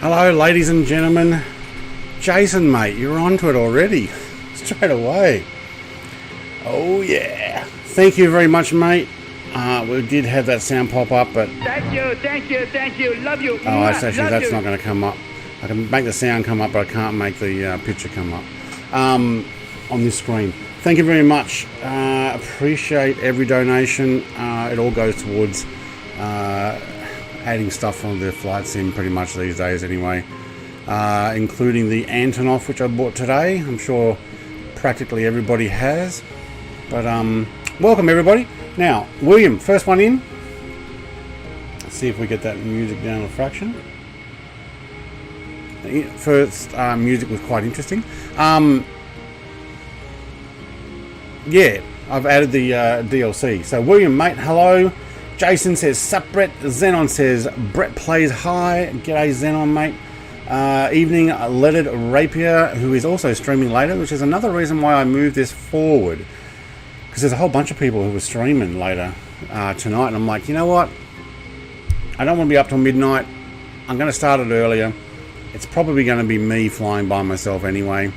Hello, ladies and gentlemen. Jason, mate, you're onto it already. Straight away. Oh, yeah. Thank you very much, mate. We did have that sound pop up, but... Thank you. Love you. Oh, actually, that's not going to come up. I can make the sound come up, but I can't make the picture come up on this screen. Thank you very much. Appreciate every donation. It all goes towards adding stuff on the flight sim pretty much these days anyway, including the Antonov, which I bought today. I'm sure practically everybody has, but welcome everybody. Now, William, first one in. Let's see if we get that music down a fraction. First music was quite interesting. Yeah, I've added the DLC. So William, mate, hello. Jason says, sup Brett. Xenon says, Brett plays high. G'day Xenon, mate. Evening, Leaded Rapier, who is also streaming later, which is another reason why I moved this forward. Because there's a whole bunch of people who were streaming later tonight, and I'm like, you know what? I don't want to be up till midnight. I'm going to start it earlier. It's probably going to be me flying by myself anyway.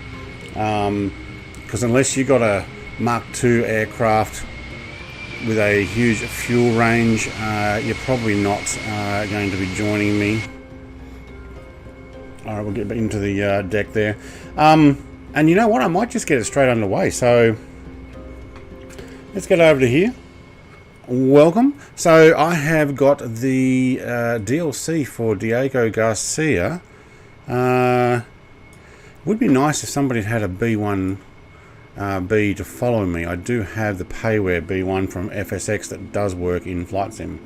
Because unless you got a Mark II aircraft with a huge fuel range, you're probably not going to be joining me. Alright, we'll get into the deck there. And you know what? I might just get it straight underway. So let's get over to here. Welcome. So I have got the DLC for Diego Garcia. Would be nice if somebody had a B1 B to follow me. I do have the Payware B1 from FSX that does work in Flight Sim.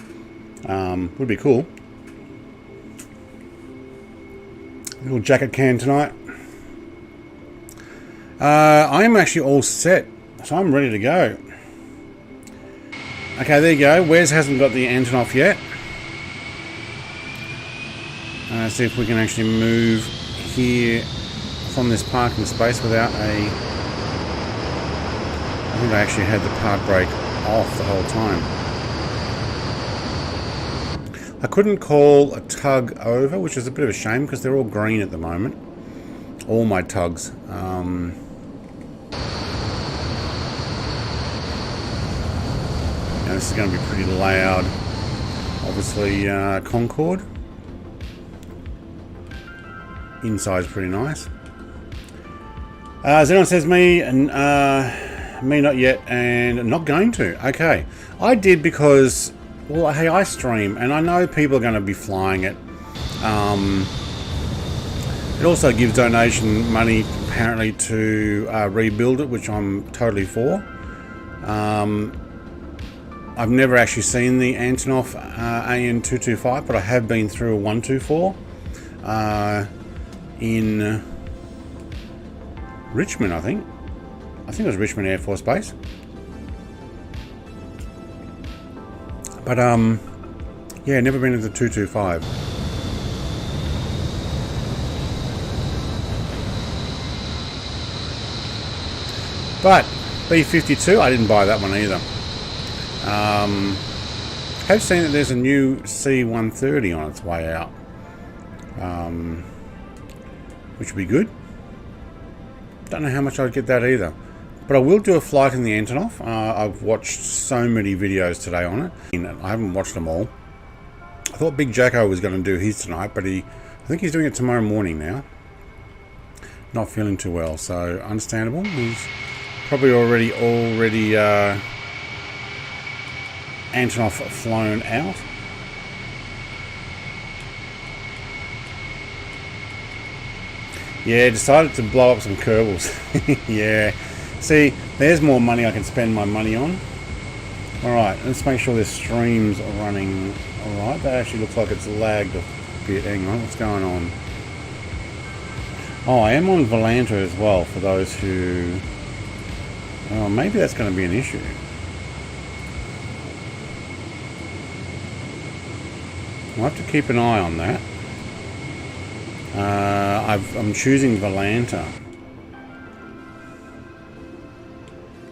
Would be cool. Little jacket can tonight. I am actually all set, so I'm ready to go. Okay, there you go. Wes hasn't got the Antonov yet. See if we can actually move here from this parking space without a... I think I actually had the park brake off the whole time. I couldn't call a tug over, which is a bit of a shame because they're all green at the moment. All my tugs. Now this is going to be pretty loud. Obviously, Concorde. Inside's pretty nice. Xenon says me, and Me not yet, and not going to. Okay. I did because, well, hey, I stream, and I know people are going to be flying it. It also gives donation money, apparently, to rebuild it, which I'm totally for. I've never actually seen the Antonov AN225, but I have been through a 124 in Richmond, I think. I think it was Richmond Air Force Base. But, yeah, never been into the 225. But B-52, I didn't buy that one either. Have seen that there's a new C-130 on its way out, which would be good. Don't know how much I'd get that either. But I will do a flight in the Antonov. I've watched so many videos today on it. I haven't watched them all. I thought Big Jacko was going to do his tonight, but I think he's doing it tomorrow morning now. Not feeling too well, so understandable. He's probably already Antonov flown out. Yeah, decided to blow up some Kerbals. Yeah. See, there's more money I can spend my money on. Alright, let's make sure this stream's running alright. That actually looks like it's lagged a bit. Hang on, what's going on? Oh, I am on Volanta as well, for those who... Oh, maybe that's going to be an issue. I'll have to keep an eye on that. I'm choosing Volanta.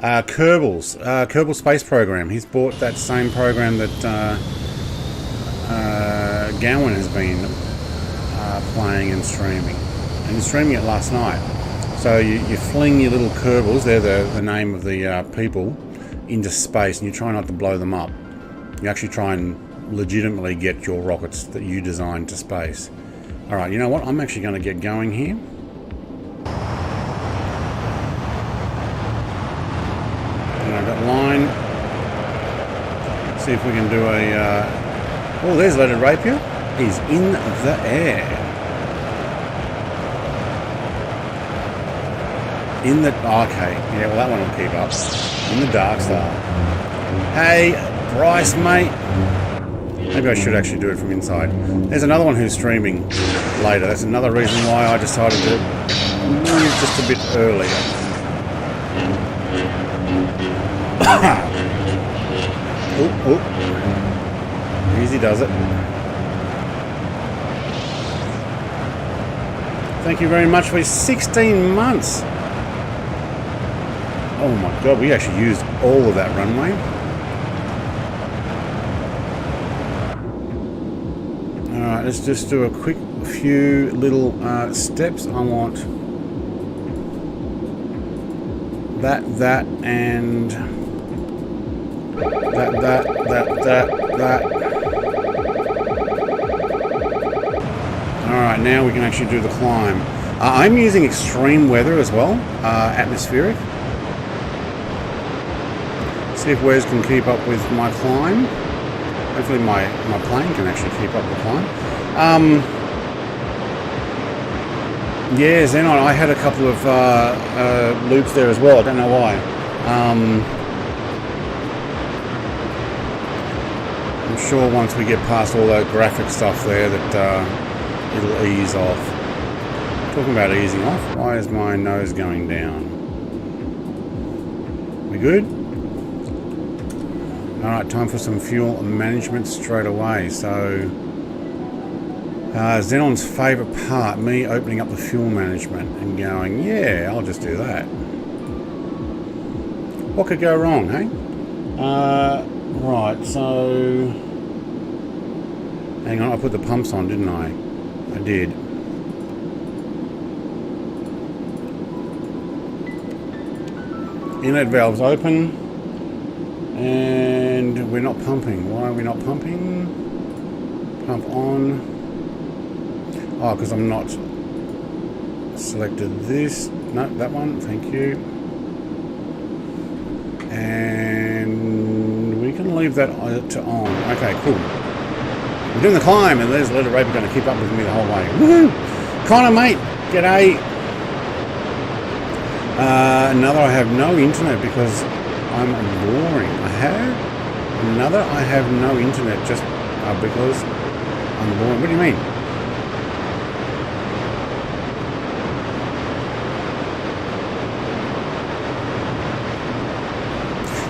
Kerbal Space Program. He's bought that same program that Gowan has been playing and streaming. And he's streaming it last night. So you fling your little Kerbals, they're the name of the people, into space, and you try not to blow them up. You actually try and legitimately get your rockets that you designed to space. Alright, you know what? I'm actually going to get going here. And I've got line. See if we can do a... Oh, there's Leaded Rapier. He's in the air. In the... Okay. Yeah, well, that one will keep up. In the Dark Star. Hey, Bryce, mate. Maybe I should actually do it from inside. There's another one who's streaming later. That's another reason why I decided to move just a bit earlier. Oh. Easy does it. Thank you very much for 16 months. Oh my god, we actually used all of that runway. Alright, let's just do a quick few little steps. I want that, and that. Alright, now we can actually do the climb. I'm using extreme weather as well, atmospheric. See if Wes can keep up with my climb. Hopefully my plane can actually keep up the climb. Yeah, Xenon, I had a couple of loops there as well. I don't know why. I'm sure once we get past all that graphic stuff there that it'll ease off. Talking about easing off, why is my nose going down? We good? Alright, time for some fuel management straight away. So, Xenon's favourite part, me opening up the fuel management and going, yeah, I'll just do that. What could go wrong, hey? Right, so... Hang on, I put the pumps on, didn't I? I did. Inlet valves open. And we're not pumping. Why are we not pumping? Pump on. Oh, because I'm not selected this. No, that one. Thank you. And we can leave that to on. Okay, cool. We're doing the climb, and there's Little Raper going to keep up with me the whole way. Woohoo! Connor, mate, g'day. Another, I have no internet because I'm boring. I have no internet just because I'm boring. What do you mean?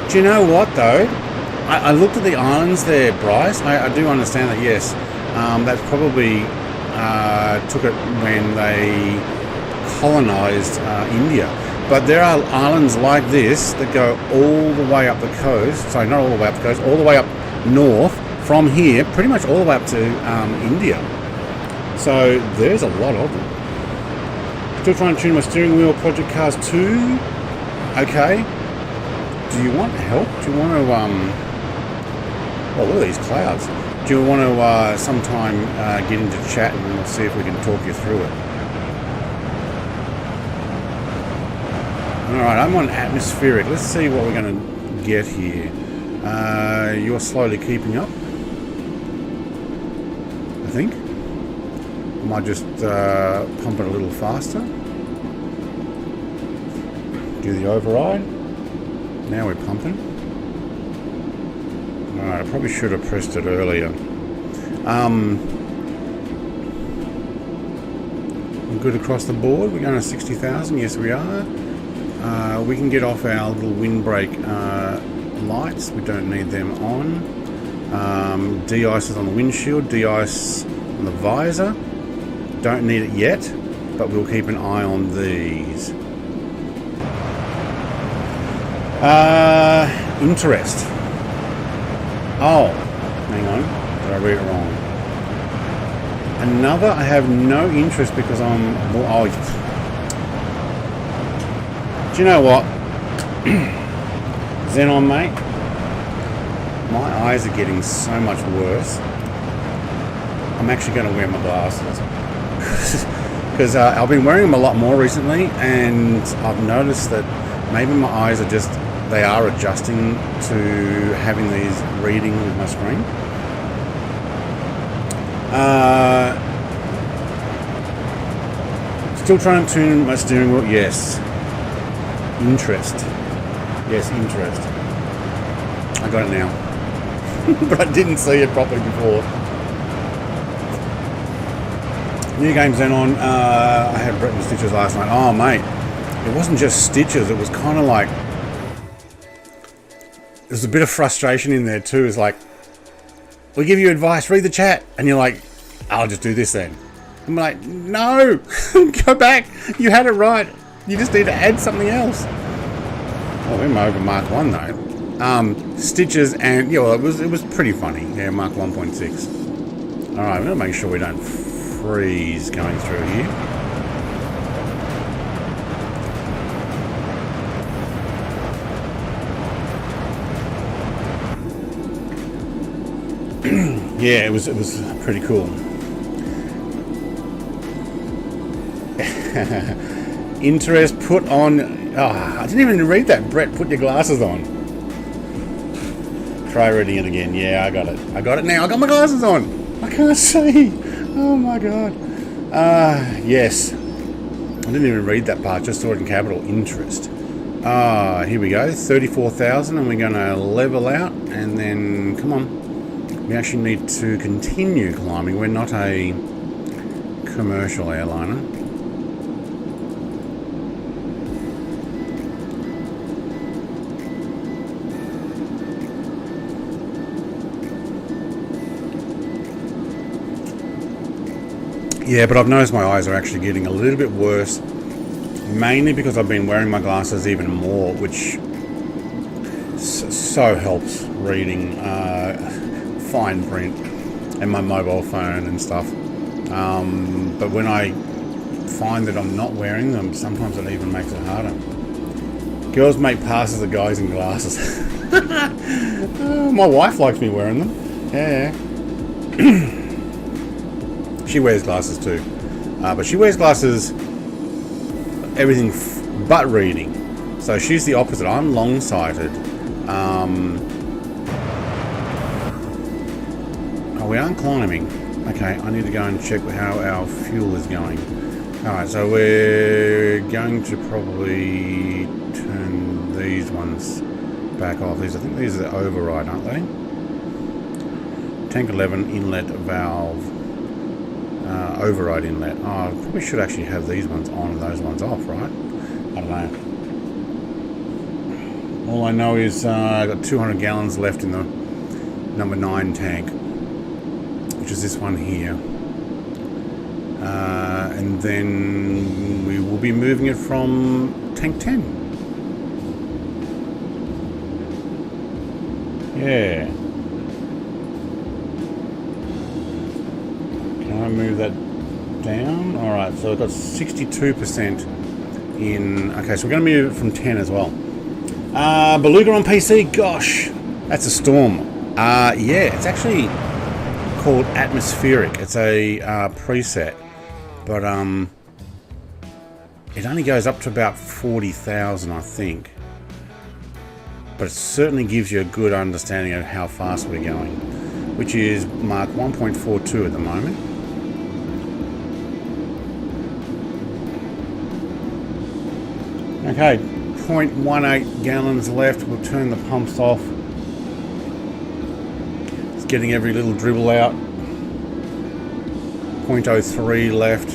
Do you know what though? I looked at the islands there, Bryce. I do understand that, yes. That's probably took it when they colonized India. But there are islands like this that go all the way up the coast. Sorry, not all the way up the coast, all the way up north from here, pretty much all the way up to India. So there's a lot of them. Still trying to tune my steering wheel, Project Cars 2. Okay. Do you want help? Do you want to, well, look at these clouds. Do you want to sometime get into chat and we'll see if we can talk you through it? Alright, I'm on atmospheric. Let's see what we're going to get here. You're slowly keeping up, I think. I might just pump it a little faster. Do the override. Now we're pumping. Alright, I probably should have pressed it earlier. I'm good across the board. We're going to 60,000. Yes, we are. We can get off our little windbreak lights. We don't need them on. De-ice is on the windshield. De-ice on the visor. Don't need it yet, but we'll keep an eye on these. Interest. Oh, hang on. Did I read it wrong? Another, I have no interest because I'm... Oh, do you know what? Xenon, mate. My eyes are getting so much worse. I'm actually going to wear my glasses. Because I've been wearing them a lot more recently, and I've noticed that maybe my eyes are just... They are adjusting to having these reading with my screen. Still trying to tune my steering wheel. Yes. Interest. Yes, interest. I got it now. But I didn't see it properly before. New game Xenon. I had Brett and Stitches last night. Oh, mate. It wasn't just Stitches. It was kind of like... There's a bit of frustration in there too. It's like, we give you advice, read the chat. And you're like, I'll just do this then. I'm like, no, go back. You had it right. You just need to add something else. Oh, we're over Mark 1 though. Stitches and, yeah, well, it was pretty funny. Yeah, Mark 1.6. All right, I'm going to make sure we don't freeze going through here. Yeah, it was pretty cool. Interest put on. Oh, I didn't even read that. Brett, put your glasses on. Try reading it again. Yeah, I got it. I got it now. I got my glasses on. I can't see. Oh my god. Yes. I didn't even read that part. Just saw it in capital. Interest. Here we go. 34,000, and we're going to level out, and then come on. We actually need to continue climbing. We're not a commercial airliner. Yeah, but I've noticed my eyes are actually getting a little bit worse, mainly because I've been wearing my glasses even more, which so helps reading fine print and my mobile phone and stuff. But when I find that I'm not wearing them, sometimes it even makes it harder. Girls make passes of guys in glasses. My wife likes me wearing them. Yeah. She wears glasses too. But she wears glasses, everything but reading. So she's the opposite. I'm long-sighted. Oh, we aren't climbing. Okay, I need to go and check how our fuel is going. Alright, so we're going to probably turn these ones back off. I think these are the override, aren't they? Tank 11 inlet valve. Override inlet. Oh, we should actually have these ones on and those ones off, right? I don't know. All I know is I've got 200 gallons left in the number 9 tank, which is this one here. And then we will be moving it from tank 10. Yeah. Can I move that down? Alright, so I've got 62% in... Okay, so we're going to move it from 10 as well. Beluga on PC? Gosh, that's a storm. Yeah, it's actually called Atmospheric. It's a preset. But it only goes up to about 40,000, I think. But it certainly gives you a good understanding of how fast we're going, which is Mach 1.42 at the moment. Okay, 0.18 gallons left. We'll turn the pumps off. It's getting every little dribble out. 0.03 left.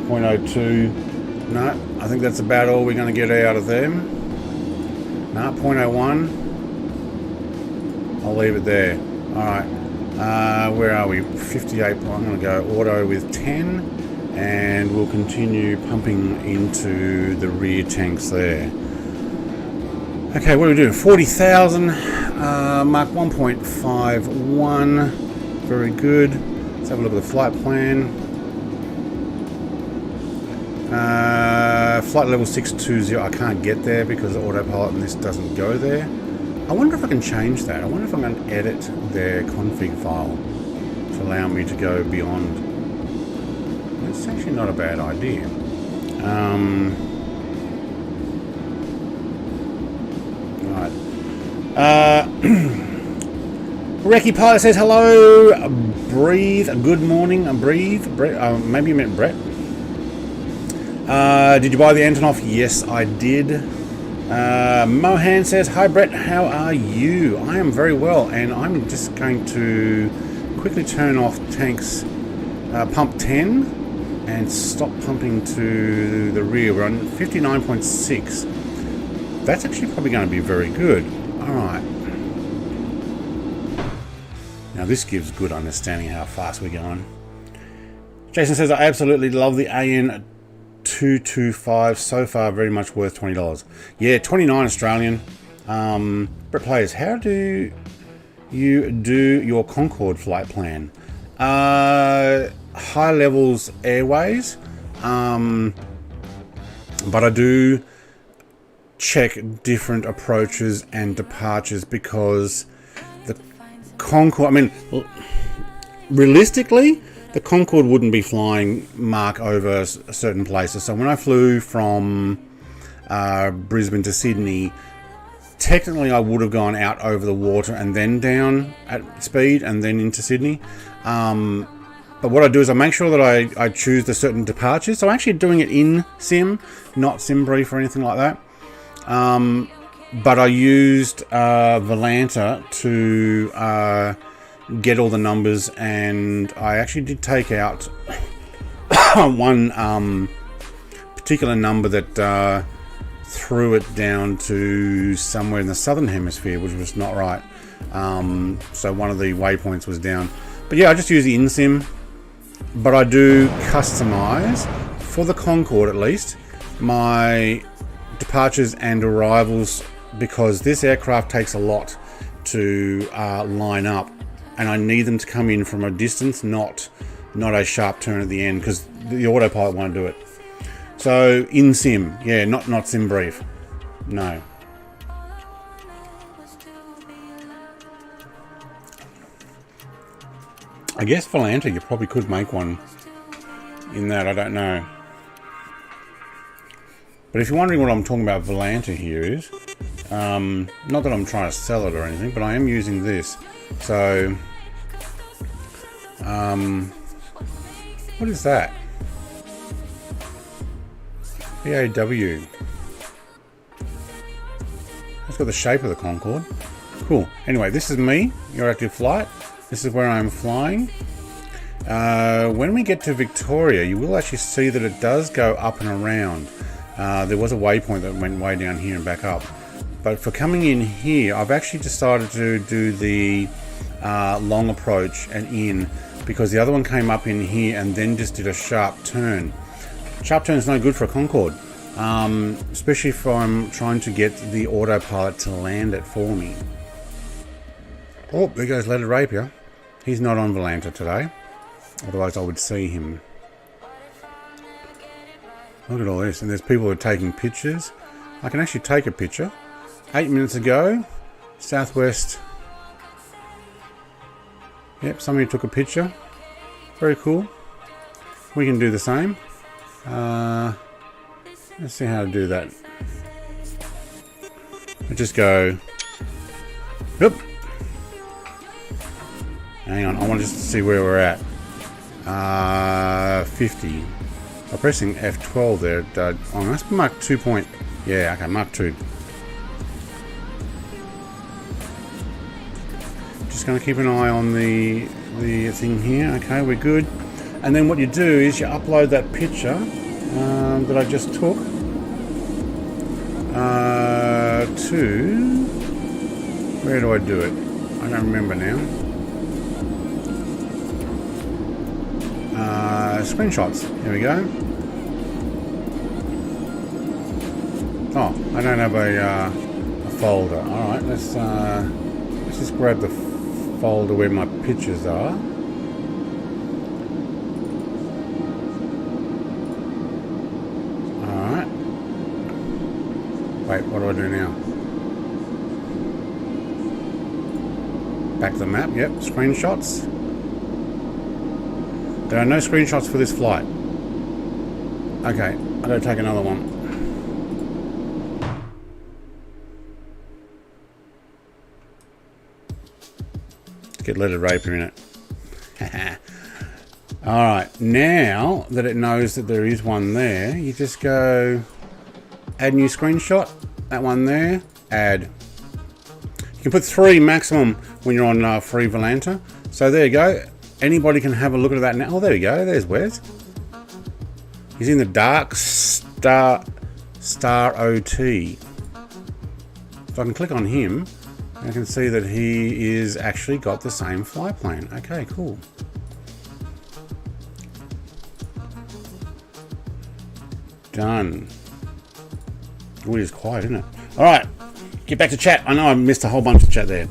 0.02. No, I think that's about all we're going to get out of them. No, 0.01. I'll leave it there. Alright. Where are we? 58. I'm going to go auto with 10. And we'll continue pumping into the rear tanks there. Okay, what are we doing? 40,000. Mach 1.51. Very good. Let's have a look at the flight plan. Flight level 620. I can't get there because the autopilot and this doesn't go there. I wonder if I can change that. I wonder if I'm going to edit their config file to allow me to go beyond. It's actually not a bad idea. Right. Recce Pilot says hello. Breathe. Good morning. Breathe. Maybe you meant Brett. Did you buy the Antonov? Yes, I did. Mohan says, hi Brett, how are you? I am very well, and I'm just going to quickly turn off tanks, pump 10, and stop pumping to the rear. We're on 59.6. That's actually probably going to be very good. Alright. Now this gives good understanding how fast we're going. Jason says, I absolutely love the AN225. So far, very much worth $20. Yeah, 29 Australian. Brett Players, how do you do your Concorde flight plan? High levels airways, but I do check different approaches and departures because the Concorde, I mean, realistically, the Concorde wouldn't be flying Mach over certain places. So when I flew from Brisbane to Sydney, technically I would have gone out over the water and then down at speed and then into Sydney. But what I do is I make sure that I choose the certain departures. So I'm actually doing it in sim, not sim brief or anything like that. But I used Volanta to get all the numbers, and I actually did take out one particular number that threw it down to somewhere in the southern hemisphere, which was not right. So one of the waypoints was down. But yeah, I just use the in-sim. But I do customize, for the Concorde at least, my departures and arrivals, because this aircraft takes a lot to line up, and I need them to come in from a distance, not a sharp turn at the end, because the autopilot won't do it. So in sim, yeah, not sim brief, no. I guess Volanta, you probably could make one in that, I don't know. But if you're wondering what I'm talking about, Volanta here is, Not that I'm trying to sell it or anything, but I am using this. So, what is that? PAW. It's got the shape of the Concorde. Cool. Anyway, this is me, your active flight. This is where I'm flying. When we get to Victoria, you will actually see that it does go up and around. There was a waypoint that went way down here and back up. But for coming in here, I've actually decided to do the long approach and in, because the other one came up in here and then just did a sharp turn. Sharp turn is no good for a Concorde, especially if I'm trying to get the autopilot to land it for me. Oh, there goes Leaded Rapier. He's not on Volanta today, otherwise I would see him. Look at all this, and there's people who are taking pictures. I can actually take a picture. 8 minutes ago, southwest. Yep, somebody took a picture. Very cool. We can do the same. Let's see how to do that. I just go. Yep. Hang on, I want just to see where we're at. 50. By pressing F12 there, oh, that's Mark 2 point. Yeah, okay, Mark 2. Just going to keep an eye on the thing here. Okay, we're good. And then what you do is you upload that picture that I just took to, where do I do it? I don't remember now. Screenshots. Here we go. Oh, I don't have a folder. All right, let's just grab the folder where my pictures are. All right. Wait, what do I do now? Back to the map. Yep, screenshots. There are no screenshots for this flight. Okay, I gotta take another one. Get Leaded Rapier in it. Alright, now that it knows that there is one there, you just go add new screenshot. That one there, add. You can put 3 maximum when you're on free Volanta. So there you go. Anybody can have a look at that now. Oh, there you go. There's Wes. He's in the Dark Star OT. So I can click on him. I can see that he is actually got the same fly plane. Okay, cool. Done. Oh, it is quiet, isn't it? All right, get back to chat. I know I missed a whole bunch of chat there.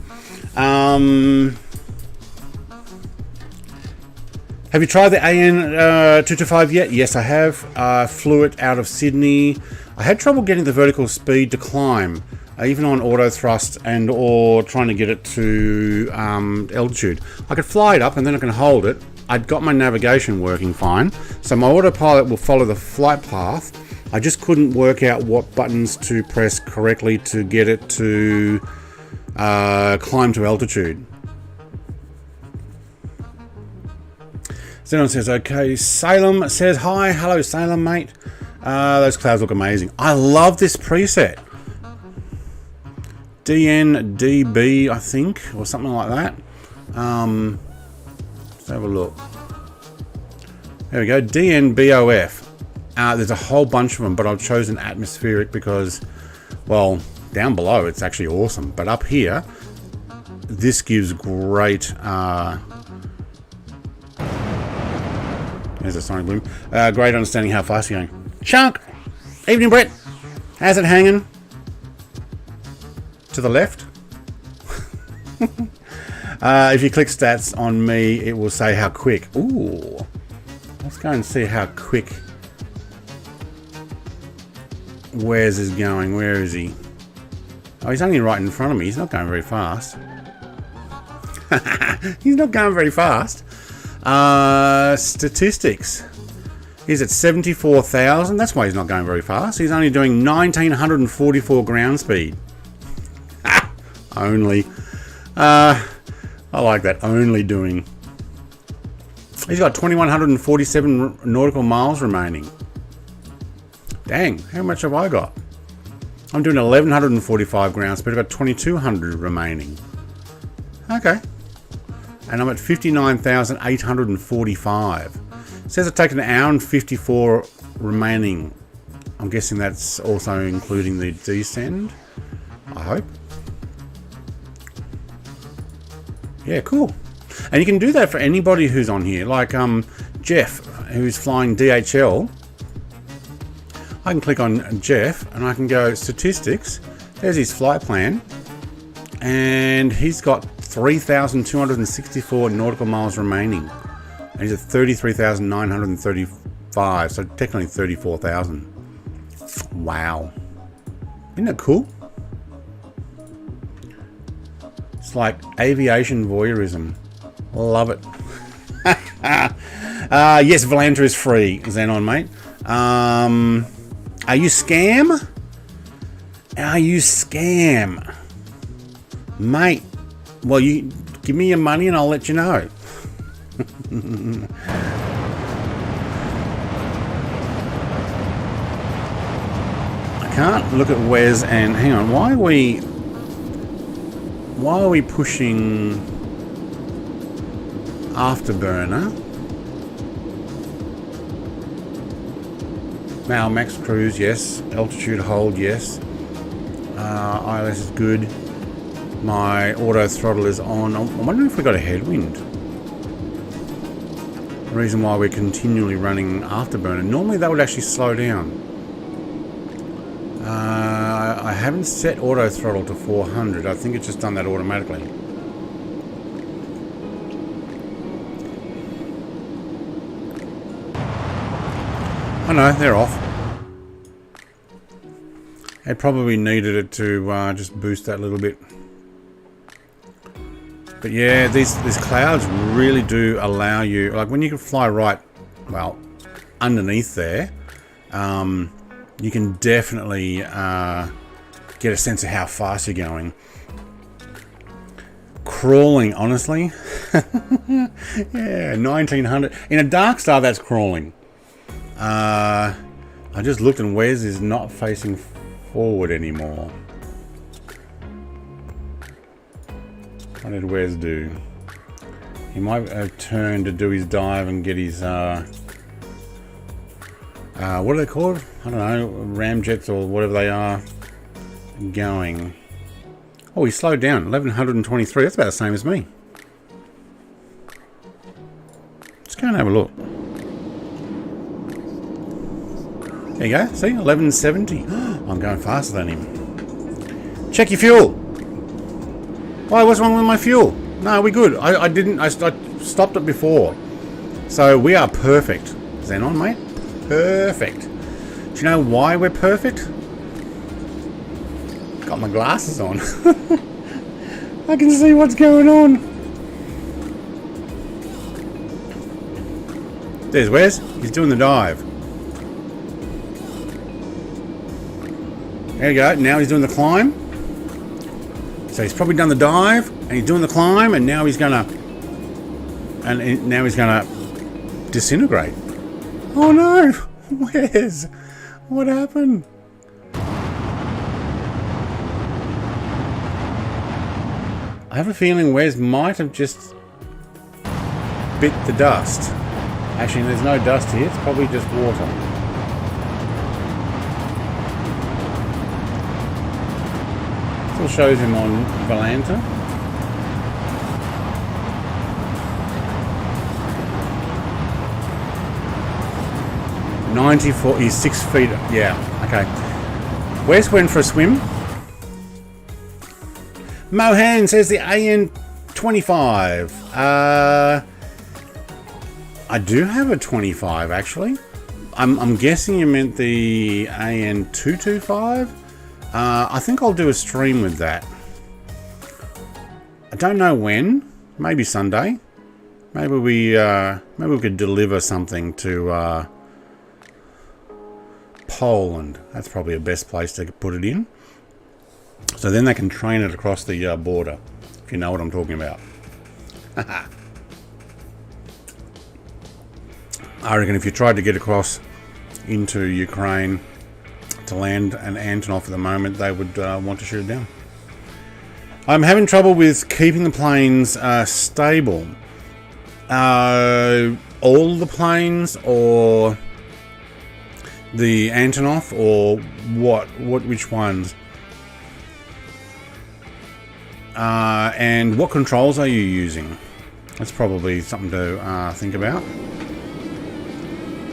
Have you tried the AN225 yet? Yes, I have. Flew it out of Sydney. I had trouble getting the vertical speed to climb, even on auto thrust and or trying to get it to altitude. I could fly it up and then I can hold it. I'd got my navigation working fine, so my autopilot will follow the flight path. I just couldn't work out what buttons to press correctly to get it to climb to altitude. Zenon says, okay. Salem says, hi. Hello, Salem, mate. Those clouds look amazing. I love this preset. DNDB, I think, or something like that. Let's have a look. There we go. DNBOF. There's a whole bunch of them, but I've chosen atmospheric because, well, down below it's actually awesome. But up here, this gives great... There's a sonic boom. Great understanding how fast you're going. Chunk! Evening, Brett. How's it hanging? To the left. If you click stats on me, it will say how quick. Ooh. Let's go and see how quick Wes is going. Where is he? Oh, he's only right in front of me. He's not going very fast. He's not going very fast. Statistics. He's at 74,000. That's why he's not going very fast. He's only doing 1,944 ground speed. Only. I like that. Only doing. He's got 2,147 nautical miles remaining. Dang, how much have I got? I'm doing 1,145 ground speed. I've got 2,200 remaining. Okay. And I'm at 59,845. It says I've taken an hour and 54 remaining. I'm guessing that's also including the descend. I hope. Yeah, cool. And you can do that for anybody who's on here. Like Jeff, who's flying DHL. I can click on Jeff and I can go statistics. There's his flight plan. And he's got 3,264 nautical miles remaining. And he's at 33,935. So technically 34,000. Wow. Isn't that cool? It's like aviation voyeurism. Love it. Yes, Volanta is free, Xenon, mate. Are you scam? Are you scam? Mate, well, you give me your money and I'll let you know. I can't look at Wes and hang on, why are we pushing Afterburner? Now max cruise, yes. Altitude hold, yes. ILS is good. My auto throttle is on. I'm wondering if we got a headwind. The reason why we're continually running Afterburner. Normally that would actually slow down. I haven't set auto throttle to 400. I think it's just done that automatically. Oh no, they're off. It probably needed it to just boost that a little bit. But yeah, these clouds really do allow you, like when you can fly right, well, underneath there, you can definitely get a sense of how fast you're going. Crawling, honestly, yeah, 1900 in a dark star. That's crawling. I just looked and Wes is not facing forward anymore. What did Wes do? He might have turned to do his dive and get his what are they called? I don't know, ramjets or whatever they are going. Oh, he slowed down. 1123. That's about the same as me. Let's go and have a look. There you go. See, 1170. I'm going faster than him. Check your fuel. Why? What's wrong with my fuel? No, we're good. I didn't. I stopped it before. So we are perfect. Xenon, mate. Perfect. Do you know why we're perfect? Got my glasses on. I can see what's going on. There's Wes. He's doing the dive. There you go. Now he's doing the climb. So he's probably done the dive, and he's doing the climb, and now he's gonna, disintegrate. Oh no! Wes, what happened? I have a feeling Wes might have just bit the dust. Actually, there's no dust here. It's probably just water. Still shows him on Volanta. .94. He's 6 feet. Yeah. Okay. Wes went for a swim. Mohan says the AN25. I do have a 25 actually. I'm guessing you meant the AN225. I think I'll do a stream with that. I don't know when. Maybe Sunday. Maybe we could deliver something to Poland. That's probably the best place to put it in. So So then they can train it across the border, if you know what I'm talking about. I reckon if you tried to get across into Ukraine to land an Antonov at the moment, they would want to shoot it down. I'm having trouble with keeping the planes stable. All the planes, or the Antonov, or which ones? And what controls are you using? That's probably something to think about.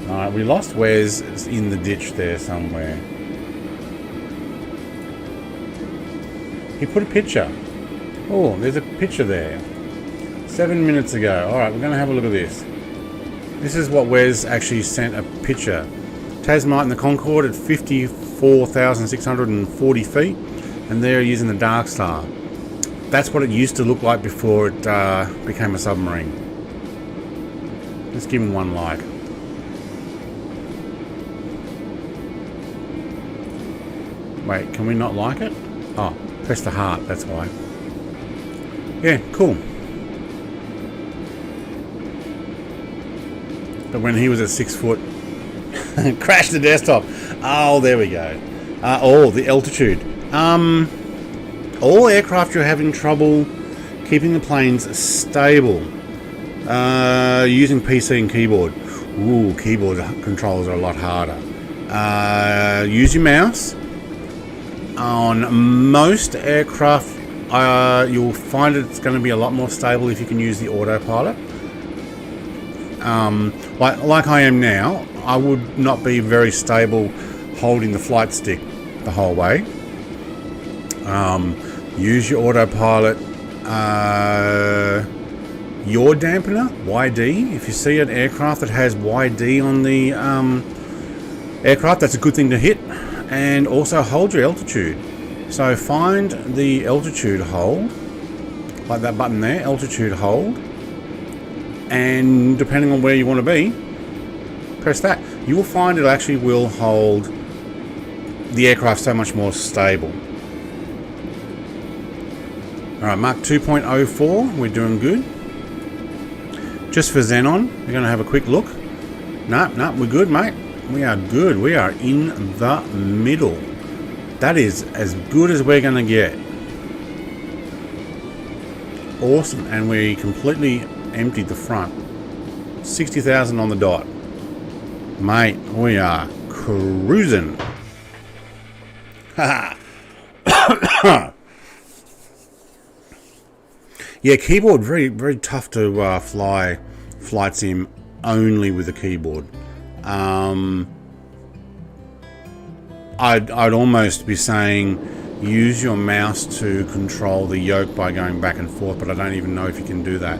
Alright, we lost Wes in the ditch there somewhere. He put a picture. Oh, there's a picture there. 7 minutes ago. Alright, we're going to have a look at this. This is what Wes actually sent a picture. Tasmite and the Concorde at 54,640 feet. And they're using the Dark Star. That's what it used to look like before it became a submarine. Let's give him one like. Wait, can we not like it? Oh, press the heart, that's why. Yeah, cool. But when he was at 6 foot, crashed the desktop. Oh, there we go. Oh, the altitude. All aircraft you're having trouble keeping the planes stable using PC and keyboard. Ooh, keyboard controls are a lot harder. Use your mouse. On most aircraft, you'll find it's going to be a lot more stable if you can use the autopilot. Like I am now, I would not be very stable holding the flight stick the whole way. Use your autopilot. Yaw dampener, YD. If you see an aircraft that has YD on the aircraft, that's a good thing to hit. And also hold your altitude. So find the altitude hold, like that button there, altitude hold. And depending on where you want to be, press that. You will find it actually will hold the aircraft so much more stable. Alright, Mark 2.04, we're doing good. Just for Xenon, we're going to have a quick look. Nope, we're good, mate. We are good. We are in the middle. That is as good as we're going to get. Awesome. And we completely emptied the front. 60,000 on the dot. Mate, we are cruising. Haha. Yeah, keyboard, very, very tough to fly flight sim only with a keyboard. I'd almost be saying use your mouse to control the yoke by going back and forth, but I don't even know if you can do that.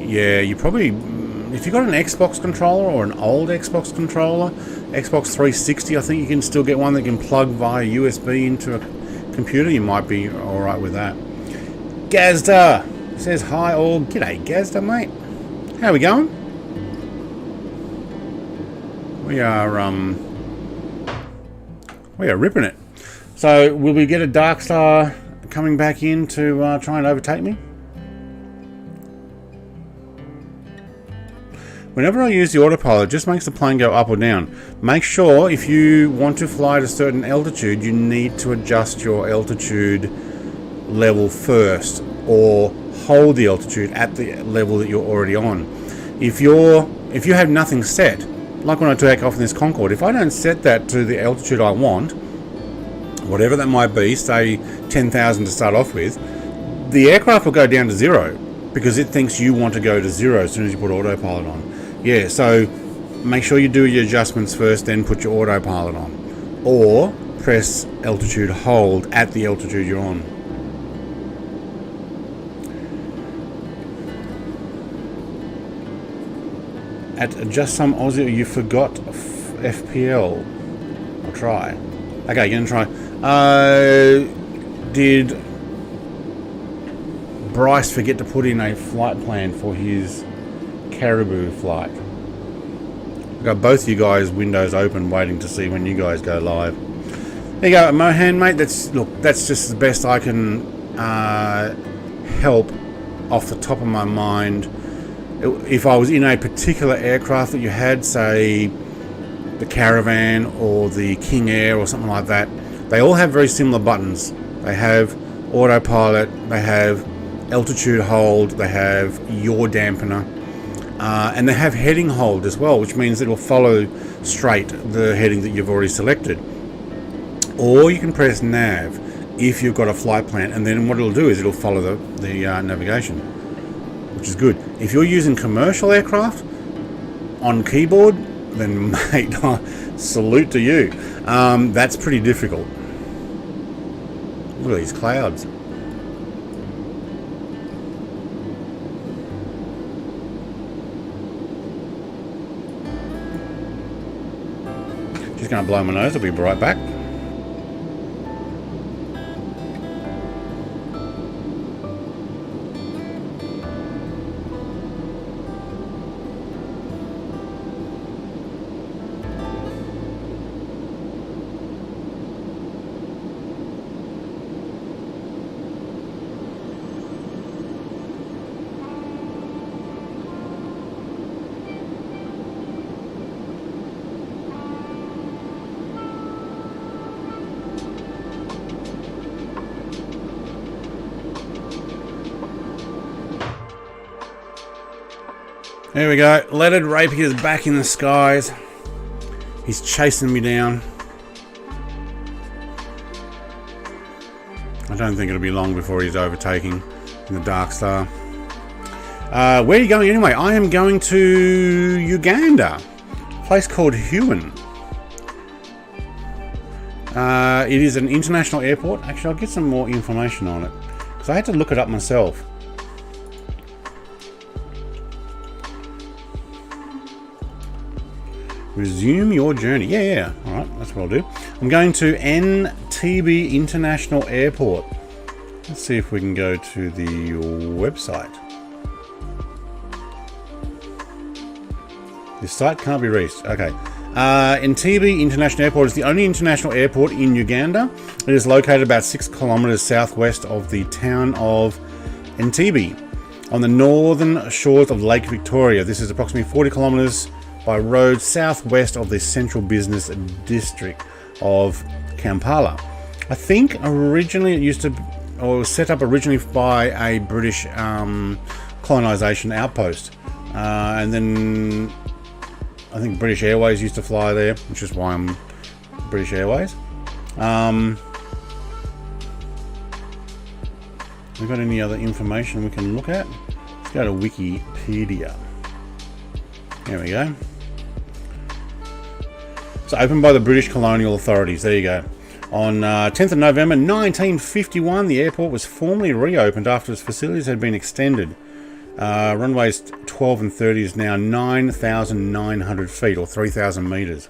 Yeah, you probably, if you've got an Xbox controller or an old Xbox controller, Xbox 360, I think you can still get one that can plug via USB into a computer. You might be alright with that. Gazda says hi all. G'day Gazda, mate. How are we going? We are ripping it. So will we get a Dark Star coming back in to try and overtake me? Whenever I use the autopilot, it just makes the plane go up or down. Make sure if you want to fly at a certain altitude, you need to adjust your altitude level first, or hold the altitude at the level that you're already on. If you have nothing set, like when I take off in this Concorde, if I don't set that to the altitude I want, whatever that might be, say 10,000 to start off with, the aircraft will go down to 0 because it thinks you want to go to 0 as soon as you put autopilot on. Yeah, so make sure you do your adjustments first, then put your autopilot on. Or press altitude hold at the altitude you're on. At just some Aussie, you forgot FPL. I'll try. Okay, you're gonna try. Did Bryce forget to put in a flight plan for his Caribou flight? I've got both you guys' windows open, waiting to see when you guys go live. There you go, Mohan, mate. That's just the best I can help off the top of my mind. If I was in a particular aircraft that you had, say the Caravan or the King Air or something like that, they all have very similar buttons. They have autopilot, they have altitude hold, they have yaw dampener, and they have heading hold as well, which means it will follow straight the heading that you've already selected. Or you can press nav if you've got a flight plan, and then what it'll do is it'll follow the navigation, which is good. If you're using commercial aircraft on keyboard, then mate, salute to you. That's pretty difficult. Look at these clouds. Just going to blow my nose. I'll be right back. There we go. Leonard Rapier is back in the skies. He's chasing me down. I don't think it'll be long before he's overtaking in the Dark Star. Where are you going anyway? I am going to Uganda, a place called Huen. It is an international airport. Actually, I'll get some more information on it because I had to look it up myself. Resume your journey. Yeah. All right, that's what I'll do. I'm going to Entebbe International Airport. Let's see if we can go to the website. This site can't be reached. Okay. Entebbe International Airport is the only international airport in Uganda. It is located about 6 kilometers southwest of the town of Entebbe, on the northern shores of Lake Victoria. This is approximately 40 kilometers by road southwest of the central business district of Kampala. I think originally it used to, or was set up originally by a British colonization outpost, and then I think British Airways used to fly there, which is why I'm British Airways. We've got any other information we can look at? Let's go to Wikipedia. There we go. It's opened by the British colonial authorities. There you go. On 10th of November 1951, the airport was formally reopened after its facilities had been extended. Runways 12 and 30 is now 9,900 feet or 3,000 meters.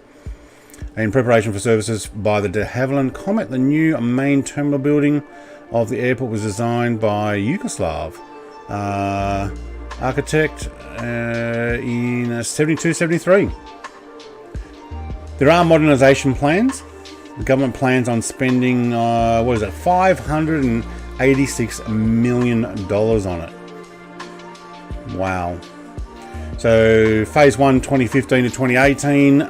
In preparation for services by the de Havilland Comet, the new main terminal building of the airport was designed by Yugoslav architect in 72-73. There are modernisation plans. The government plans on spending $586 million on it. Wow. So phase 1 2015 to 2018,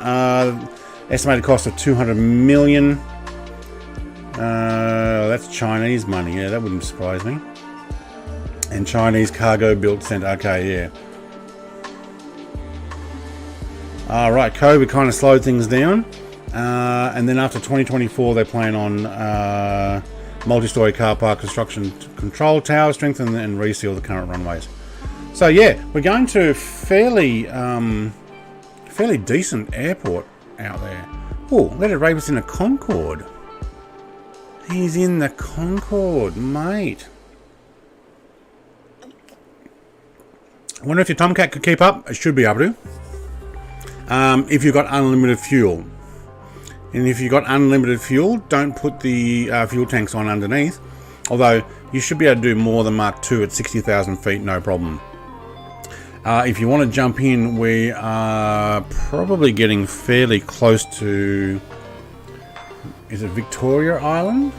estimated cost of $200 million. That's Chinese money. Yeah, that wouldn't surprise me. And Chinese cargo built center. Okay, yeah. Right, COVID kind of slowed things down. And then after 2024, they plan on multi-story car park construction control tower, strengthen and reseal the current runways. So yeah, we're going to fairly decent airport out there. Oh, let it rape us in a Concorde. He's in the Concorde, mate. I wonder if your Tomcat could keep up. It should be able to. If you've got unlimited fuel. And if you've got unlimited fuel, don't put the fuel tanks on underneath. Although, you should be able to do more than Mark II at 60,000 feet, no problem. If you want to jump in, we are probably getting fairly close to... Is it Victoria Island?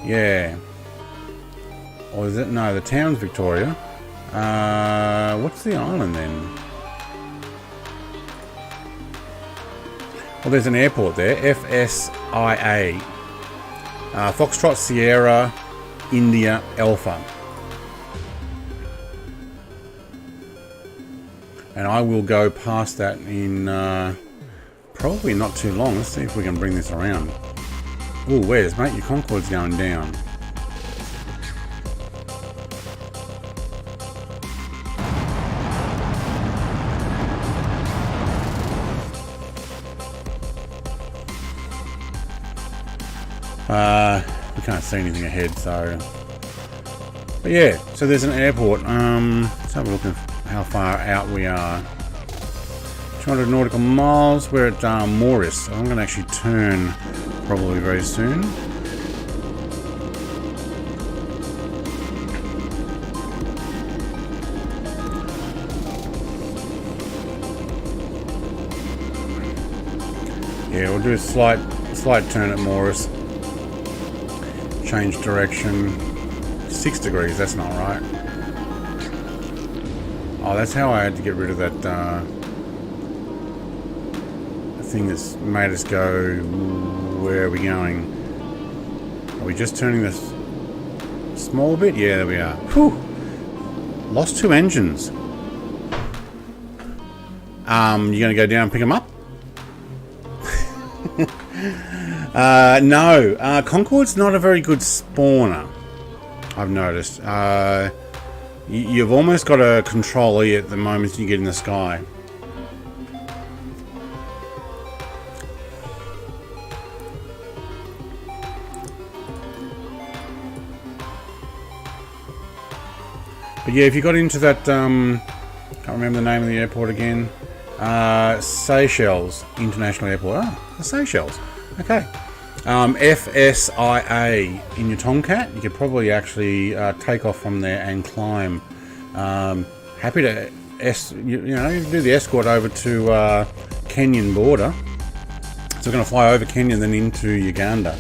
Yeah. Or is it? No, the town's Victoria. What's the island then? Well, there's an airport there. FSIA. Foxtrot Sierra India Alpha. And I will go past that in probably not too long. Let's see if we can bring this around. Oh, where's, mate? Your Concorde's going down. We can't see anything ahead, so... But yeah, so there's an airport. Let's have a look at how far out we are. 200 nautical miles. We're at MURUS. So I'm going to actually turn probably very soon. Yeah, we'll do a slight turn at MURUS. Change direction. 6 degrees, that's not right. Oh, that's how I had to get rid of that thing that's made us go. Where are we going? Are we just turning this small bit? Yeah, there we are. Whew. Lost 2 engines. You gonna go down and pick them up? No. Concorde's not a very good spawner, I've noticed. You've almost got a control E at the moment you get in the sky. But yeah, if you got into that, can't remember the name of the airport again. Seychelles International Airport. Oh, the Seychelles. Okay. FSIA in your Tomcat. You could probably actually take off from there and climb. Happy to do the escort over to Kenyan border. So we're going to fly over Kenya and then into Uganda.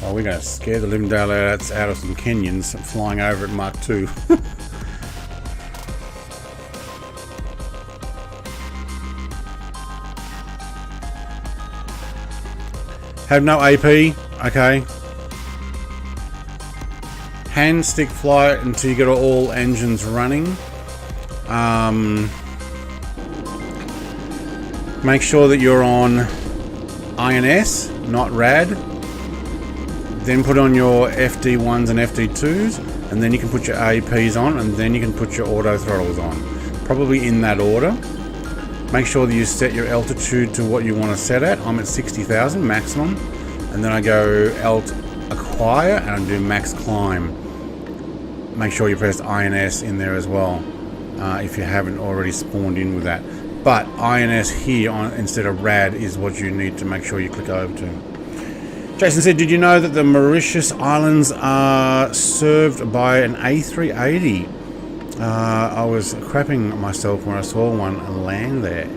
Oh, we're going to scare the living daylights out of some Kenyans flying over at Mark II. Have no AP. Okay. Hand stick flight until you get all engines running. Make sure that you're on INS, not RAD. Then put on your FD1s and FD2s, and then you can put your APs on, and then you can put your auto throttles on. Probably in that order. Make sure that you set your altitude to what you want to set at. I'm at 60,000 maximum, and then I go alt acquire and I do max climb. Make sure you press INS in there as well if you haven't already spawned in with that. But INS here instead of RAD is what you need to make sure you click over to. Jason said, did you know that the Mauritius Islands are served by an A380? I was crapping myself when I saw one land there.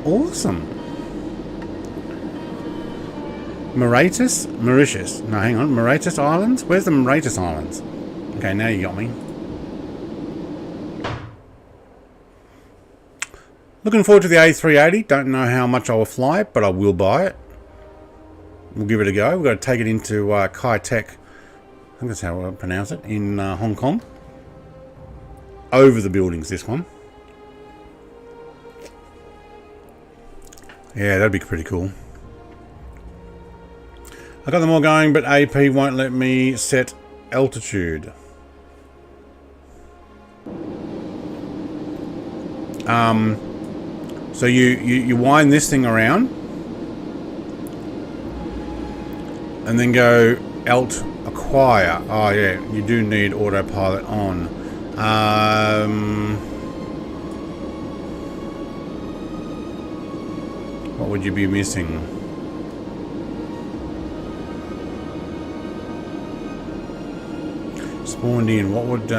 Awesome. Mauritius? No, hang on. Mauritius Islands? Where's the Mauritius Islands? Okay, now you got me. Looking forward to the A380. Don't know how much I will fly it, but I will buy it. We'll give it a go. We've got to take it into Kai Tak. I think that's how I pronounce it. In Hong Kong. Over the buildings, this one. Yeah, that'd be pretty cool. I got them all going, but AP won't let me set altitude. So you wind this thing around and then go alt acquire. Oh yeah, you do need autopilot on. What would you be missing? spawned in. What would...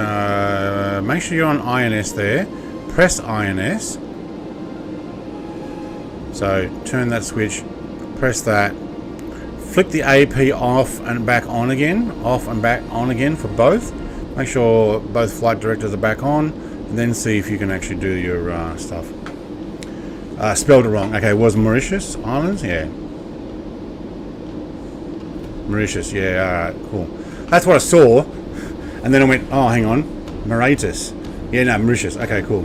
make sure you're on INS there. Press INS. So, turn that switch. Press that. Flick the AP off and back on again. Off and back on again for both. Make sure both flight directors are back on. And then see if you can actually do your stuff. Spelled it wrong. Okay, was Mauritius Islands? Yeah. Mauritius, yeah, alright, cool. That's what I saw. And then I went, oh, hang on. Mauritius. Yeah, no, Mauritius. Okay, cool.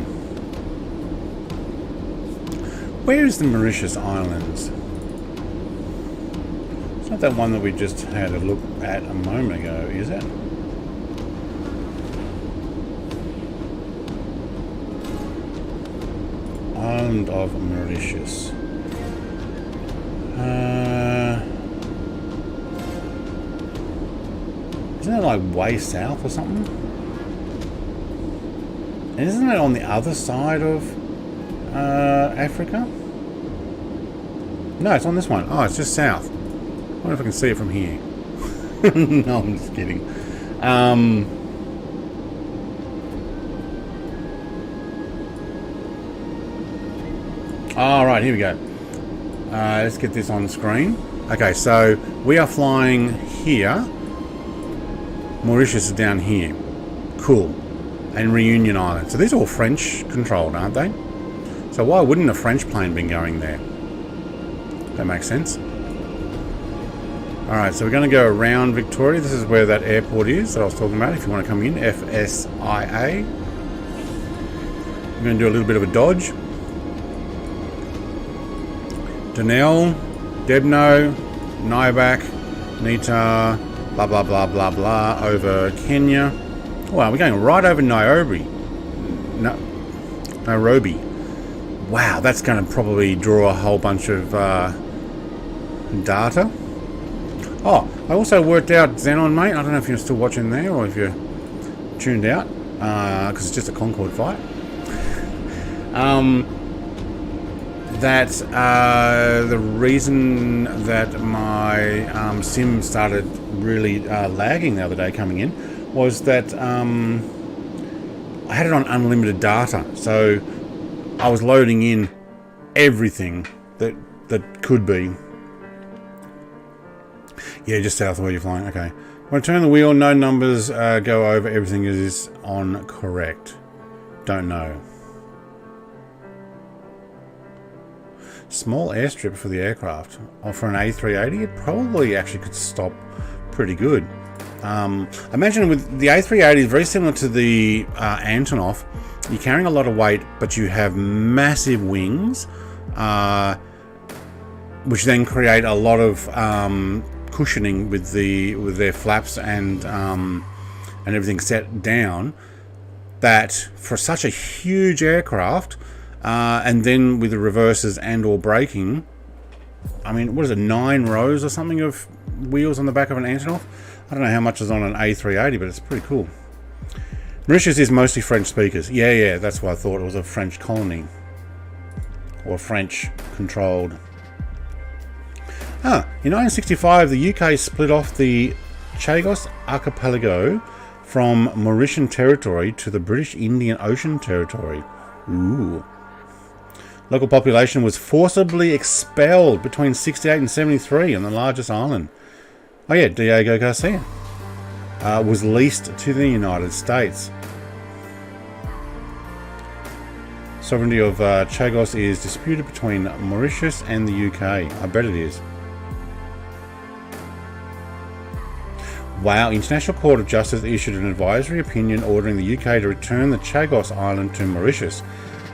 Where is the Mauritius Islands? It's not that one that we just had a look at a moment ago, is it? Island of Mauritius. Isn't it like way south or something? And isn't it on the other side of Africa? No, it's on this one. Oh, it's just south. I wonder if I can see it from here. No, I'm just kidding. Alright, here we go. Let's get this on screen. Okay, so we are flying here. Mauritius is down here. Cool. And Reunion Island. So these are all French controlled, aren't they? So why wouldn't a French plane been going there? That makes sense. Alright, so we're going to go around Victoria. This is where that airport is that I was talking about. If you want to come in, FSIA. We're going to do a little bit of a dodge. DANEL, DEBNO, NIBAK, NETAR, blah blah blah blah blah over Kenya. Wow, we're going right over Nairobi. Nairobi. Wow, that's going to probably draw a whole bunch of data. Oh, I also worked out Xenon, mate. I don't know if you're still watching there or if you're tuned out, because it's just a Concorde flight. That the reason that my sim started really lagging the other day coming in was that I had it on unlimited data, so I was loading in everything that could be. Yeah, just south of where you're flying. Okay. When I turn the wheel, no numbers go over. Everything is on correct. Don't know. Small airstrip for the aircraft. Or for an A380, it probably actually could stop pretty good. I imagine with the A380 is very similar to the Antonov. You're carrying a lot of weight, but you have massive wings, which then create a lot of cushioning with their flaps and everything set down. That for such a huge aircraft. And then with the reverses and or braking, I mean, what is it, 9 rows or something of wheels on the back of an Antonov? I don't know how much is on an A380, but it's pretty cool. Mauritius is mostly French speakers. Yeah, that's why I thought it was a French colony. Or French controlled. In 1965, the UK split off the Chagos Archipelago from Mauritian territory to the British Indian Ocean Territory. Ooh. Local population was forcibly expelled between 68 and 73 on the largest island. Oh yeah, Diego Garcia was leased to the United States. Sovereignty of Chagos is disputed between Mauritius and the UK. I bet it is. Wow, International Court of Justice issued an advisory opinion ordering the UK to return the Chagos Island to Mauritius.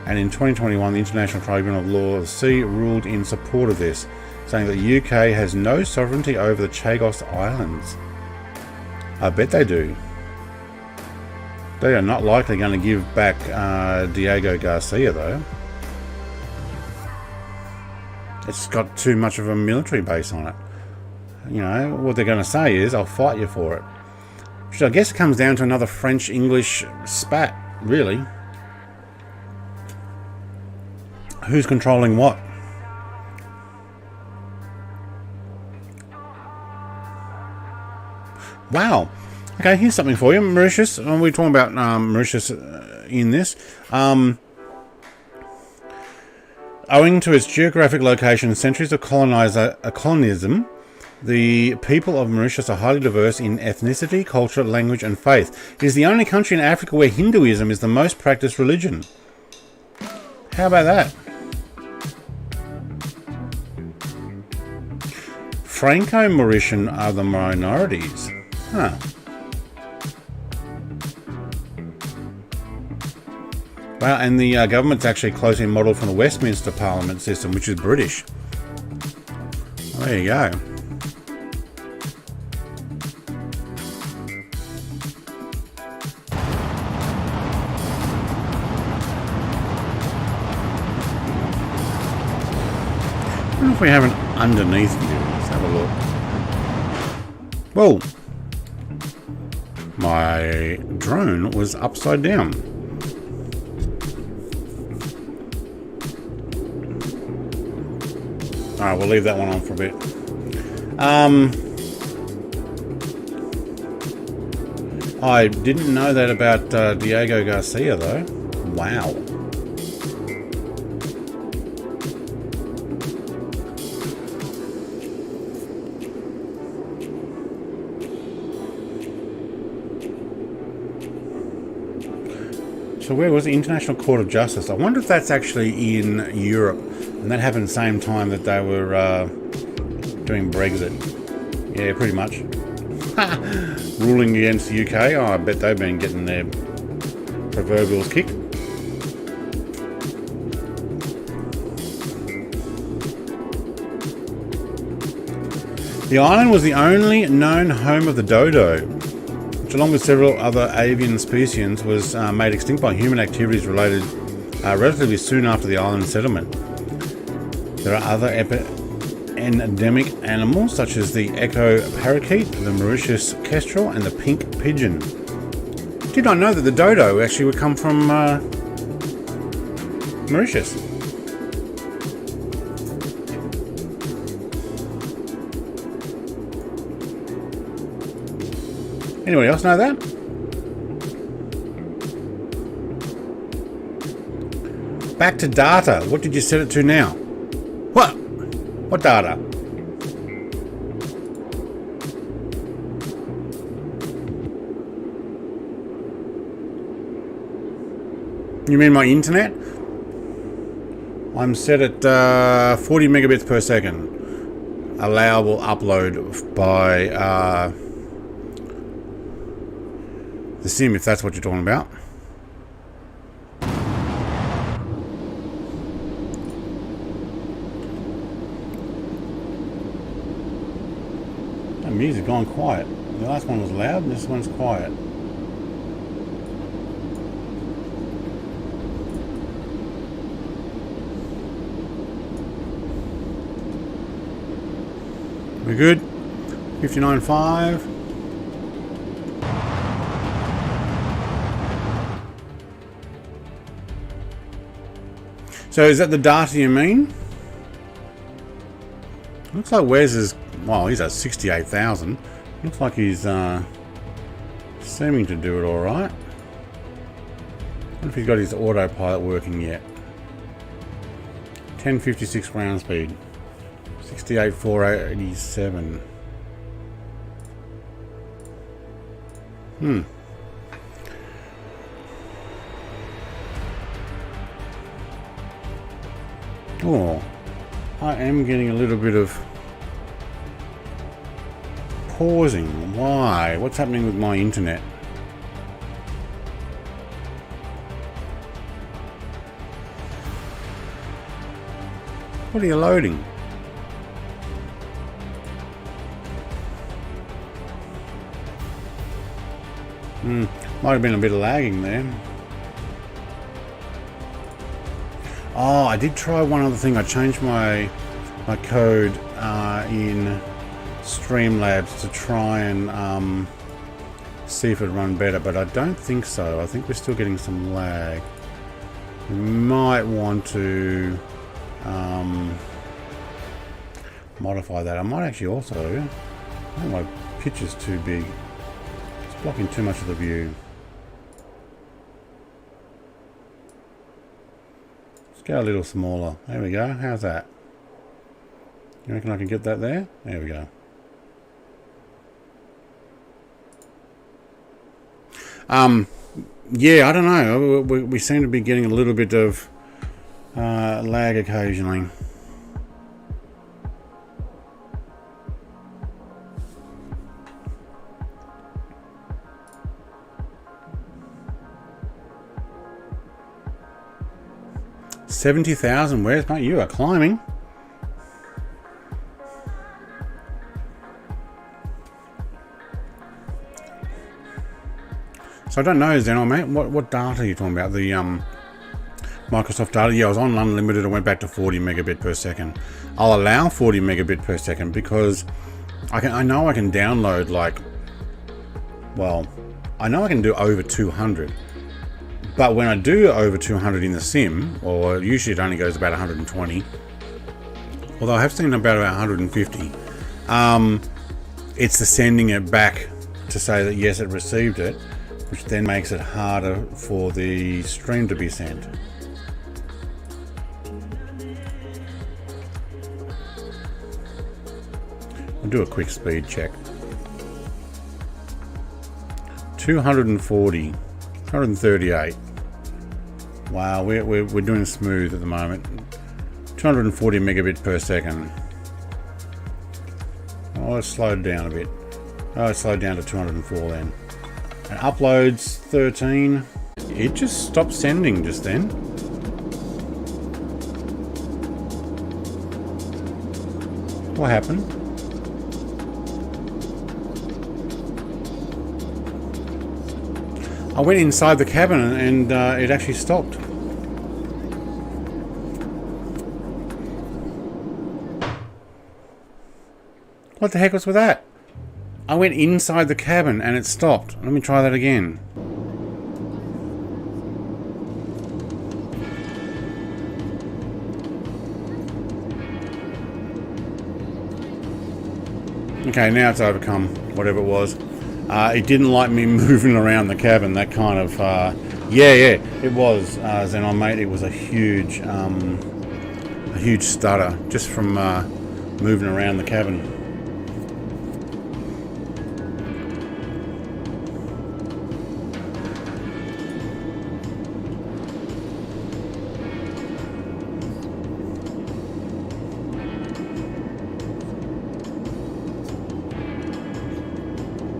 And in 2021, the International Tribunal of Law of the Sea ruled in support of this, saying that the UK has no sovereignty over the Chagos Islands. I bet they do. They are not likely going to give back Diego Garcia, though. It's got too much of a military base on it. You know, what they're going to say is, I'll fight you for it. Which I guess comes down to another French-English spat, really. Who's controlling what? Wow. Okay, here's something for you. Mauritius. We're talking about Mauritius in this. Owing to its geographic location and centuries of colonialism, the people of Mauritius are highly diverse in ethnicity, culture, language, and faith. It is the only country in Africa where Hinduism is the most practiced religion. How about that? Franco-Mauritian are the minorities. Huh. Wow, and the government's actually closely modelled from the Westminster Parliament system, which is British. Well, there you go. I wonder if we have an underneath view. Let's have a look. Whoa! My drone was upside down. Alright, we'll leave that one on for a bit. I didn't know that about Diego Garcia, though. Wow. So where was the International Court of Justice? I wonder if that's actually in Europe. And that happened the same time that they were doing Brexit. Yeah, pretty much. Ruling against the UK. Oh, I bet they've been getting their proverbials kicked. The island was the only known home of the dodo, which along with several other avian species was made extinct by human activities related relatively soon after the island settlement. There are other endemic animals such as the echo parakeet, the Mauritius kestrel, and the pink pigeon. Did not know that the dodo actually would come from Mauritius. Anybody else know that? Back to data. What did you set it to now? What? What data? You mean my internet? I'm set at 40 megabits per second. Allowable upload by the sim, if that's what you're talking about. Music gone quiet. The last one was loud, this one's quiet. We're good. 59.5. So is that the data you mean? Looks like Wes is, well, he's at 68,000. Looks like he's seeming to do it all right. I wonder if he's got his autopilot working yet. 1056 ground speed. 68,487. Oh, I am getting a little bit of pausing. Why? What's happening with my internet? What are you loading? Might have been a bit of lagging there. Oh, I did try one other thing. I changed my code in Streamlabs to try and see if it would run better, but I don't think so. I think we're still getting some lag. We might want to modify that. I might actually also, I think my picture's too big. Let's Blocking too much of the view. Let's go a little smaller. There we go. How's that? You reckon I can get that there? There we go. Yeah, I don't know. We seem to be getting a little bit of lag occasionally. $70,000. Where's mate? You are climbing. So I don't know, Xenon, mate. What data are you talking about? The Microsoft data? Yeah, I was on unlimited. I went back to 40 megabit per second. I'll allow 40 megabit per second because I know I can download like, well, I know I can do over 200. But when I do over 200 in the sim, or usually it only goes about 120, although I have seen about 150, it's the sending it back to say that yes, it received it, which then makes it harder for the stream to be sent. I'll do a quick speed check. 240, 238. Wow, we're doing smooth at the moment. 240 megabit per second. Oh, it's slowed down a bit. Oh, it's slowed down to 204 then. And uploads 13. It just stopped sending just then. What happened? I went inside the cabin and it actually stopped. What the heck was with that? I went inside the cabin and it stopped. Let me try that again. Okay, now it's overcome whatever it was. It didn't like me moving around the cabin. That kind of, yeah, it was, Xenon, mate. It was a huge stutter just from moving around the cabin.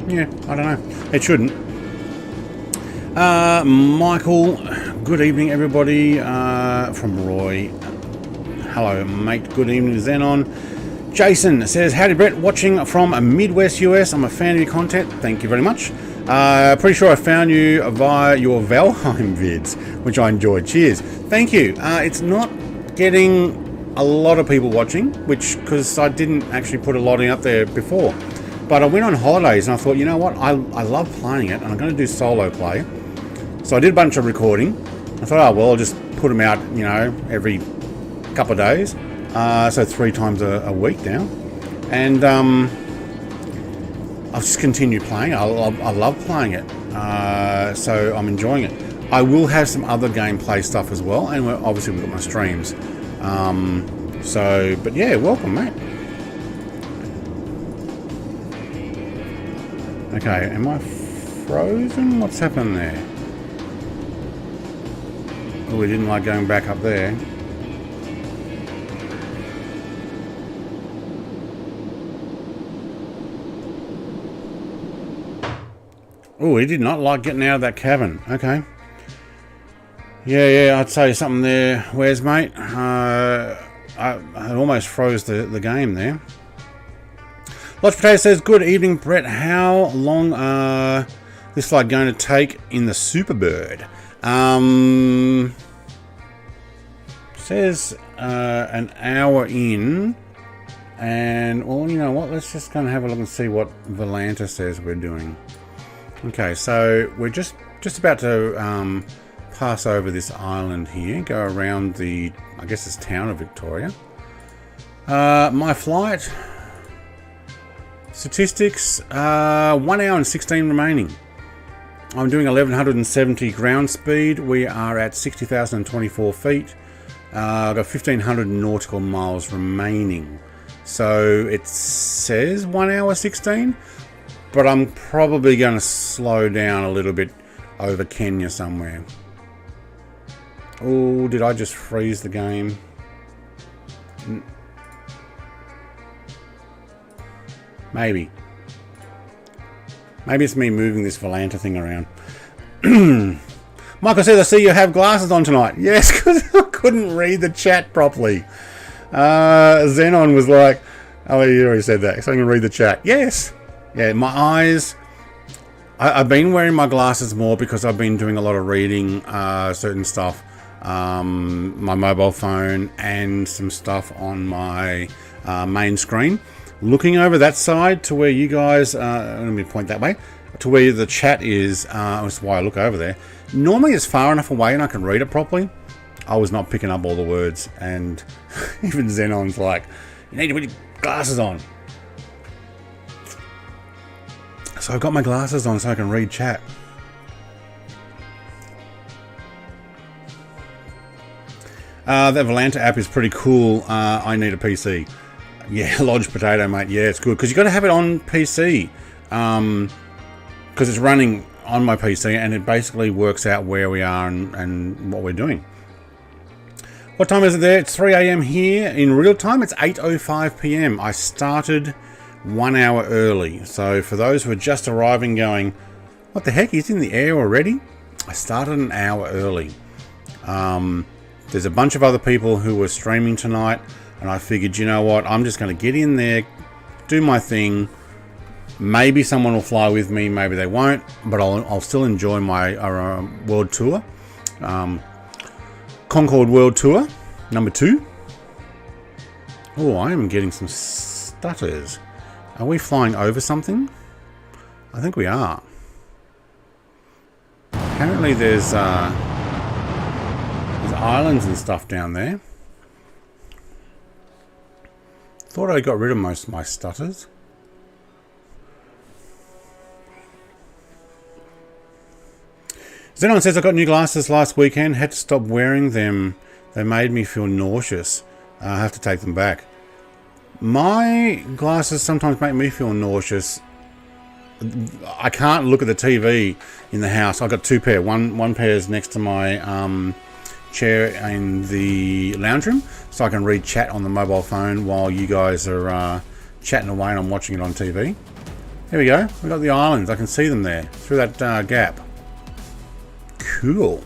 Yeah, I don't know. It shouldn't. Michael, good evening, everybody. From Roy. Hello, mate. Good evening, Xenon. Jason says, howdy, Brett. Watching from Midwest US. I'm a fan of your content. Thank you very much. Pretty sure I found you via your Valheim vids, which I enjoyed. Cheers. Thank you. It's not getting a lot of people watching, because I didn't actually put a lot out there before. But I went on holidays and I thought, you know what, I love playing it and I'm going to do solo play. So I did a bunch of recording. I thought, oh, well, I'll just put them out, you know, every couple of days. So 3 times a week now. And I've just continued playing. I love playing it. So I'm enjoying it. I will have some other gameplay stuff as well. And obviously we've got my streams. But yeah, welcome, mate. Okay, am I frozen? What's happened there? Oh, we didn't like going back up there. Oh, he did not like getting out of that cabin. Okay. Yeah, I'd say something there. Where's mate? I almost froze the game there. Lodge Potato says, good evening, Brett. How long this flight going to take in the Superbird? Says an hour in. And, well, you know what? Let's just go and have a look and see what Volanta says we're doing. Okay, so we're just about to pass over this island here. Go around the, I guess it's town of Victoria. My flight... Statistics, 1 hour and 16 remaining. I'm doing 1170 ground speed. We are at 60,024 feet. I've got 1500 nautical miles remaining. So it says 1 hour 16, but I'm probably going to slow down a little bit over Kenya somewhere. Oh, did I just freeze the game? Maybe. Maybe it's me moving this Volanta thing around. Michael says, I see you have glasses on tonight. Yes, because I couldn't read the chat properly. Xenon was like, oh, you already said that, so I can read the chat. Yes. Yeah, my eyes... I've been wearing my glasses more because I've been doing a lot of reading certain stuff. My mobile phone and some stuff on my main screen. Looking over that side to where you guys, let me point that way, to where the chat is, that's why I look over there. Normally it's far enough away and I can read it properly. I was not picking up all the words, and even Xenon's like, you need to put your glasses on. So I've got my glasses on so I can read chat. That Volanta app is pretty cool. I need a PC. Yeah, Lodge Potato, mate. Yeah, it's good because you got to have it on PC because it's running on my PC and it basically works out where we are and what we're doing. What time is it there? It's 3 a.m. here. In real time, it's 8:05 p.m. I started 1 hour early. So for those who are just arriving going, what the heck? He's in the air already? I started an hour early. There's a bunch of other people who were streaming tonight, and I figured, you know what, I'm just going to get in there, do my thing. Maybe someone will fly with me, maybe they won't, but I'll still enjoy my world tour. Concorde World Tour, number 2. Oh, I am getting some stutters. Are we flying over something? I think we are. Apparently there's islands and stuff down there. Thought I got rid of most of my stutters. Xenon says, I got new glasses last weekend, had to stop wearing them. They made me feel nauseous. I have to take them back. My glasses sometimes make me feel nauseous. I can't look at the TV in the house. I've got 2 pair. One pair is next to my chair in the lounge room, so I can read chat on the mobile phone while you guys are chatting away and I'm watching it on TV. Here we go. We've got the islands. I can see them there through that gap. Cool.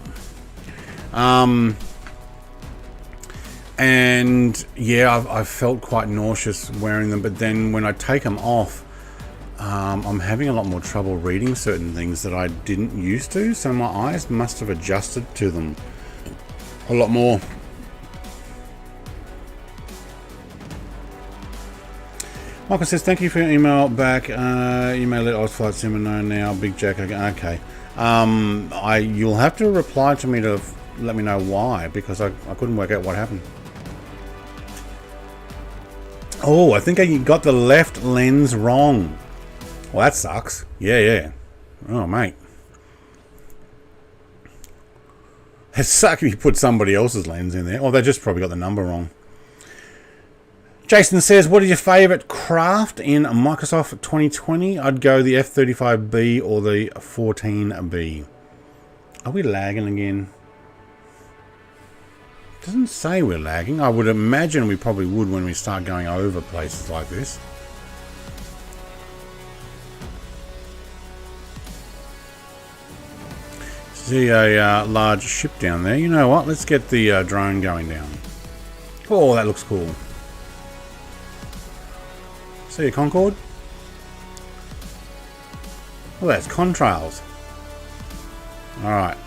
And yeah, I've felt quite nauseous wearing them, but then when I take them off, I'm having a lot more trouble reading certain things that I didn't used to, so my eyes must have adjusted to them a lot more. Michael says, thank you for your email back. Email let Oz Flight Simmer know now. Big Jack. Okay. You'll have to reply to me to let me know why, because I couldn't work out what happened. Oh, I think I got the left lens wrong. Well, that sucks. Yeah. Oh, mate. It sucks if you put somebody else's lens in there. Oh, they just probably got the number wrong. Jason says, what is your favourite craft in Microsoft 2020? I'd go the F-35B or the 14B. Are we lagging again? Doesn't say we're lagging. I would imagine we probably would when we start going over places like this. See a large ship down there. You know what? Let's get the drone going down. Oh, that looks cool. See a Concorde? Oh, that's contrails. Alright.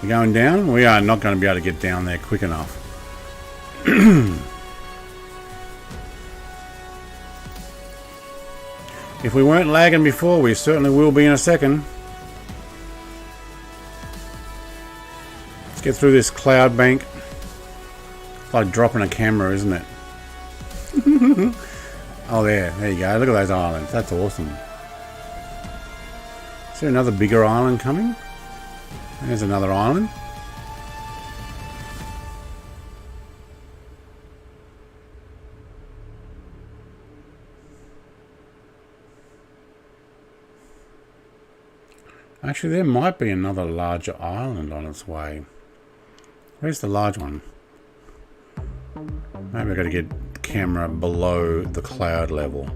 We're going down. We are not going to be able to get down there quick enough. If we weren't lagging before, we certainly will be in a second. Let's get through this cloud bank. It's like dropping a camera, isn't it? Oh, there you go. Look at those islands. That's awesome. Is there another bigger island coming? There's another island. Actually, there might be another larger island on its way. Where's the large one? Maybe I've got to get the camera below the cloud level.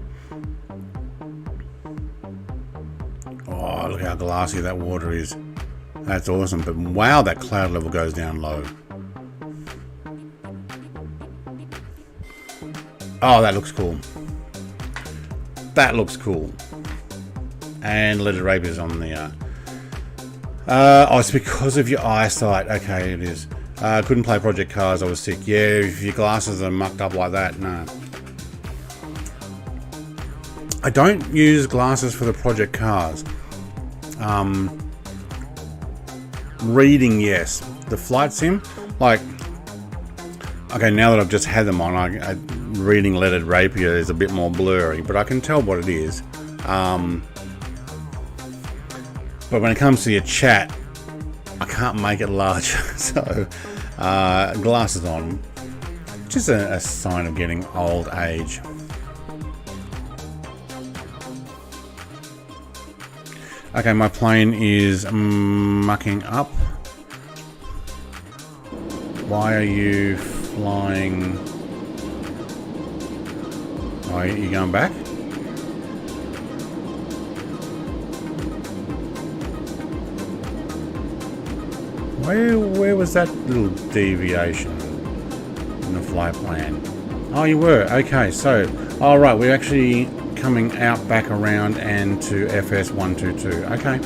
Oh, look how glassy that water is. That's awesome. But wow, that cloud level goes down low. Oh, that looks cool. That looks cool. And leaded rapiers on the... oh, it's because of your eyesight. Okay, it is. Couldn't play Project Cars. I was sick. Yeah, if your glasses are mucked up like that, no. I don't use glasses for the Project Cars. Reading, yes. The flight sim, like, okay, now that I've just had them on, reading leaded rapier is a bit more blurry, but I can tell what it is. But when it comes to your chat, I can't make it larger. So, glasses on, just a sign of getting old age. Okay, my plane is mucking up. Why are you flying? Oh, are you going back? Where was that little deviation in the flight plan? Oh, you were. Okay, so, all right, we're actually coming out back around and to FS 122. Okay.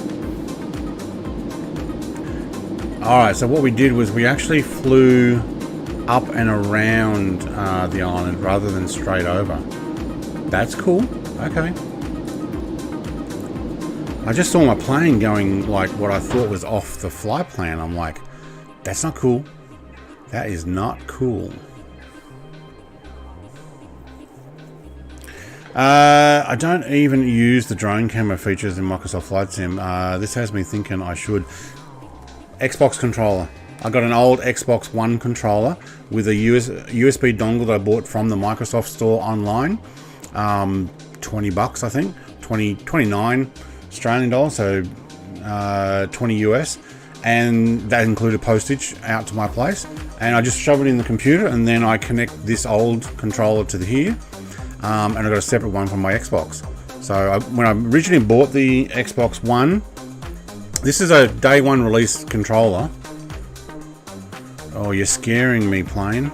All right, so what we did was we actually flew up and around the island rather than straight over. That's cool. Okay. I just saw my plane going like what I thought was off the flight plan. I'm like, that's not cool. That is not cool. I don't even use the drone camera features in Microsoft Flight Sim. This has me thinking I should. Xbox controller. I got an old Xbox One controller with a USB dongle that I bought from the Microsoft store online. 20 bucks, I think. 29 Australian dollars, so 20 US. And that included postage out to my place. And I just shove it in the computer and then I connect this old controller to here. And I got a separate one from my Xbox. So when I originally bought the Xbox One, this is a day one release controller. Oh, you're scaring me, plane.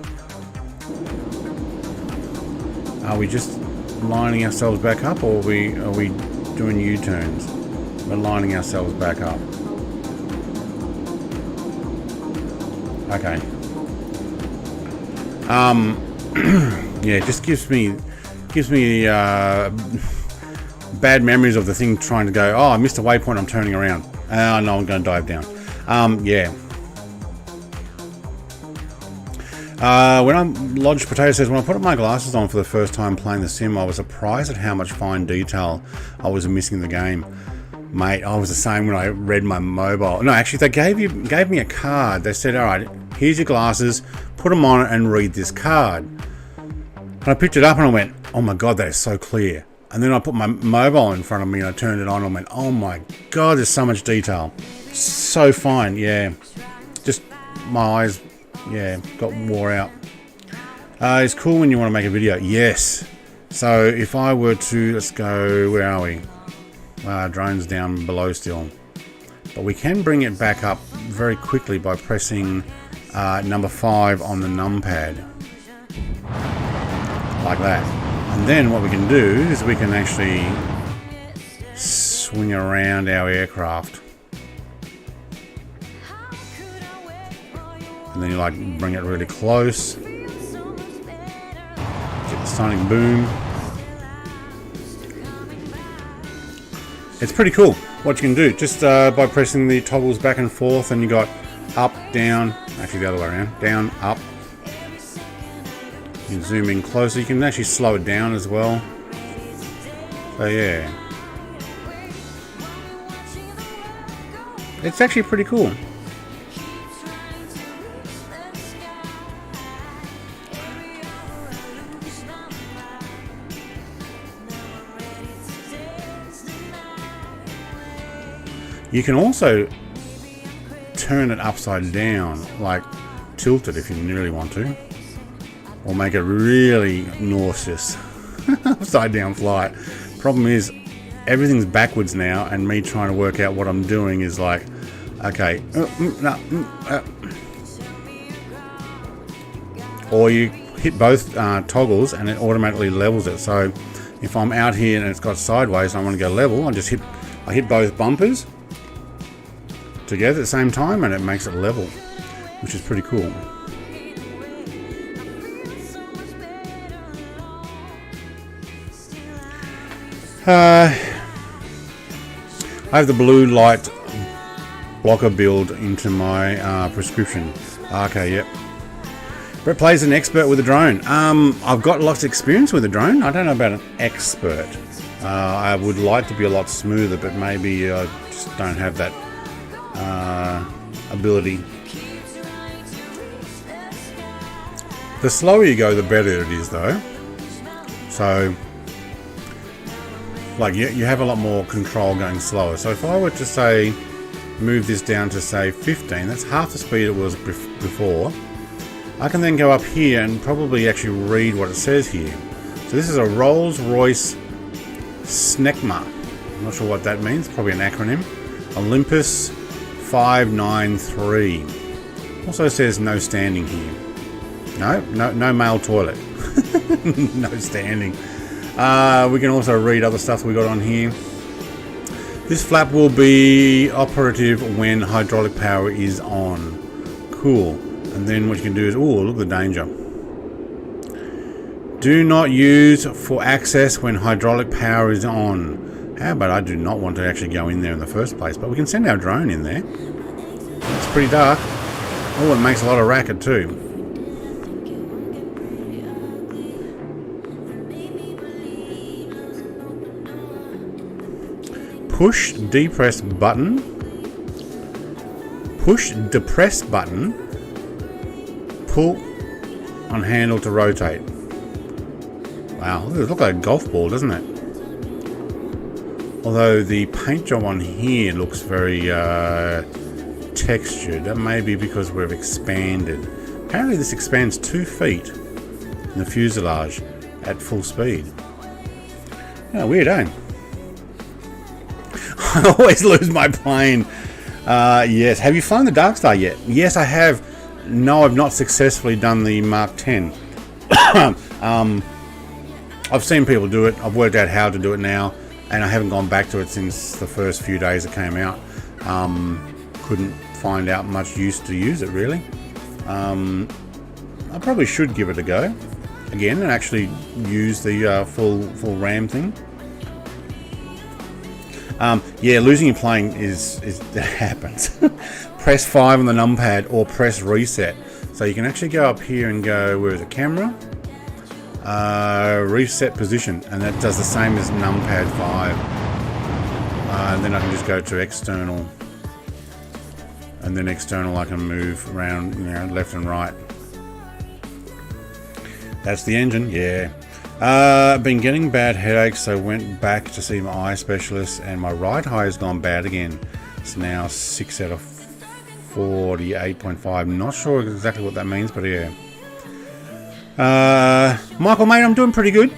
Are we just lining ourselves back up, or are we doing U-turns? We're lining ourselves back up. Okay. Yeah, it just gives me bad memories of the thing trying to go, oh, I missed a waypoint, I'm turning around. Oh no, I'm going to dive down. Yeah. When Lodge Potato says, when I put my glasses on for the first time playing the sim, I was surprised at how much fine detail I was missing in the game. Mate, I was the same when I read my mobile. No, actually, they gave me a card. They said, all right, here's your glasses, put them on and read this card. And I picked it up and I went, oh my God, that is so clear. And then I put my mobile in front of me and I turned it on and went, oh my God, there's so much detail. So fine, yeah. Just my eyes, yeah, got wore out. It's cool when you want to make a video. Yes. So if I were to, let's go, where are we? Drone's down below still. But we can bring it back up very quickly by pressing number 5 on the numpad. Like that. And then what we can do is we can actually swing around our aircraft. And then you like bring it really close. Get the sonic boom. It's pretty cool what you can do just by pressing the toggles back and forth, and you got up, down, actually the other way around, down, up. You can zoom in closer, you can actually slow it down as well. So yeah. It's actually pretty cool. You can also turn it upside down, like tilt it if you really want to, or make it really nauseous. Upside down flight. Problem is, everything's backwards now, and me trying to work out what I'm doing is like, okay, or you hit both toggles and it automatically levels it. So if I'm out here and it's got sideways and I want to go level, I hit both bumpers together at the same time and it makes it level, which is pretty cool. I have the blue light blocker build into my prescription. Okay, yep. Brett plays an expert with a drone. I've got lots of experience with a drone. I don't know about an expert. I would like to be a lot smoother, but maybe I just don't have that ability. The slower you go, the better it is, though. So, like, you have a lot more control going slower. So if I were to say move this down to say 15, that's half the speed it was before. I can then go up here and probably actually read what it says here. So this is a Rolls-Royce SNECMA. I'm not sure what that means, probably an acronym. Olympus 593. Also says no standing here. No male toilet. No standing. We can also read other stuff we got on here. This flap will be operative when hydraulic power is on. Cool. And then what you can do is, oh, look at the danger. Do not use for access when hydraulic power is on. How about I do not want to actually go in there in the first place, but we can send our drone in there. It's pretty dark. Oh, it makes a lot of racket too. Push depress button. Push depress button. Pull on handle to rotate. Wow, it looks like a golf ball, doesn't it? Although the paint job on here looks very textured. That may be because we've expanded. Apparently this expands 2 feet in the fuselage at full speed. Oh, weird, eh? I always lose my plane. Yes. Have you flown the Dark Star yet? Yes, I have. No, I've not successfully done the Mark 10. I've seen people do it. I've worked out how to do it now, and I haven't gone back to it since the first few days it came out. Couldn't find out much use to use it, really. I probably should give it a go again and actually use the full RAM thing. Yeah, losing your plane is that happens. Press 5 on the numpad or press reset. So you can actually go up here and go, where is the camera? Reset position, and that does the same as numpad 5. And then I can just go to external, and then external I can move around, you know, left and right. That's the engine, yeah. Been getting bad headaches, so went back to see my eye specialist, and my right eye has gone bad again. It's now 6 out of 48.5. Not sure exactly what that means, but yeah. Michael, mate, I'm doing pretty good.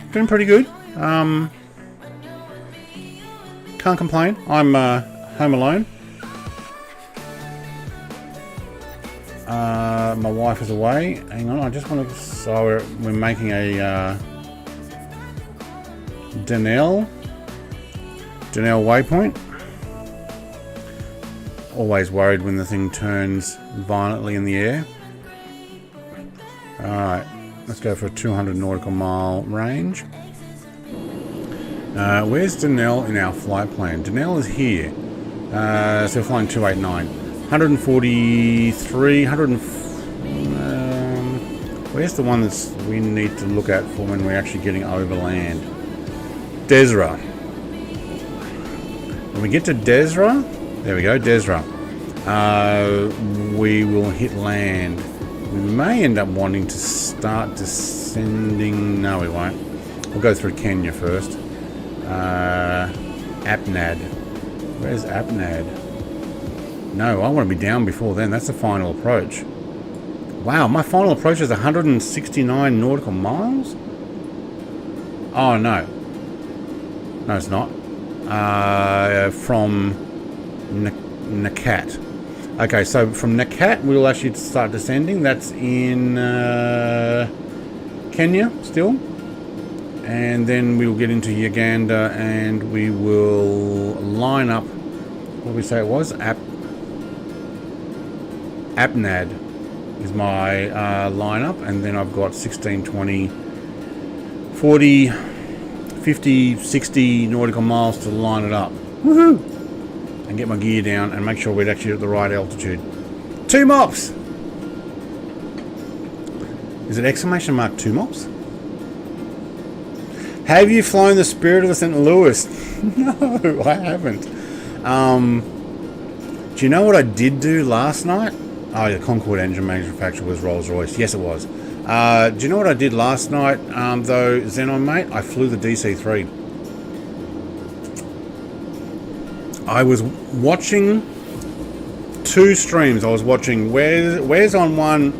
Can't complain. I'm home alone. My wife is away. Hang on, I just want to. So we're making a DANEL waypoint. Always worried when the thing turns violently in the air. Alright, let's go for a 200 nautical mile range. Where's DANEL in our flight plan? DANEL is here. So we're flying 289. 143, where's the one that's we need to look at for when we're actually getting over land? DESRA. When we get to DESRA, there we go, DESRA. we will hit land. We may end up wanting to start descending. No, we won't. We'll go through Kenya first. APNAD. Where's APNAD? No, I want to be down before then. That's the final approach. Wow, my final approach is 169 nautical miles? Oh, no. No, it's not. From NAKAT. Okay, so from NAKAT, we'll actually start descending. That's in Kenya still. And then we'll get into Uganda and we will line up. What did we say it was? APNAD is my lineup. And then I've got 16, 20, 40, 50, 60 nautical miles to line it up. Woohoo! And get my gear down and make sure we're actually at the right altitude. 2 mops! Is it exclamation mark 2 mops? Have you flown the Spirit of the St. Louis? No, I haven't. Do you know what I did do last night? Oh, the Concorde engine manufacturer was Rolls-Royce. Yes, it was. Do you know what I did last night, though, Xenon, mate? I flew the DC-3. I was watching 2 streams. I was watching Where's on one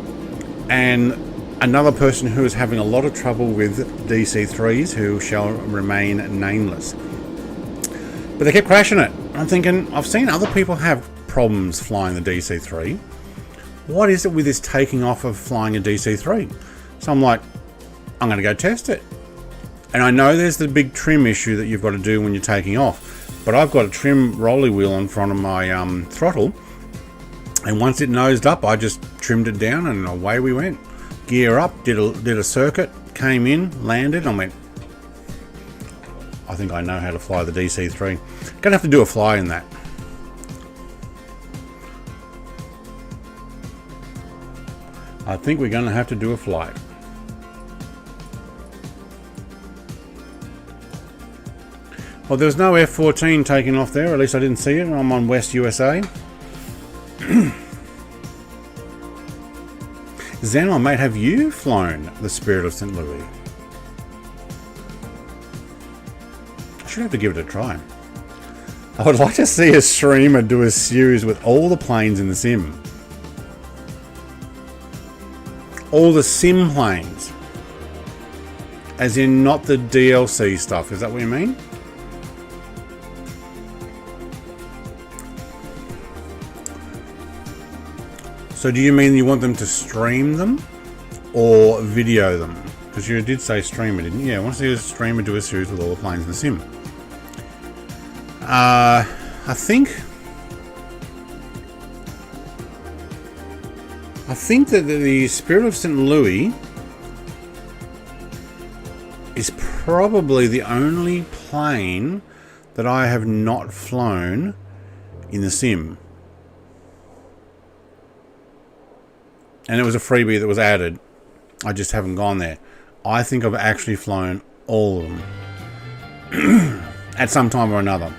and another person who is having a lot of trouble with DC-3s who shall remain nameless. But they kept crashing it. I'm thinking, I've seen other people have problems flying the DC-3. What is it with this taking off of flying a DC-3? So I'm like, I'm going to go test it. And I know there's the big trim issue that you've got to do when you're taking off. But I've got a trim rolly wheel in front of my throttle. And once it nosed up, I just trimmed it down and away we went. Gear up, did a circuit, came in, landed, and went, I think I know how to fly the DC-3. Gonna have to do a fly in that. I think we're gonna have to do a flight. Well, there's no F-14 taking off there, at least I didn't see it. I'm on West USA. Xenon, mate, have you flown the Spirit of St. Louis? I should have to give it a try. I would like to see a streamer do a series with all the planes in the sim. All the sim planes. As in not the DLC stuff, is that what you mean? So do you mean you want them to stream them or video them? Because you did say streamer, didn't you? Yeah, I want to see a streamer do a series with all the planes in the sim. I think that the Spirit of St. Louis is probably the only plane that I have not flown in the sim. And it was a freebie that was added. I just haven't gone there. I think I've actually flown all of them. At some time or another.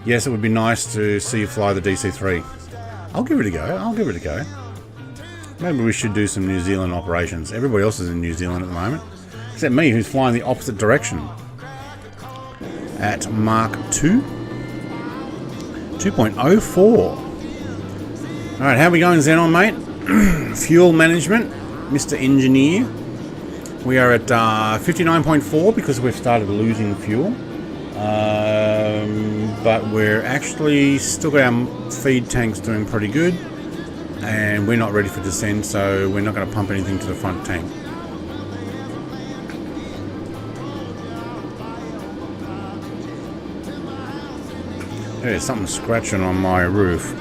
Yes, it would be nice to see you fly the DC-3. I'll give it a go. Maybe we should do some New Zealand operations. Everybody else is in New Zealand at the moment. Except me, who's flying the opposite direction. At Mark 2. 2.04. Alright, how are we going, Xenon, mate? Fuel management, Mr. Engineer. We are at 59.4 because we've started losing fuel. But we're actually still got our feed tanks doing pretty good. And we're not ready for descent, so we're not going to pump anything to the front tank. There's something scratching on my roof.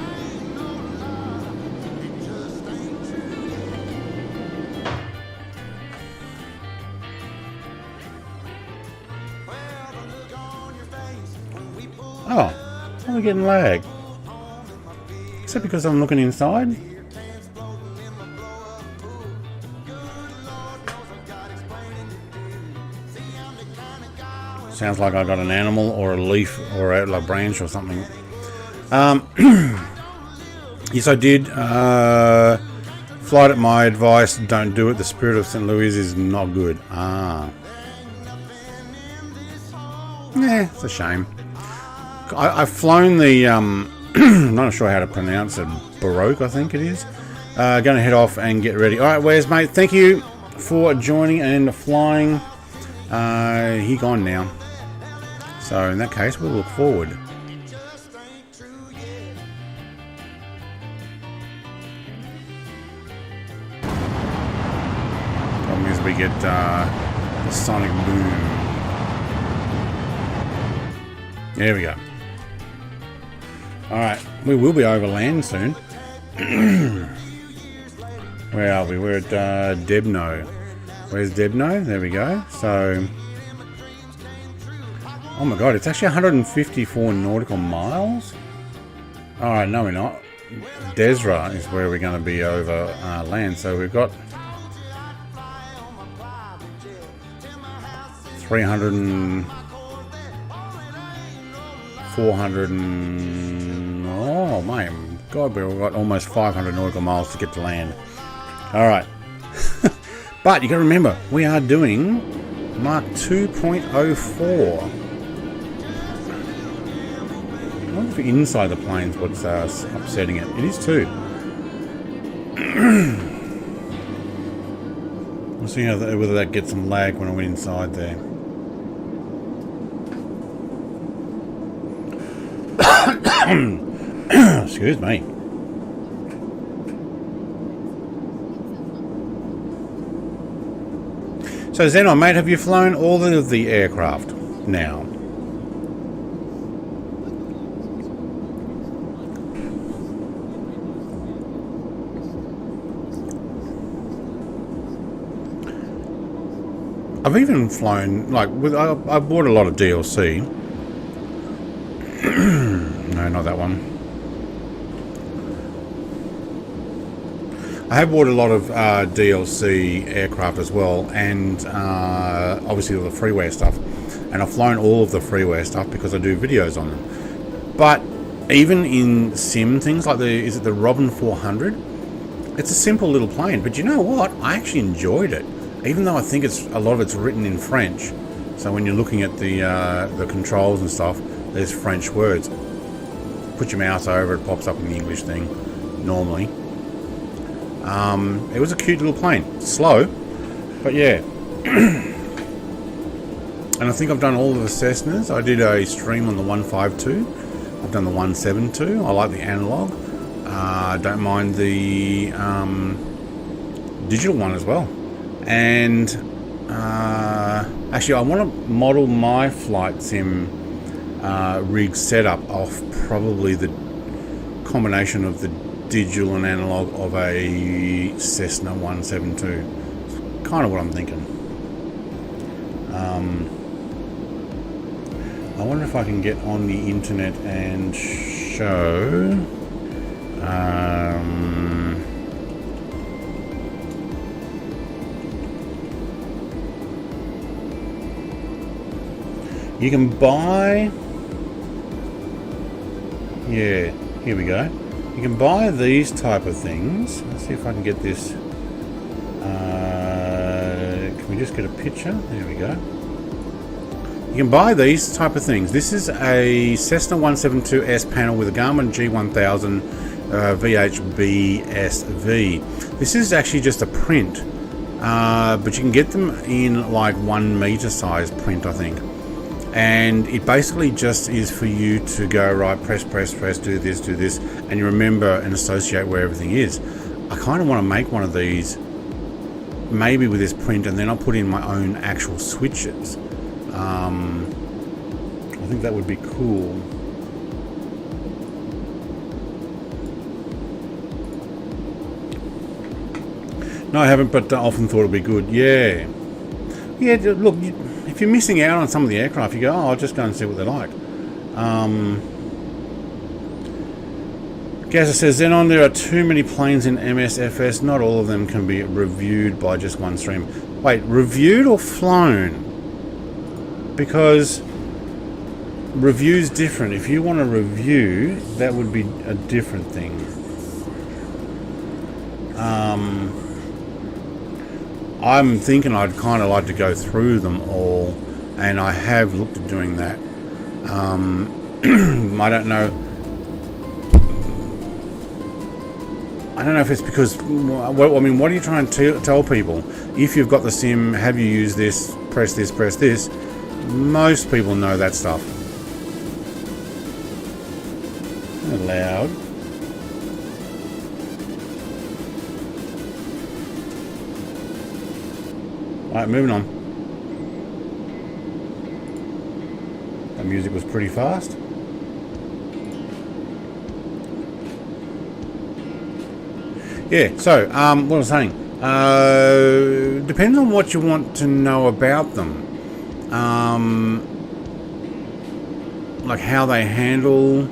Oh, I'm getting lag. Is that because I'm looking inside? Sounds like I got an animal or a leaf or a branch or something Yes, I did. Flight at my advice, don't do it. The Spirit of St. Louis is not good. It's a shame. I've flown the, I'm not sure how to pronounce it, Baroque, I think it is. Going to head off and get ready. Alright, Wes, mate, thank you for joining and flying. He gone now. So in that case, we'll look forward. Problem is we get the sonic boom. There we go. Alright, we will be over land soon. Where are we? We're at DEBNO. Where's DEBNO? There we go. So, oh my god, it's actually 154 nautical miles. Alright, no we're not. DESRA is where we're going to be over land. So we've got 300 and 400 and... oh my god, we've got almost 500 nautical miles to get to land. Alright. But you got to remember, we are doing Mark 2.04. I wonder if inside the plane's what's upsetting it. It is too. We'll see how whether that gets some lag when I went inside there. Excuse me. So Xenon, mate, have you flown all of the aircraft now? I've even flown, like, I bought a lot of DLC. No, not that one. I have bought a lot of DLC aircraft as well, and obviously all the freeware stuff. And I've flown all of the freeware stuff because I do videos on them. But even in sim things like is it the Robin 400? It's a simple little plane, but you know what? I actually enjoyed it, even though I think a lot of it's written in French. So when you're looking at the controls and stuff, there's French words. Put your mouse over it, pops up in the English thing normally. It was a cute little plane. Slow, but yeah. And I think I've done all of the Cessnas. I did a stream on the 152. I've done the 172. I like the analog. Don't mind the digital one as well. And actually, I want to model my flight sim rig setup off probably the combination of the digital and analog of a Cessna 172. It's kind of what I'm thinking. I wonder if I can get on the internet and show you can buy, yeah, here we go. You can buy these type of things. Let's see if I can get this. Can we just get a picture? There we go. You can buy these type of things. This is a Cessna 172S panel with a Garmin G1000 VHB-SV. This is actually just a print, but you can get them in like 1 meter size print, I think. And it basically just is for you to go, right, press, do this, and you remember and associate where everything is. I kind of want to make one of these, maybe with this print, and then I'll put in my own actual switches. I think that would be cool. No, I haven't, but I often thought it'd be good. Yeah. Yeah, look, if you're missing out on some of the aircraft, you go, oh, I'll just go and see what they're like. Gaza says, Xenon, there are too many planes in MSFS. Not all of them can be reviewed by just one stream. Wait, reviewed or flown? Because review's different. If you want to review, that would be a different thing. I'm thinking I'd kind of like to go through them all, and I have looked at doing that. I don't know. I don't know if it's because, I mean, what are you trying to tell people? If you've got the sim, have you used this, press this, press this. Most people know that stuff. Loud. Alright, moving on. That music was pretty fast. Yeah, so, what I was saying. Depends on what you want to know about them. Like how they handle.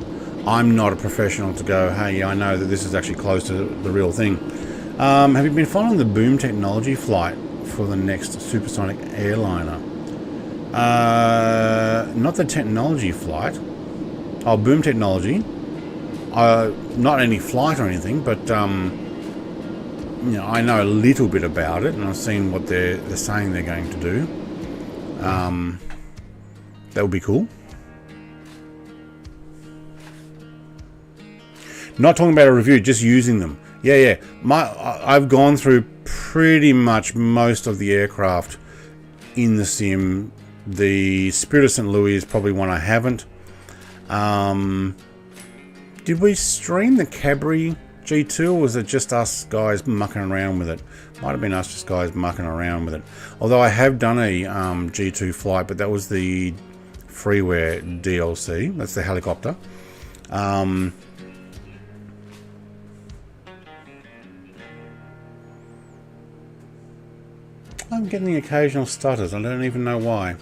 I'm not a professional to go, hey, I know that this is actually close to the real thing. Have you been following the boom technology flight for the next supersonic airliner? Not the technology flight. Oh, boom technology. Not any flight or anything, but you know, I know a little bit about it, and I've seen what they're saying they're going to do. That would be cool. Not talking about a review, just using them. Yeah. I've gone through pretty much most of the aircraft in the sim. The Spirit of St. Louis is probably one I haven't. Did we stream the Cabri G2, or was it just us guys mucking around with it? Might have been us just guys mucking around with it. Although I have done a G2 flight, but that was the freeware DLC. That's the helicopter. I'm getting the occasional stutters. I don't even know why.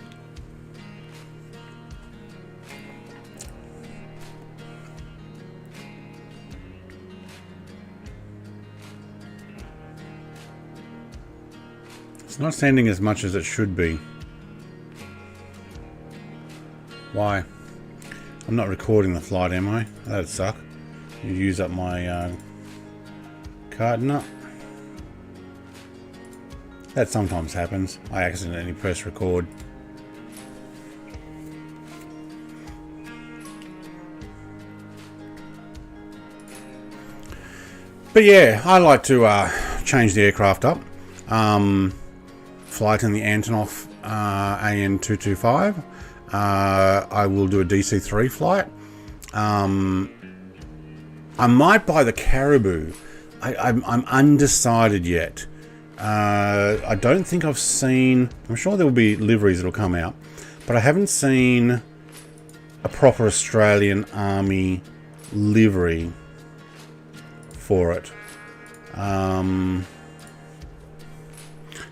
It's not sending as much as it should be. Why? I'm not recording the flight, am I? That'd suck. You use up my card. No. That sometimes happens. I accidentally press record. But yeah, I like to change the aircraft up. Flight in the Antonov AN225. I will do a DC-3 flight. I might buy the Caribou. I'm undecided yet. I don't think I've seen... I'm sure there will be liveries that will come out, but I haven't seen a proper Australian Army livery for it.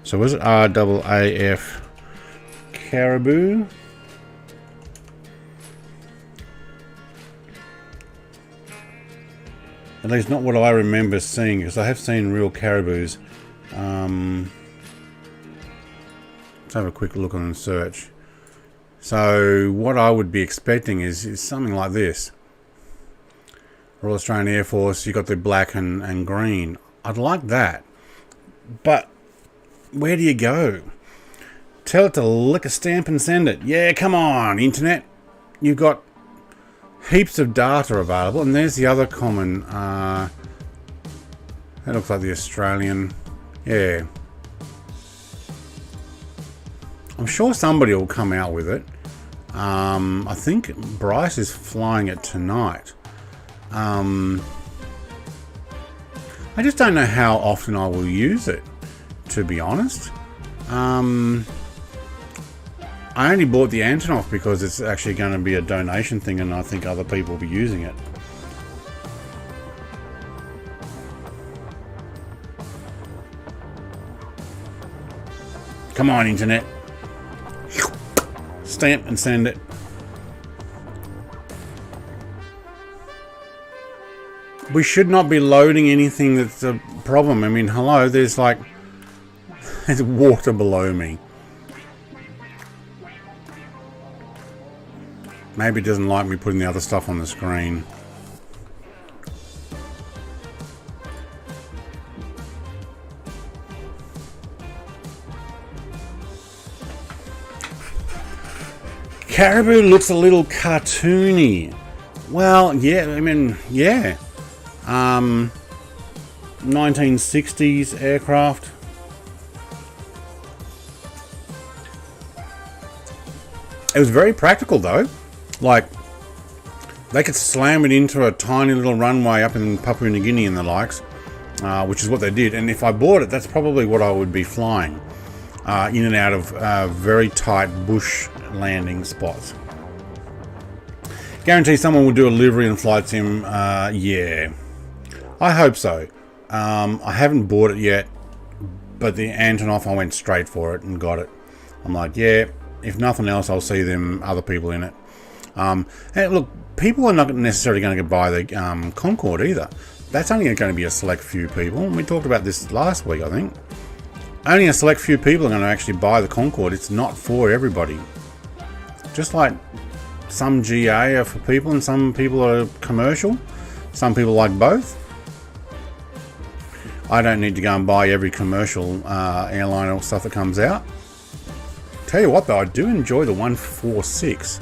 So was it RAAF Caribou? At least not what I remember seeing, because I have seen real caribous. Let's have a quick look on the search. So what I would be expecting is something like this. Royal Australian Air Force, you got the black and green. I'd like that. But where do you go? Tell it to lick a stamp and send it. Yeah, come on, internet. You've got heaps of data available, and there's the other common. That looks like the Australian. Yeah. I'm sure somebody will come out with it. I think Bryce is flying it tonight. I just don't know how often I will use it, to be honest. I only bought the Antonov because it's actually going to be a donation thing, and I think other people will be using it. Come on, internet. Stamp and send it. We should not be loading anything that's a problem. I mean, hello, there's like... there's water below me. Maybe it doesn't like me putting the other stuff on the screen. Caribou looks a little cartoony. Well, yeah, I mean, yeah. 1960s aircraft. It was very practical though. Like, they could slam it into a tiny little runway up in Papua New Guinea and the likes, which is what they did. And if I bought it, that's probably what I would be flying, in and out of very tight bush landing spots. Guarantee someone will do a livery and flight sim. Yeah, I hope so. I haven't bought it yet, but the Antonov, I went straight for it and got it. I'm like, yeah, if nothing else, I'll see them other people in it. And look, people are not necessarily going to buy the Concorde either. That's only going to be a select few people. We talked about this last week, I think. Only a select few people are going to actually buy the Concorde. It's not for everybody. Just like some GA are for people and some people are commercial. Some people like both. I don't need to go and buy every commercial airliner stuff that comes out. Tell you what though, I do enjoy the 146.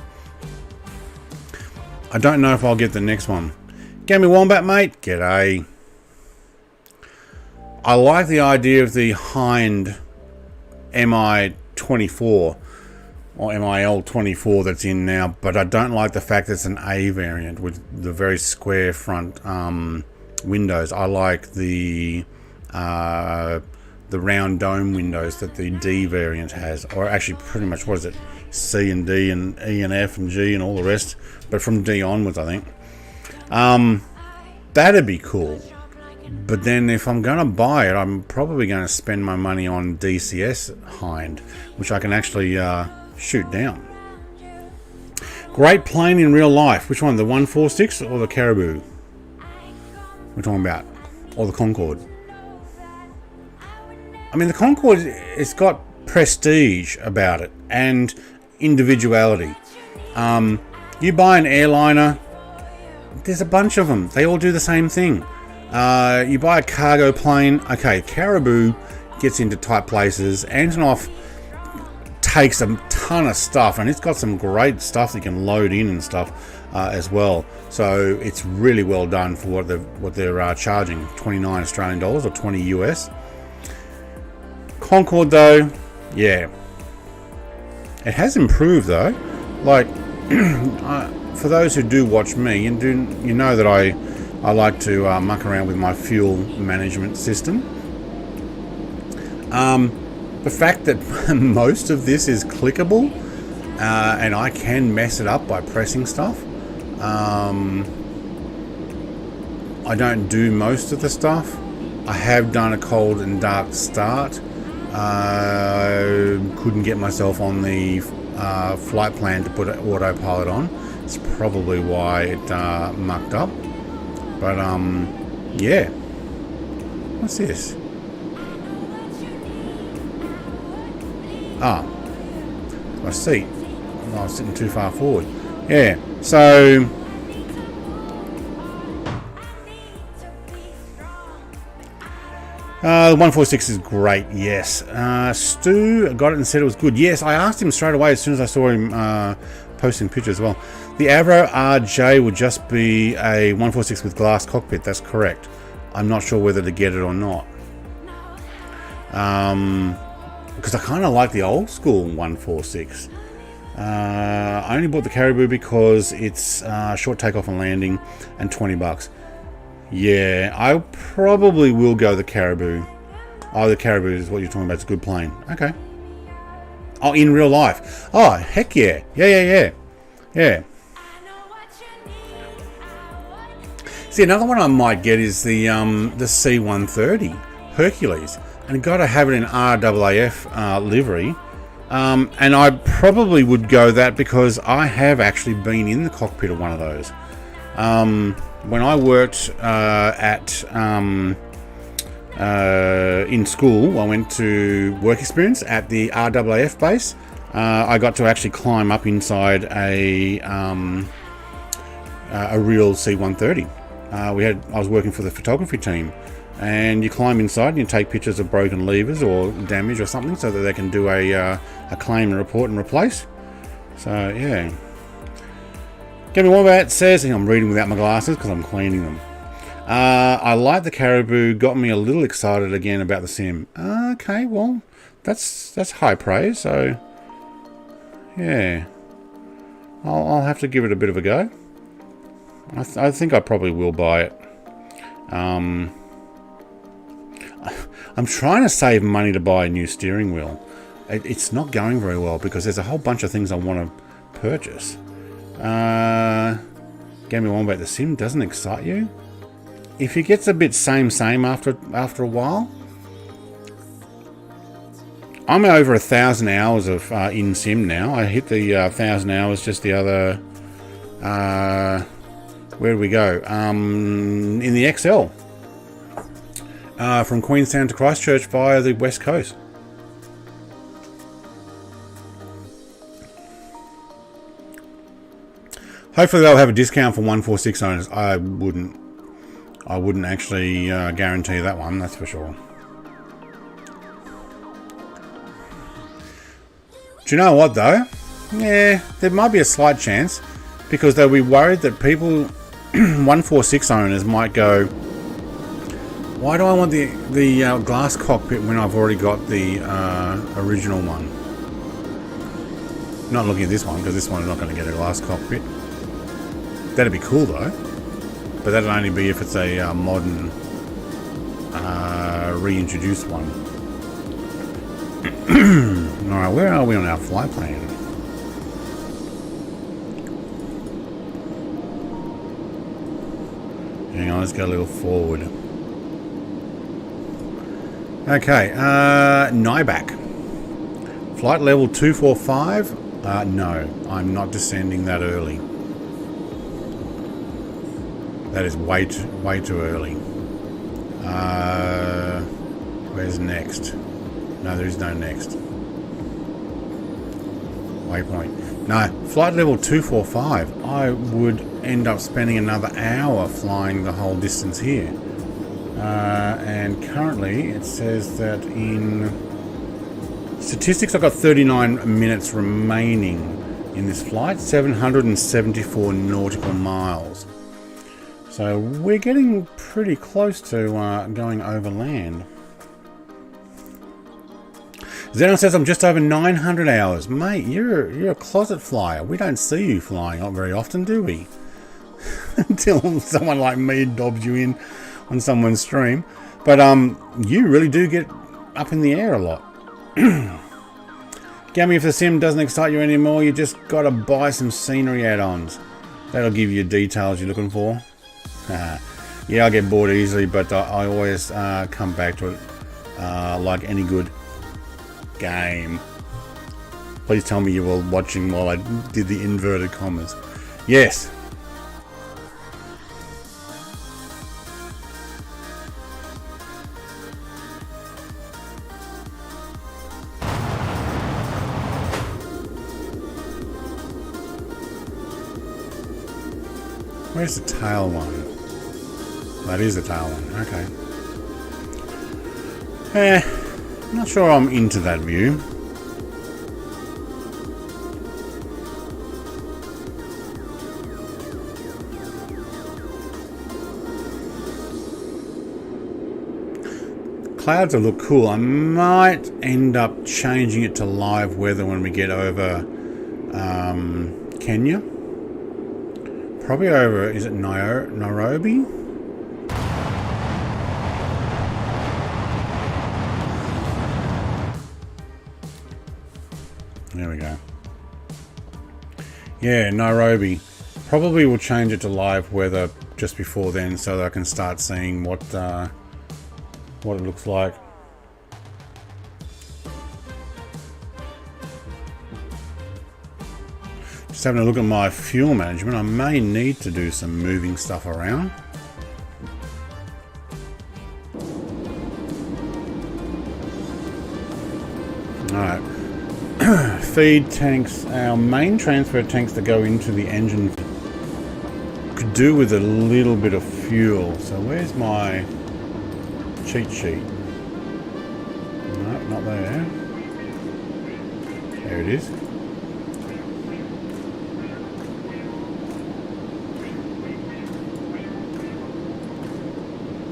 I don't know if I'll get the next one. Gammy Wombat, mate. G'day. I like the idea of the Hind MI-24 or MIL-24 that's in now, but I don't like the fact that it's an A variant with the very square front windows. I like the round dome windows that the D variant has, or actually pretty much, what is it, C and D and E and F and G and all the rest, but from D onwards, I think. That'd be cool. But then if I'm going to buy it, I'm probably going to spend my money on DCS Hind, which I can actually shoot down. Great plane in real life. Which one, the 146 or the Caribou? We're talking about, or the Concorde. I mean, the Concorde, it's got prestige about it and individuality. You buy an airliner, there's a bunch of them. They all do the same thing. You buy a cargo plane. Okay, Caribou gets into tight places. Antonov takes a ton of stuff, and it's got some great stuff that you can load in and stuff as well. So it's really well done for what they're charging, 29 Australian dollars or 20 US. Concorde though, yeah, it has improved though. Like for those who do watch me and you know that I like to muck around with my fuel management system. The fact that most of this is clickable and I can mess it up by pressing stuff. I don't do most of the stuff. I have done a cold and dark start. Couldn't get myself on the flight plan to put an autopilot on. It's probably why it mucked up. But yeah. What's this? Ah, my seat. Oh, I was sitting too far forward. Yeah. So the 146 is great. Yes. Stu got it and said it was good. Yes, I asked him straight away as soon as I saw him posting pictures as well. The Avro RJ would just be a 146 with glass cockpit. That's correct. I'm not sure whether to get it or not. Because I kind of like the old school 146. I only bought the Caribou because it's short takeoff and landing and $20. Yeah, I probably will go the Caribou. Oh, the Caribou is what you're talking about. It's a good plane. Okay. Oh, in real life. Oh, heck yeah. Yeah. See, another one I might get is the C-130 Hercules. And got to have it in RAAF livery. And I probably would go that because I have actually been in the cockpit of one of those. When I worked in school, I went to work experience at the RAAF base I got to actually climb up inside a real C-130. I was working for the photography team, and you climb inside and you take pictures of broken levers or damage or something so that they can do a claim and report and replace. So yeah. Give me one bat says, and I'm reading without my glasses because I'm cleaning them. I like the Caribou, got me a little excited again about the sim. Okay, well, that's high praise, so yeah. I'll have to give it a bit of a go. I think I probably will buy it. I'm trying to save money to buy a new steering wheel. It's not going very well because there's a whole bunch of things I want to purchase. Game me one about the sim doesn't excite you. If it gets a bit same after a while, I'm over 1,000 hours of in sim now. I hit the 1,000 hours just the other. Where do we go? In the XL, from Queenstown to Christchurch via the West Coast. Hopefully they'll have a discount for 146 owners. I wouldn't actually guarantee that one, that's for sure. Do you know what though? Yeah, there might be a slight chance because they'll be worried that people 146 owners might go, why do I want the glass cockpit when I've already got the original one? Not looking at this one because this one's not going to get a glass cockpit. That'd be cool though, but that'd only be if it's a modern reintroduced one. Alright, where are we on our flight plan? Hang on, let's go a little forward. Okay, NIBAK. Flight level 245. No, I'm not descending that early. That is way too early. Where's next? No, there is no next. Waypoint. No, flight level 245. I would end up spending another hour flying the whole distance here. And currently it says that in statistics I've got 39 minutes remaining in this flight, 774 nautical miles. So we're getting pretty close to going over land. Zenon says I'm just over 900 hours. Mate, you're a closet flyer. We don't see you flying not very often, do we? Until someone like me dobs you in on someone's stream. But you really do get up in the air a lot. Gammy, if the sim doesn't excite you anymore, you just gotta buy some scenery add-ons. That'll give you details you're looking for. Yeah, I get bored easily, but I always come back to it like any good game. Please tell me you were watching while I did the inverted commas. Yes. Where's the tail one? That is the tail one, okay. Not sure I'm into that view. Clouds will look cool. I might end up changing it to live weather when we get over Kenya. Probably over, is it Nairobi? There we go. Yeah, Nairobi. Probably will change it to live weather just before then so that I can start seeing what it looks like. Just having a look at my fuel management. I may need to do some moving stuff around. Alright. feed tanks, our main transfer tanks that go into the engine, could do with a little bit of fuel. So where's my cheat sheet? No, not there. There it is.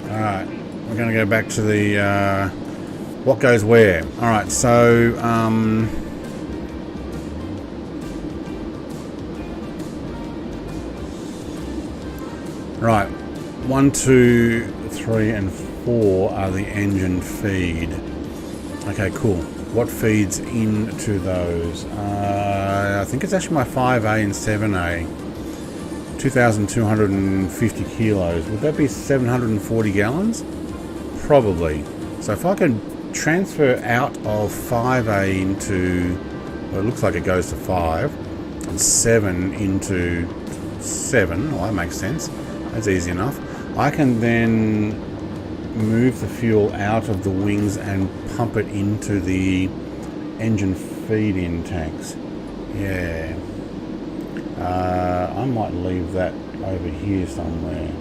Alright, we're going to go back to the what goes where. Alright, so right, 1, 2, 3 and 4 are the engine feed. Okay, cool. What feeds into those? I think it's actually my 5A and 7A. 2,250 kilos. Would that be 740 gallons? Probably. So if I could transfer out of 5A into, well, it looks like it goes to 5, and 7 into 7, well, that makes sense. That's easy enough. I can then move the fuel out of the wings and pump it into the engine feed-in tanks. Yeah. I might leave that over here somewhere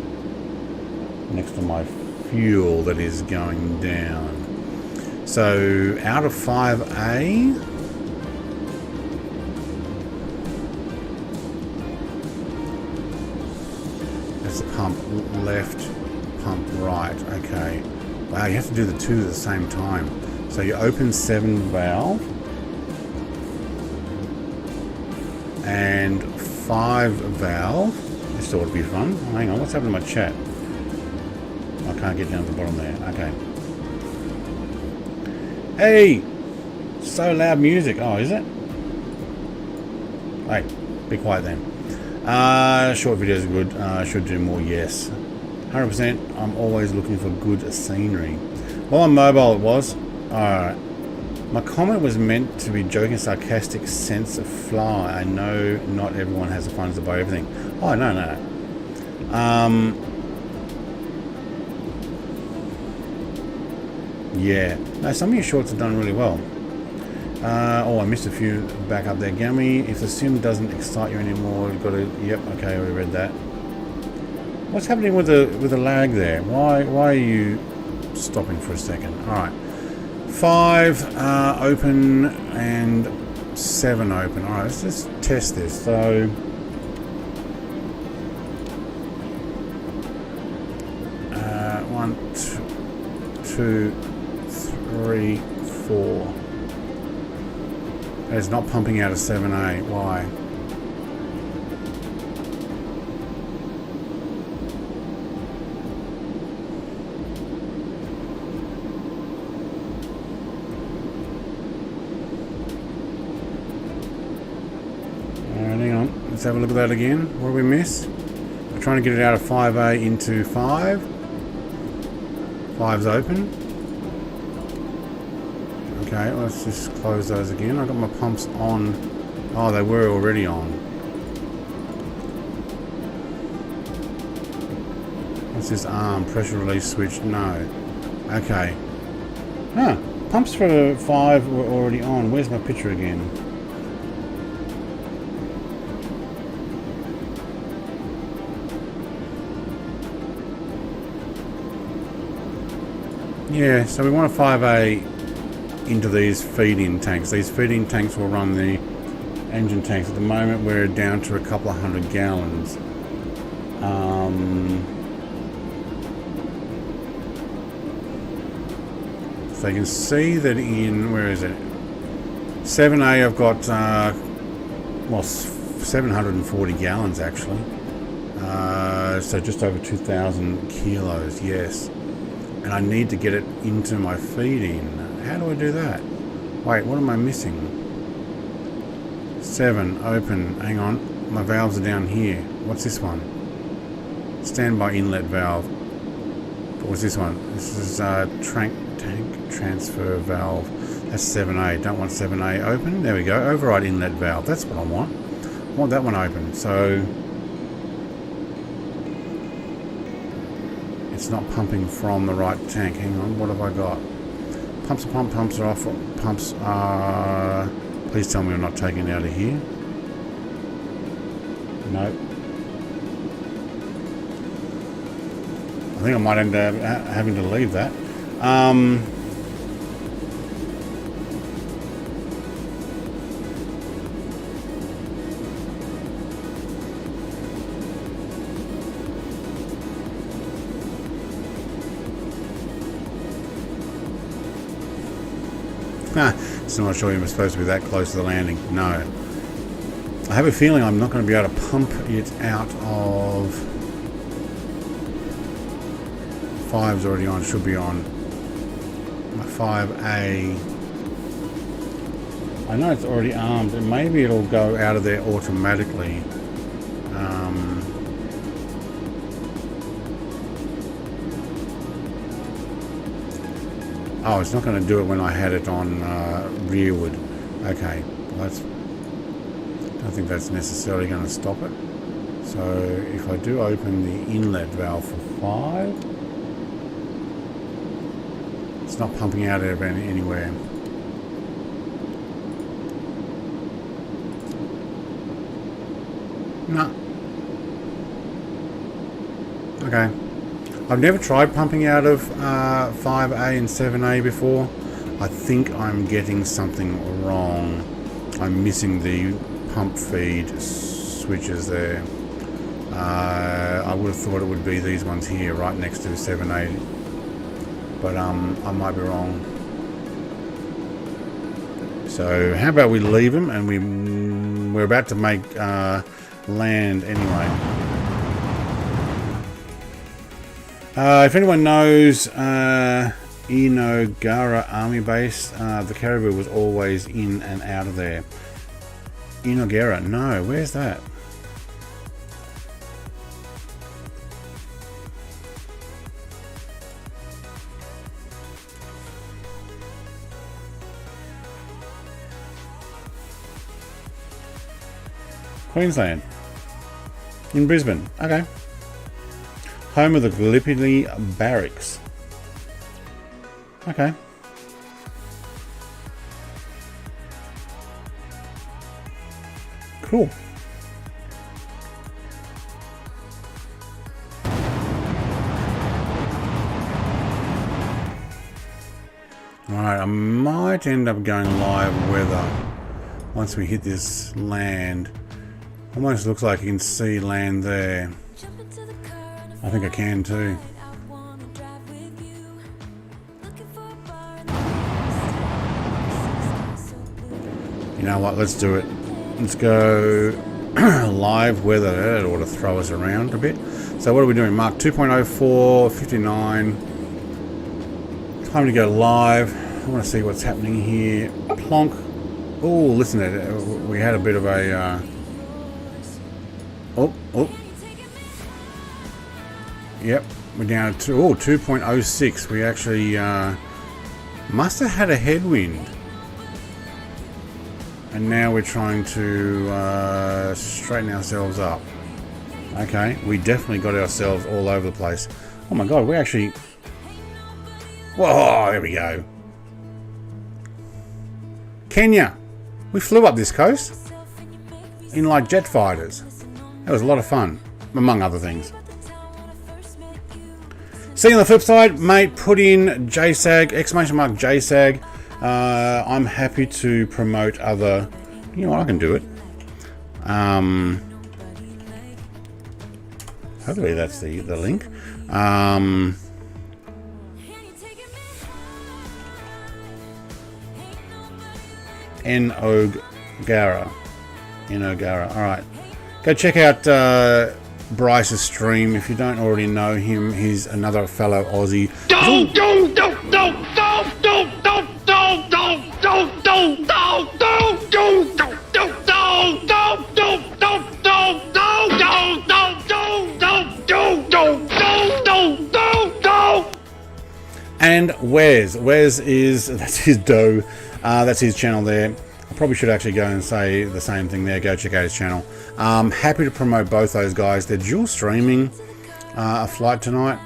next to my fuel that is going down. So out of 5A, that's the pump left, pump right. Okay. Wow, you have to do the two at the same time. So you open 7 valve and 5 valve. This ought to be fun. Oh, hang on, what's happened to my chat? I can't get down to the bottom there. Okay. Hey! So loud music. Oh, is it? Hey, be quiet then. Short videos are good. Should do more, yes. 100%. I'm always looking for good scenery. Well, on mobile it was. Alright. My comment was meant to be joking, sarcastic sense of fly. I know not everyone has the funds to buy everything. Oh, no. Yeah. No, some of your shorts have done really well. Oh, I missed a few back up there. Gummy, if the sim doesn't excite you anymore, you've got to... Yep, okay, I already read that. What's happening with the lag there? Why are you stopping for a second? Alright. 5 open and 7 open. Alright, let's just test this. So 1, 2, 3, 4. It's not pumping out of 7A. Why? Let's have a look at that again. What did we miss? We're trying to get it out of 5A into 5. 5's open. Okay, let's just close those again. I've got my pumps on. Oh, they were already on. What's this arm? Pressure release switch? No. Okay. Huh. Pumps for 5 were already on. Where's my picture again? Yeah, so we want a 5A into these feed-in tanks. These feed-in tanks will run the engine tanks. At the moment we're down to a couple of 100 gallons. So you can see that in, where is it? 7A I've got, well, 740 gallons actually. So just over 2,000 kilos, yes. And I need to get it into my feed-in. How do I do that? Wait, what am I missing? 7, open, hang on. My valves are down here. What's this one? Standby inlet valve. What's this one? This is tank transfer valve. That's 7A. Don't want 7A open. There we go. Override inlet valve. That's what I want. I want that one open. So it's not pumping from the right tank. Hang on, what have I got? Pumps are off. Pumps are Please tell me I'm not taking it out of here. Nope. I think I might end up having to leave that. Still not sure you're supposed to be that close to the landing. No. I have a feeling I'm not going to be able to pump it out of... 5's already on, should be on. My 5A. I know it's already armed, and maybe it'll go out of there automatically. Oh, it's not going to do it when I had it on rearward. Okay, well, I don't think that's necessarily going to stop it. So if I do open the inlet valve for 5, it's not pumping out of anywhere. No. Okay. I've never tried pumping out of 5A and 7A before. I think I'm getting something wrong. I'm missing the pump feed switches there. I would have thought it would be these ones here right next to 7A, but I might be wrong. So how about we leave them, and we're about to make land anyway. If anyone knows Inogara Army Base, the Caribou was always in and out of there. Inogara, no, where's that? Queensland. In Brisbane, okay. Home of the Gallipoli Barracks. Okay. Cool. Alright, I might end up going live weather once we hit this land. Almost looks like you can see land there. I think I can too. You know what, let's do it. Let's go live weather. That ought to throw us around a bit. So what are we doing? Mark 2.04, 59. Time to go live. I want to see what's happening here. Plonk. Oh, listen to it. We had a bit of a... Oh. Yep, we're down to 2.06. We actually must have had a headwind. And now we're trying to straighten ourselves up. Okay, we definitely got ourselves all over the place. Oh my god, we actually... Whoa, there we go. Kenya. We flew up this coast in like jet fighters. That was a lot of fun, among other things. See you on the flip side, mate. Put in JSAG, exclamation mark JSAG. I'm happy to promote other... You know what, I can do it. Hopefully that's the link. Inogara. Alright. Go check out Bryce's stream if you don't already know him. He's another fellow Aussie. And Wes is, that's his dough. That's his channel there. I probably should actually go and say the same thing there. Go check out his channel. Happy to promote both those guys. They're dual streaming a flight tonight.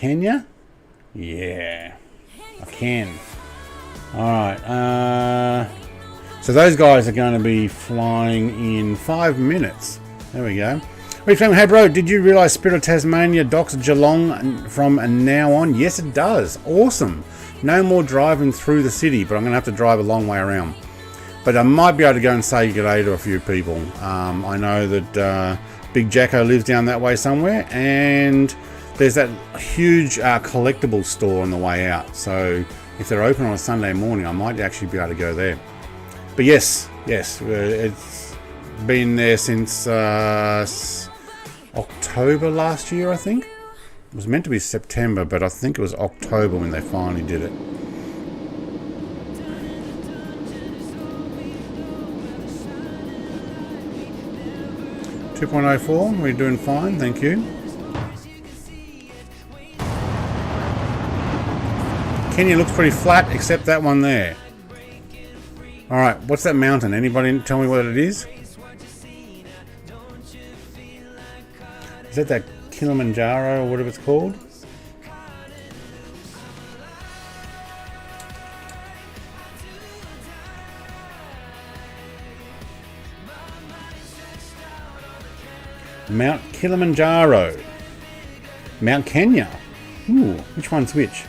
Kenya? Yeah, I can. Alright, so those guys are going to be flying in 5 minutes. There we go. Hey bro, did you realise Spirit of Tasmania docks Geelong from now on? Yes, it does. Awesome. No more driving through the city, but I'm going to have to drive a long way around. But I might be able to go and say g'day to a few people. I know that Big Jacko lives down that way somewhere, and there's that huge collectible store on the way out. So if they're open on a Sunday morning, I might actually be able to go there. But yes, it's been there since October last year, I think. It was meant to be September, but I think it was October when they finally did it. .04, we're doing fine, thank you. Kenya looks pretty flat, except that one there. Alright, what's that mountain? Anybody tell me what it is? Is that Kilimanjaro or whatever it's called? Mount Kilimanjaro. Mount Kenya. Ooh, which one's which?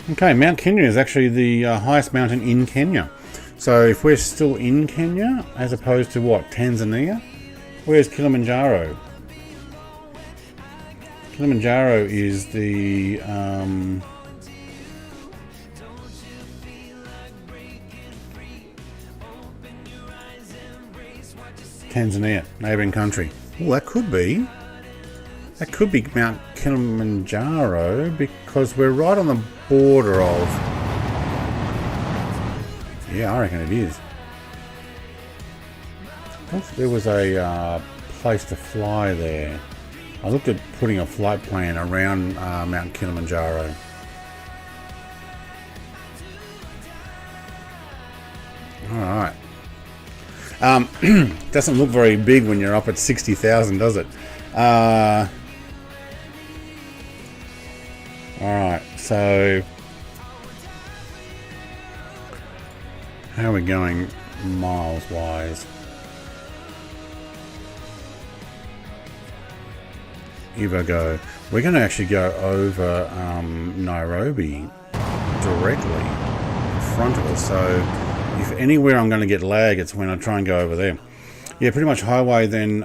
Okay, Mount Kenya is actually the highest mountain in Kenya. So if we're still in Kenya, as opposed to what, Tanzania? Where's Kilimanjaro? Kilimanjaro is the Tanzania, neighbouring country. Well, that could be. That could be Mount Kilimanjaro because we're right on the border of... Yeah, I reckon it is. I thought there was a place to fly there. I looked at putting a flight plan around Mount Kilimanjaro. Alright. Doesn't look very big when you're up at 60,000, does it? Alright, so how are we going miles wise? EVOGO. We're going to actually go over Nairobi directly in front of us, so if anywhere I'm going to get lag, it's when I try and go over there. Yeah, pretty much highway then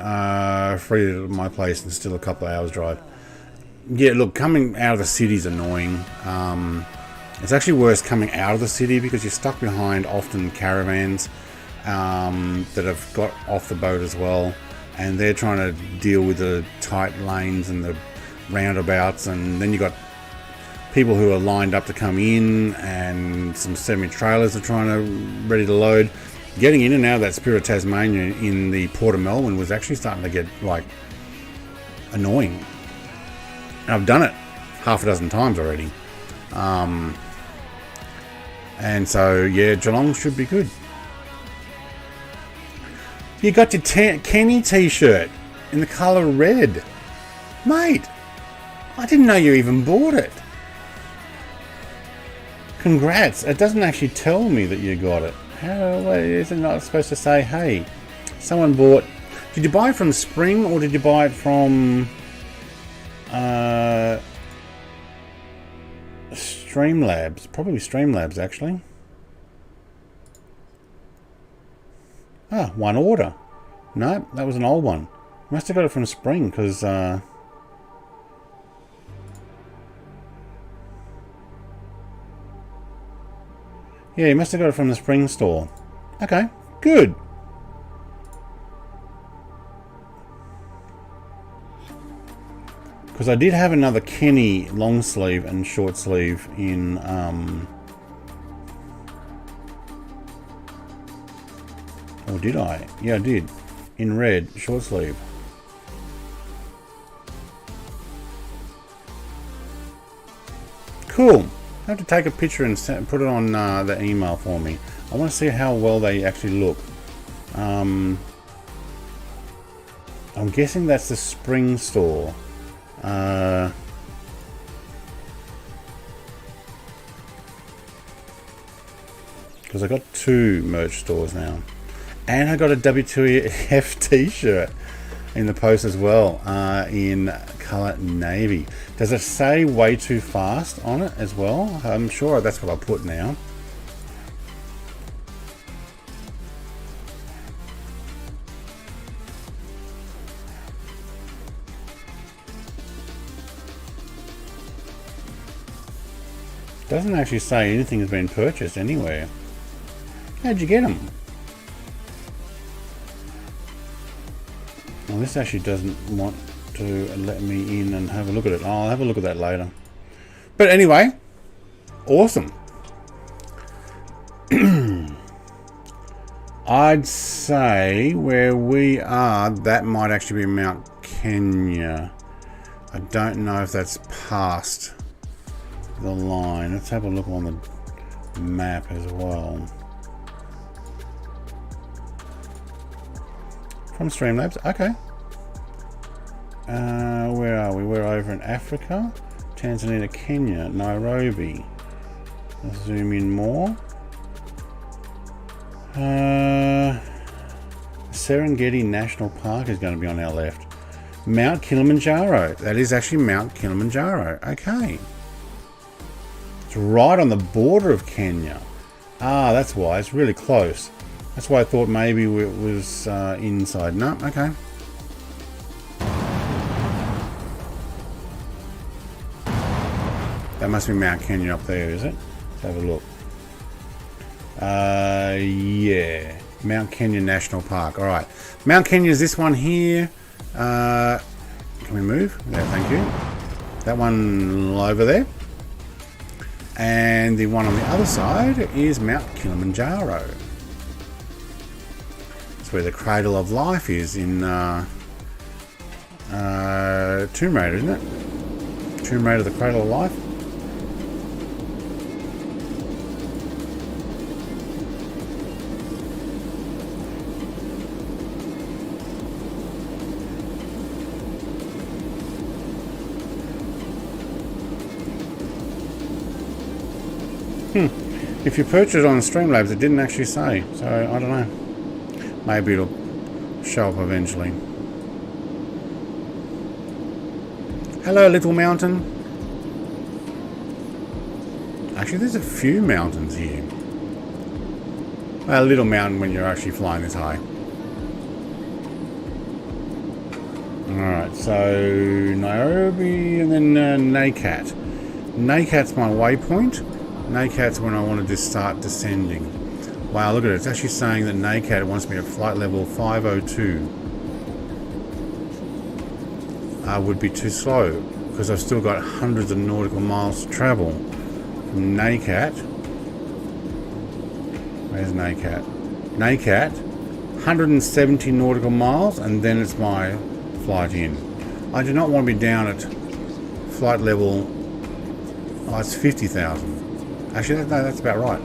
free to my place and still a couple of hours drive. Yeah, look, coming out of the city is annoying. It's actually worse coming out of the city because you're stuck behind often caravans that have got off the boat as well, and they're trying to deal with the tight lanes and the roundabouts, and then you got people who are lined up to come in, and some semi-trailers are ready to load. Getting in and out of that Spirit of Tasmania in the Port of Melbourne was actually starting to get like annoying. And I've done it half a dozen times already. And so yeah, Geelong should be good. You got your Kenny t-shirt in the colour red. Mate, I didn't know you even bought it. Congrats. It doesn't actually tell me that you got it. How is it not supposed to say, hey, someone bought... Did you buy it from Spring or did you buy it from Streamlabs? Probably Streamlabs, actually. Ah, one order. No, that was an old one. Must have got it from Spring because... yeah, you must have got it from the Spring store. Okay, good. Because I did have another Kenny long sleeve and short sleeve in... Or did I? Yeah, I did. In red, short sleeve. Cool. I have to take a picture and put it on the email for me. I want to see how well they actually look. I'm guessing that's the spring store. Because I got 2 merch stores now. And I got a W2F t-shirt in the post as well, in colour navy. Does it say way too fast on it as well? I'm sure that's what I put now. Doesn't actually say anything has been purchased anywhere. How'd you get them? Well, this actually doesn't want to let me in and have a look at it. I'll have a look at that later. But anyway, awesome. I'd say where we are, that might actually be Mount Kenya. I don't know if that's past the line. Let's have a look on the map as well. From Streamlabs, okay. Where are we? We're over in Africa, Tanzania, Kenya, Nairobi. Let's zoom in more. Serengeti National Park is going to be on our left. Mount Kilimanjaro. That is actually Mount Kilimanjaro. Okay. It's right on the border of Kenya. Ah, that's why. It's really close. That's why I thought maybe it was inside. No, okay. That must be Mount Kenya up there, is it? Let's have a look. Yeah. Mount Kenya National Park. All right. Mount Kenya is this one here. Can we move? Yeah, thank you. That one over there. And the one on the other side is Mount Kilimanjaro. Where the Cradle of Life is in Tomb Raider, isn't it? Tomb Raider, the Cradle of Life. If you purchase it on Streamlabs, it didn't actually say, so I don't know. Maybe it'll show up eventually. Hello, little mountain. Actually, there's a few mountains here. A little mountain when you're actually flying this high. Alright, so Nairobi and then NAKAT. NAKAT's my waypoint. NAKAT's when I want to just start descending. Wow, look at it. It's actually saying that NAKAT wants me at flight level 502. Would be too slow because I've still got hundreds of nautical miles to travel from NAKAT. Where's NAKAT? NAKAT, 170 nautical miles, and then it's my flight in. I do not want to be down at flight level. Oh, it's 50,000. Actually, no, that's about right.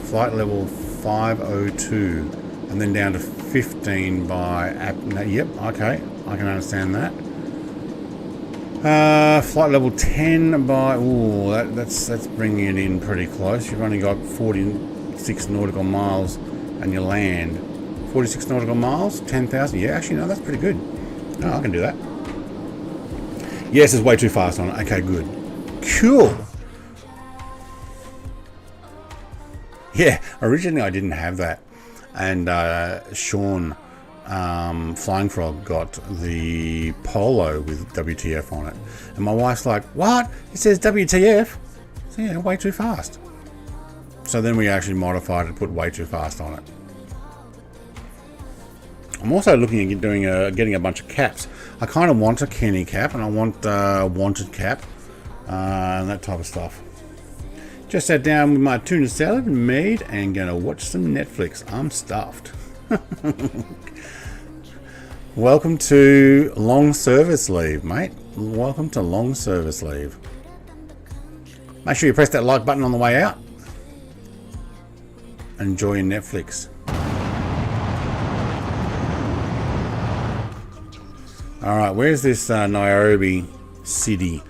Flight level 502 and then down to 15 by APNAD. Yep, okay, I can understand that. Flight level 10 by, ooh, that's bringing it in pretty close. You've only got 46 nautical miles and you land. 46 nautical miles, 10,000. Yeah, actually, no, that's pretty good. No, I can do that. Yes, it's way too fast on it. Okay, good. Cool. Yeah, originally I didn't have that, and Sean Flying Frog got the Polo with WTF on it, and my wife's like, "What? It says WTF?" So yeah, way too fast. So then we actually modified it, put way too fast on it. I'm also looking at getting a bunch of caps. I kind of want a Kenny cap, and I want wanted cap, and that type of stuff. Just sat down with my tuna salad and made and gonna watch some Netflix. I'm stuffed. Welcome to long service leave, mate. Welcome to long service leave. Make sure you press that like button on the way out. Enjoy your Netflix. Alright, where's this Nairobi city?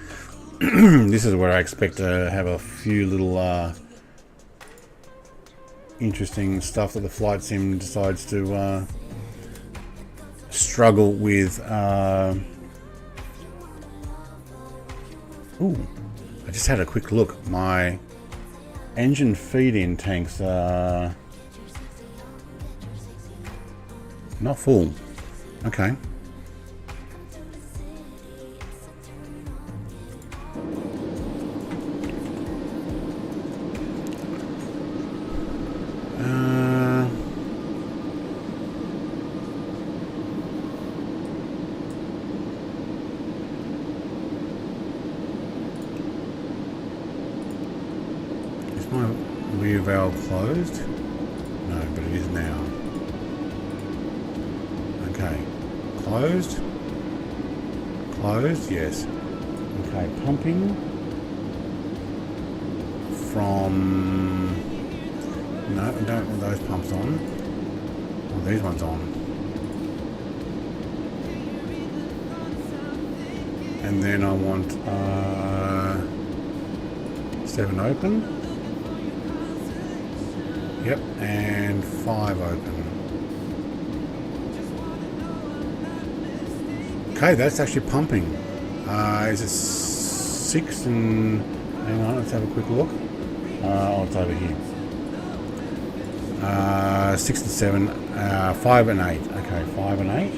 This is where I expect to have a few little interesting stuff that the flight sim decides to struggle with. Ooh, I just had a quick look. My engine feed-in tanks are not full. Okay. Is my rear valve closed? No, but it is now. Okay. Closed? Closed, yes. Okay, pumping from... No, I don't want those pumps on. Oh, these ones on. And then I want 7 open. Yep, and 5 open. Okay, that's actually pumping. Is it 6 and... Hang on, let's have a quick look. Oh, it's over here. 6 and 7, 5 and 8. Okay, 5 and 8.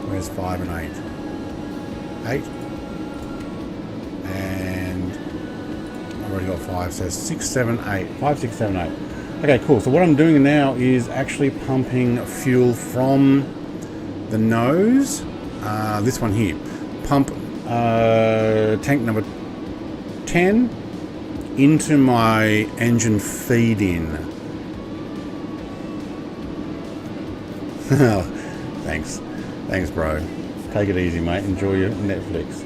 Where's 5 and 8? 8. And I've already got 5, so 6, 7, 8. 5, 6, 7, 8. Okay, cool. So what I'm doing now is actually pumping fuel from the nose. This one here. Pump tank number 10 into my engine feed-in. Thanks bro. Take it easy, mate. Enjoy your Netflix.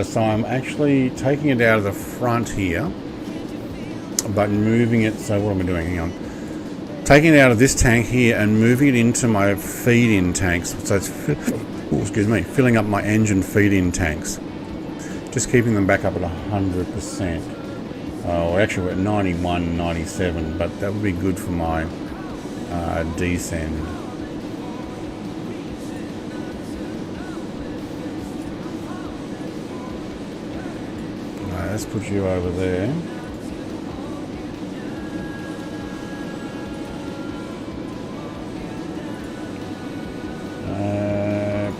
So I'm actually taking it out of the front here, but moving it. So what am I doing? Hang on. Taking it out of this tank here and moving it into my feed-in tanks. So it's filling up my engine feed-in tanks. Just keeping them back up at 100%. Actually we're at 91, 97, but that would be good for my descend. Let's put you over there.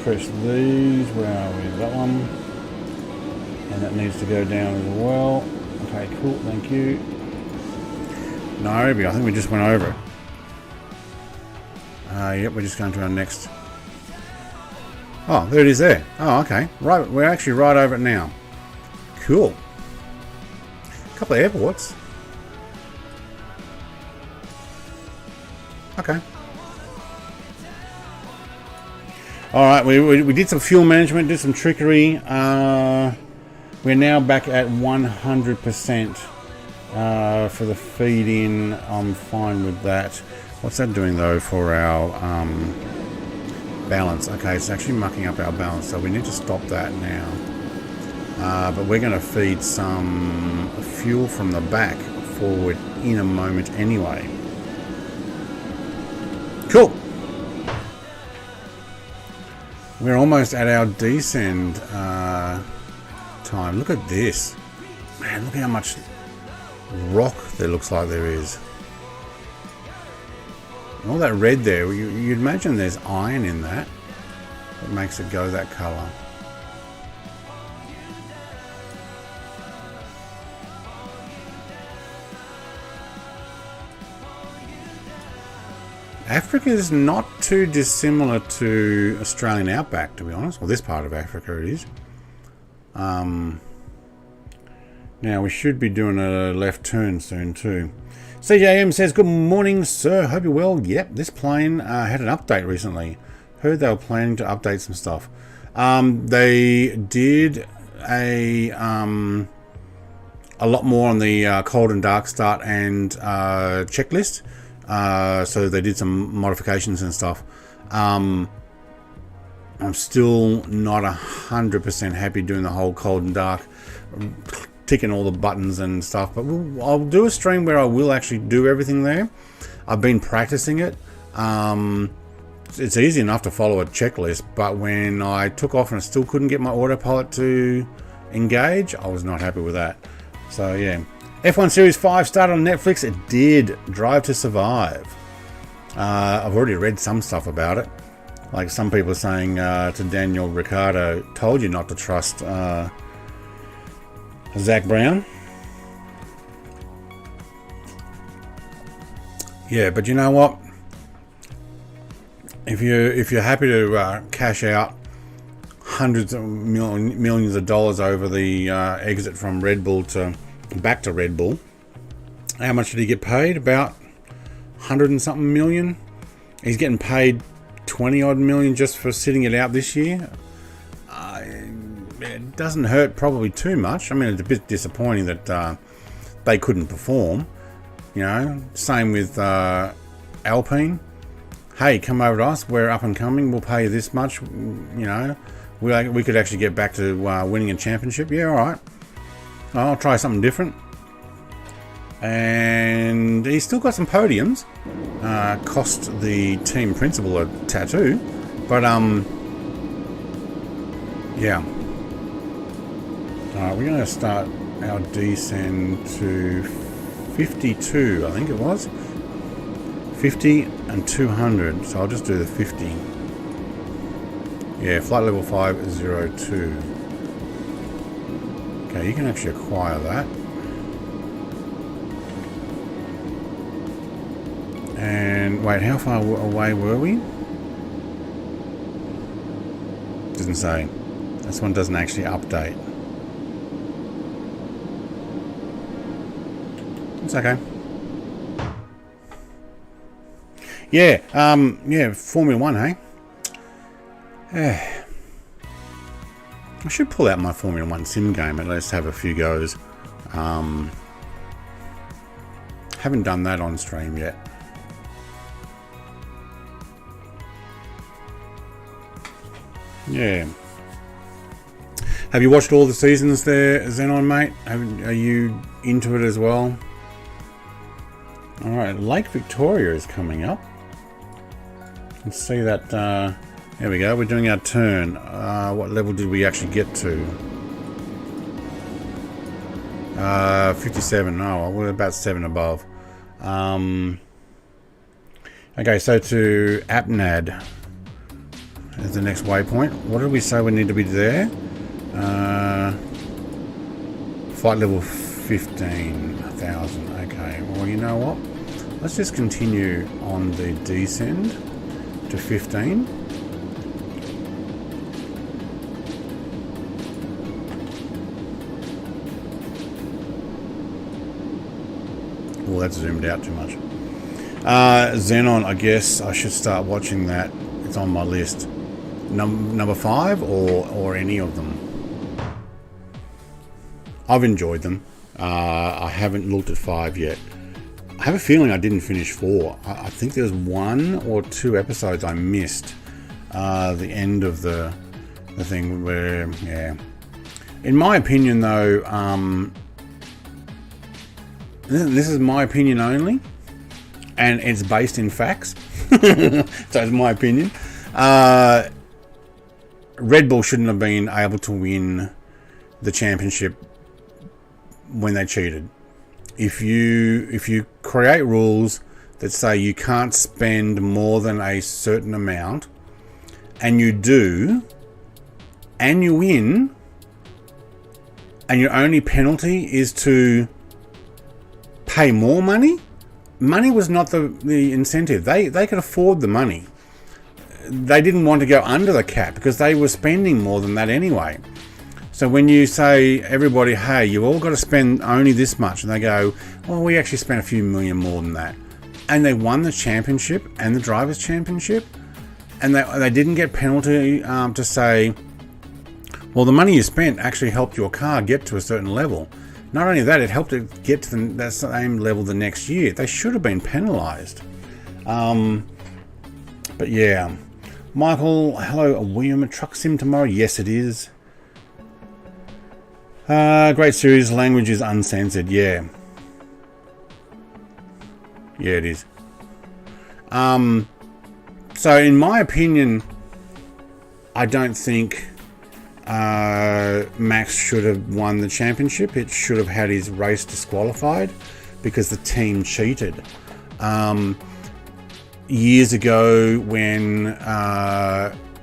Press these. Where are we? That one. And that needs to go down as well. Okay, cool. Thank you. Nairobi. I think we just went over it. Yep, we're just going to our next. Oh, there it is there. Oh, okay. Right, we're actually right over it now. Cool. Couple of airports. Okay. All right, we did some fuel management, did some trickery. We're now back at 100% for the feed-in. I'm fine with that. What's that doing though for our balance? Okay, it's actually mucking up our balance, so we need to stop that now. But we're going to feed some fuel from the back forward in a moment anyway. Cool. We're almost at our descend time. Look at this. Man, look how much rock there looks like there is. And all that red there, you'd imagine there's iron in that. That makes it go that colour. Africa is not too dissimilar to Australian outback, to be honest. Well, this part of Africa it is. Now we should be doing a left turn soon too. CJM says, good morning, sir. Hope you're well. Yep, this plane had an update recently. Heard they were planning to update some stuff. They did a a lot more on the cold and dark start and checklist. So they did some modifications and stuff. I'm still not 100% happy doing the whole cold and dark, ticking all the buttons and stuff. But I'll do a stream where I will actually do everything there. I've been practicing it. It's easy enough to follow a checklist, but when I took off and I still couldn't get my autopilot to engage, I was not happy with that. So yeah, F1 Series 5 started on Netflix. It did. Drive to Survive. I've already read some stuff about it. Like some people are saying to Daniel Ricciardo, told you not to trust Zach Brown. Yeah, but you know what? If you're happy to cash out hundreds of millions of dollars over the exit from Red Bull to back to Red Bull, how much did he get paid? About 100 and something million. He's getting paid 20 odd million just for sitting it out this year. It doesn't hurt probably too much. I mean, it's a bit disappointing that they couldn't perform. You know, same with Alpine. Hey, come over to us. We're up and coming. We'll pay you this much. You know, we could actually get back to winning a championship. Yeah, all right. I'll try something different. And he's still got some podiums. Cost the team principal a tattoo, but yeah. We're going to start our descend to 52, I think it was 50 and 200. So I'll just do the 50. Yeah, flight level 502. Okay, you can actually acquire that. And wait, how far away were we? Doesn't say. This one doesn't actually update. It's okay. Yeah, yeah, Formula One, hey? I should pull out my Formula One sim game and let's have a few goes. Haven't done that on stream yet. Yeah. Have you watched all the seasons there, Xenon, mate? Are you into it as well? Alright, Lake Victoria is coming up. Let's see that. There we go. We're doing our turn. What level did we actually get to? 57. Oh, we're about 7 above. Okay, so to APNAD is the next waypoint. What did we say we need to be there? Flight level 15,000. Okay, well, you know what? Let's just continue on the descend to 15. Oh, that's zoomed out too much. Xenon, I guess I should start watching that. It's on my list. Number 5 or any of them. I've enjoyed them. I haven't looked at 5 yet. I have a feeling I didn't finish 4. I think there was 1 or 2 episodes I missed. The end of the thing where, yeah. In my opinion, though, this is my opinion only, and it's based in facts. So it's my opinion. Red Bull shouldn't have been able to win the championship when they cheated. If you create rules that say you can't spend more than a certain amount, and you do, and you win, and your only penalty is to pay more money. Money was not the incentive. They could afford the money. They didn't want to go under the cap because they were spending more than that anyway. So when you say everybody, hey, you all got to spend only this much, and they go, well, we actually spent a few million more than that, and they won the championship and the drivers' championship, and they didn't get penalty to say, well, the money you spent actually helped your car get to a certain level. Not only that, it helped it get to that same level the next year. They should have been penalised. But yeah. Michael, hello, are we on a truck sim tomorrow? Yes, it is. Great series, language is uncensored. Yeah. Yeah, it is. So in my opinion, I don't think Max should have won the championship. It should have had his race disqualified because the team cheated. Years ago when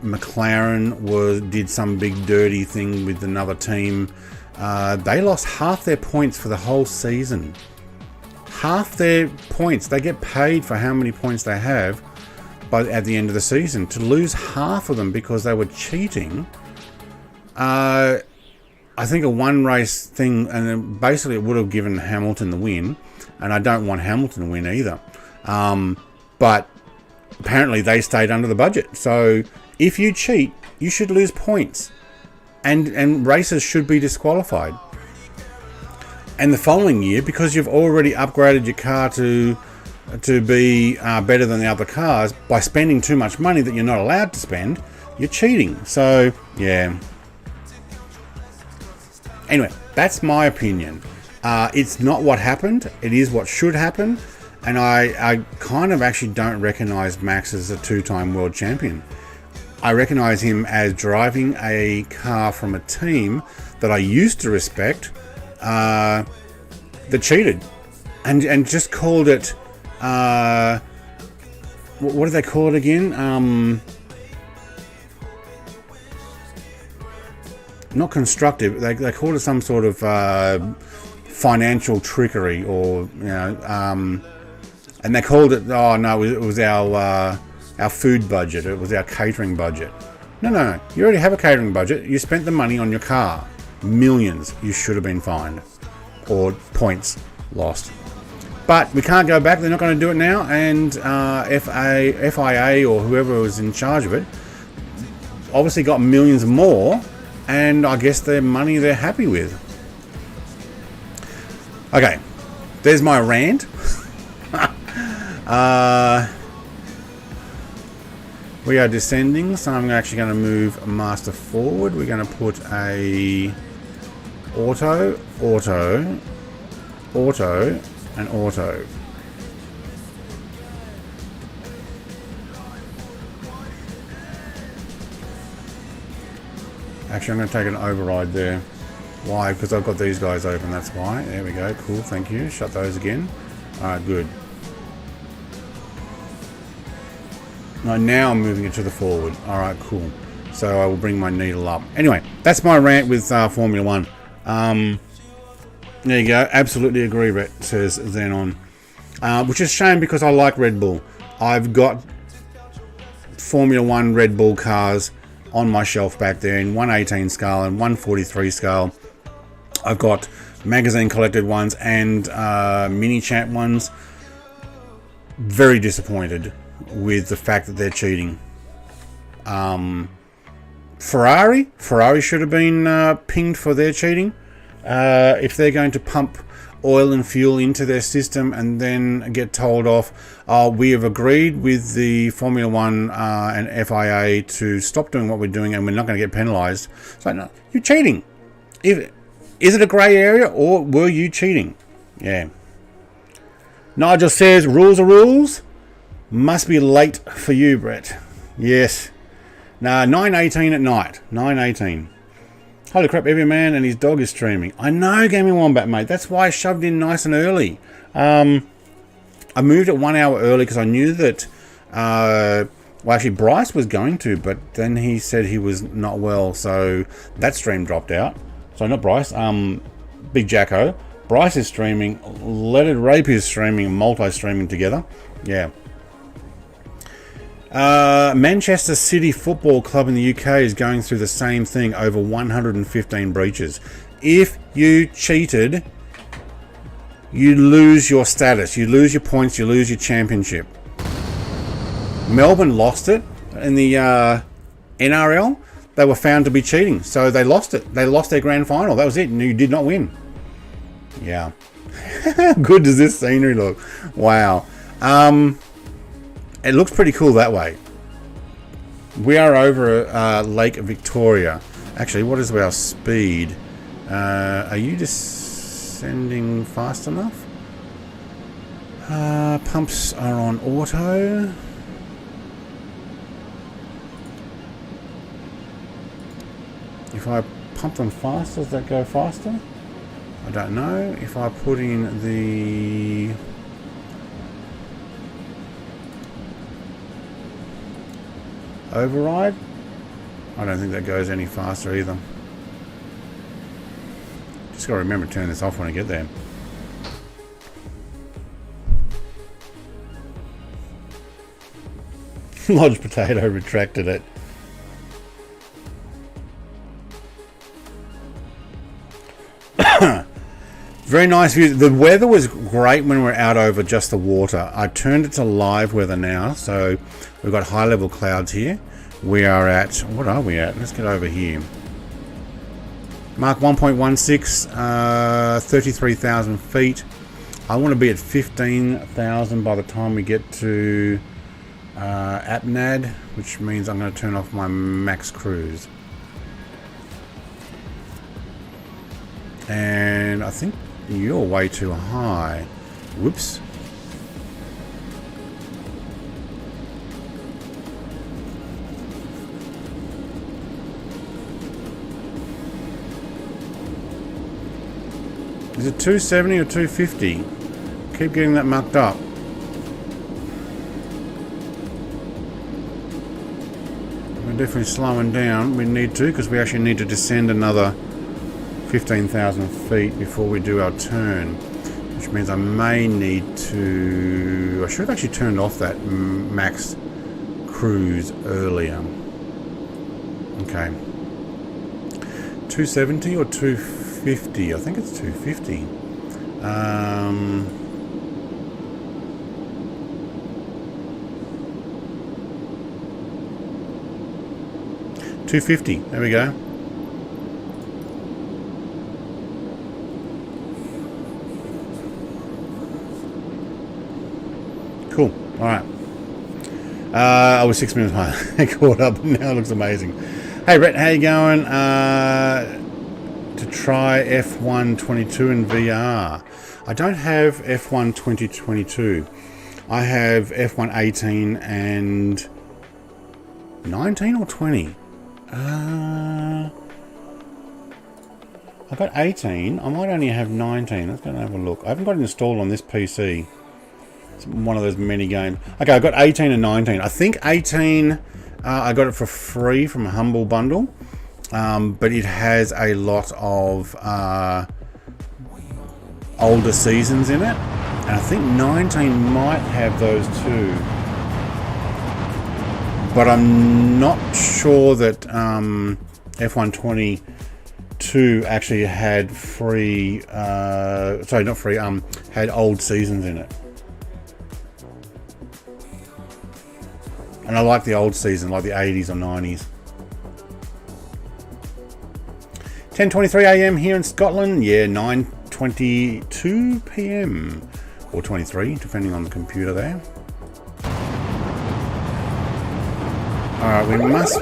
McLaren did some big dirty thing with another team, they lost half their points for the whole season. Half their points. They get paid for how many points they have at the end of the season. To lose half of them because they were cheating, I think a one race thing, and then basically it would have given Hamilton the win, and I don't want Hamilton to win either. But apparently they stayed under the budget. So if you cheat, you should lose points, and races should be disqualified. And the following year, because you've already upgraded your car to be better than the other cars by spending too much money that you're not allowed to spend, you're cheating. So yeah. Anyway, that's my opinion. It's not what happened. It is what should happen. And I kind of actually don't recognize Max as a two-time world champion. I recognize him as driving a car from a team that I used to respect, that cheated and just called it, what do they call it again? Not constructive. They called it some sort of financial trickery, or and they called it, oh no, it was our food budget. It was our catering budget. No. You already have a catering budget. You spent the money on your car. Millions. You should have been fined. Or points lost. But we can't go back. They're not going to do it now. And FIA or whoever was in charge of it obviously got millions more. And I guess their money they're happy with. Okay. There's my rant. We are descending, so I'm actually going to move master forward. We're going to put a auto, and auto. Actually, I'm going to take an override there. Why? Because I've got these guys open, that's why. There we go, cool, thank you. Shut those again. Alright, good. Now I'm moving it to the forward. Alright, cool. So I will bring my needle up. Anyway, that's my rant with Formula 1. There you go. Absolutely agree, Brett, says Xenon. Which is a shame because I like Red Bull. I've got Formula 1 Red Bull cars on my shelf back there in 118 scale and 143 scale. I've got magazine collected ones and mini champ ones. Very disappointed with the fact that they're cheating. Ferrari should have been pinged for their cheating. If they're going to pump oil and fuel into their system and then get told off, we have agreed with the Formula 1 and FIA to stop doing what we're doing and we're not going to get penalised. So no, you're cheating. Is it a grey area or were you cheating? Yeah. Nigel says, rules are rules. Must be late for you, Brett. Yes. Nah, 9:18 at night. 9:18. Holy crap, every man and his dog is streaming. I know, Gaming Wombat, mate. That's why I shoved in nice and early. I moved it 1 hour early because I knew that... well, actually, Bryce was going to, but then he said he was not well, so that stream dropped out. So, not Bryce. Big Jacko. Bryce is streaming. Leonard Rape is streaming. Multi-streaming together. Yeah. Manchester City Football Club in the UK is going through the same thing, over 115 breaches. If you cheated, you lose your status, you lose your points, you lose your championship. Melbourne lost it in the NRL. They were found to be cheating, so they lost it. They lost their grand final. That was it, and you did not win. Yeah. How good does this scenery look? Wow. It looks pretty cool that way. We are over Lake Victoria. Actually, what is our speed? Are you descending fast enough? Pumps are on auto. If I pump them faster, does that go faster? I don't know. If I put in the override, I don't think that goes any faster either. Just gotta remember to turn this off when I get there. Lodge Potato retracted it. Very nice view. The weather was great when we're out over just the water. I turned it to live weather now, so we've got high level clouds here. We are at, what are we at? Let's get over here. Mark 1.16, 33,000 feet. I want to be at 15,000 by the time we get to APNAD, which means I'm going to turn off my max cruise. And I think you're way too high. Whoops. Is it 270 or 250? Keep getting that mucked up. We're definitely slowing down. We need to, because we actually need to descend another 15,000 feet before we do our turn, which means I may need to... I should have actually turned off that max cruise earlier. Okay. 270 or 250? I think it's 250. 250. There we go. Cool. All right. I was 6 minutes high. I caught up. Now it looks amazing. Hey, Brett, how you going? To try F1 22 in VR. I don't have F1 2022. I have F1 18 and 19 or 20. I've got 18. I might only have 19. Let's go and have a look. I haven't got it installed on this PC. It's one of those mini games. Okay, I've got 18 and 19. I think 18, I got it for free from a Humble Bundle. But it has a lot of older seasons in it. And I think 19 might have those too. But I'm not sure that F1 22 actually had free, sorry, not free, had old seasons in it. And I like the old season, like the 80s or 90s. 10:23 a.m. here in Scotland. Yeah, 9:22 p.m. or 23, depending on the computer there. Alright, we must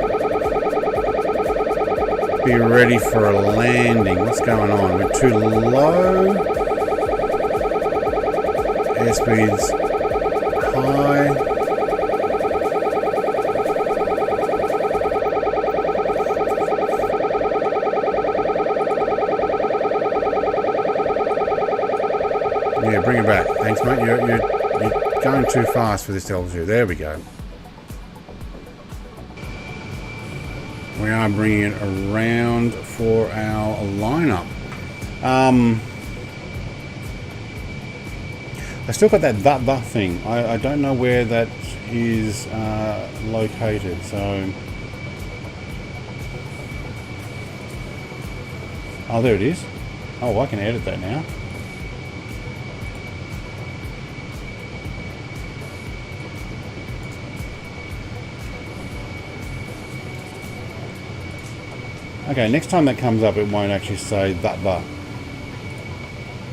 be ready for a landing. What's going on? We're too low. Airspeed's high. Yeah, bring it back. Thanks, mate. You're going too fast for this altitude. There we go. We are bringing it around for our lineup. I still got that thing. I don't know where that is located. So, oh, there it is. Oh, I can edit that now. Okay, next time that comes up, it won't actually say that.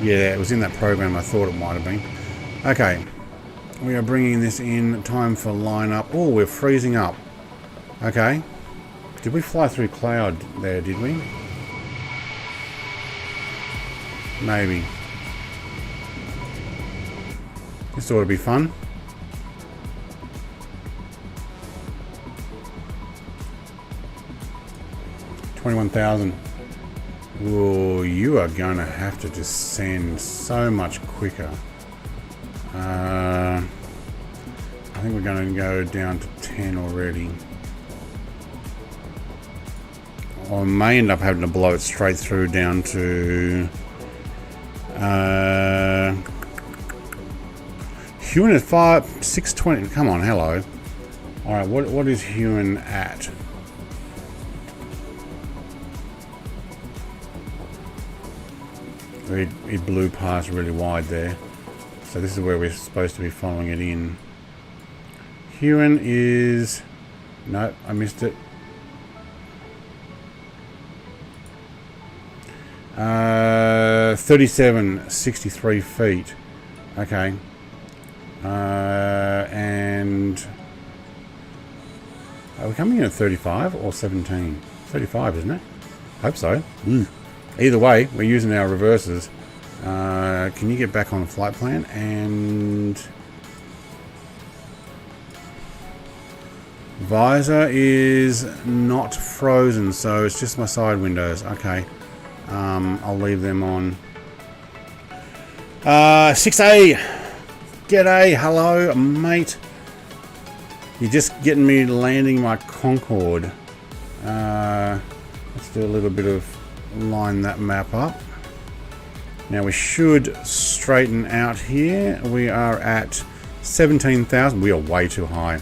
Yeah, it was in that program. I thought it might have been. Okay. We are bringing this in. Time for line up. Oh, we're freezing up. Okay. Did we fly through cloud there, did we? Maybe. This ought to be fun. $21,000. Whoa, you are going to have to descend so much quicker. I think we're going to go down to 10 already. I may end up having to blow it straight through down to Huen at 620. Come on, hello. Alright, what is Huen at? It blew past really wide there. So this is where we're supposed to be following it in. Huen is... No, I missed it. 63 feet. Okay. And... Are we coming in at 35 or 17? 35, isn't it? Hope so. Either way, we're using our reverses. Can you get back on the flight plan? And visor is not frozen, so it's just my side windows. Okay, I'll leave them on. 6A, g'day, hello, mate. You're just getting me landing my Concorde. Let's do a little bit of line that map up. Now we should straighten out here. We are at 17,000. We are way too high.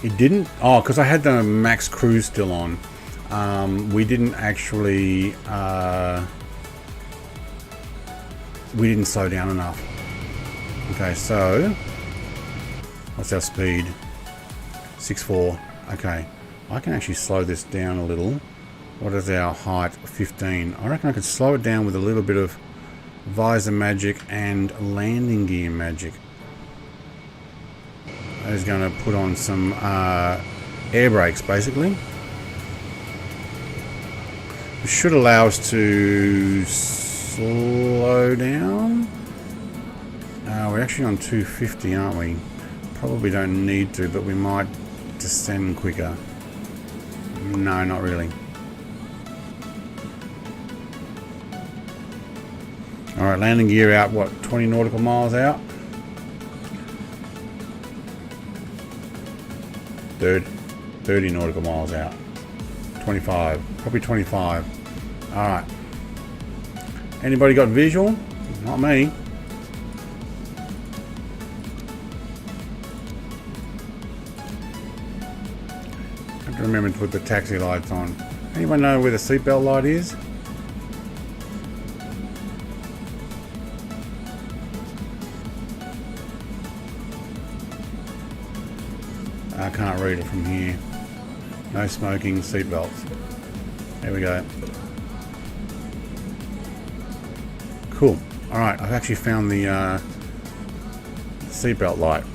It didn't... Oh, because I had the max cruise still on. We didn't actually... we didn't slow down enough. Okay, so... What's our speed? 6.4. Okay. I can actually slow this down a little. What is our height? 15. I reckon I could slow it down with a little bit of visor magic and landing gear magic. That is going to put on some air brakes, basically. It should allow us to slow down. We're actually on 250, aren't we? Probably don't need to, but we might descend quicker. No, not really. Alright, landing gear out, what, 20 nautical miles out? 30 nautical miles out. 25, probably 25. Alright. Anybody got visual? Not me. Have to remember to put the taxi lights on. Anyone know where the seatbelt light is? I can't read it from here. No smoking, seatbelts. There we go. Cool. Alright, I've actually found the seatbelt light.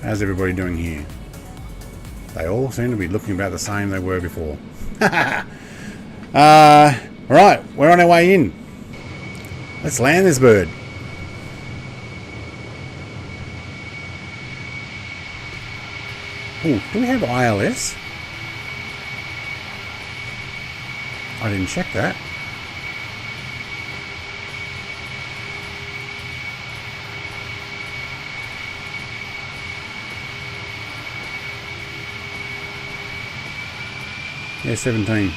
How's everybody doing here? They all seem to be looking about the same they were before. Alright, we're on our way in. Let's land this bird. Ooh, do we have ILS? I didn't check that. Yeah, 17.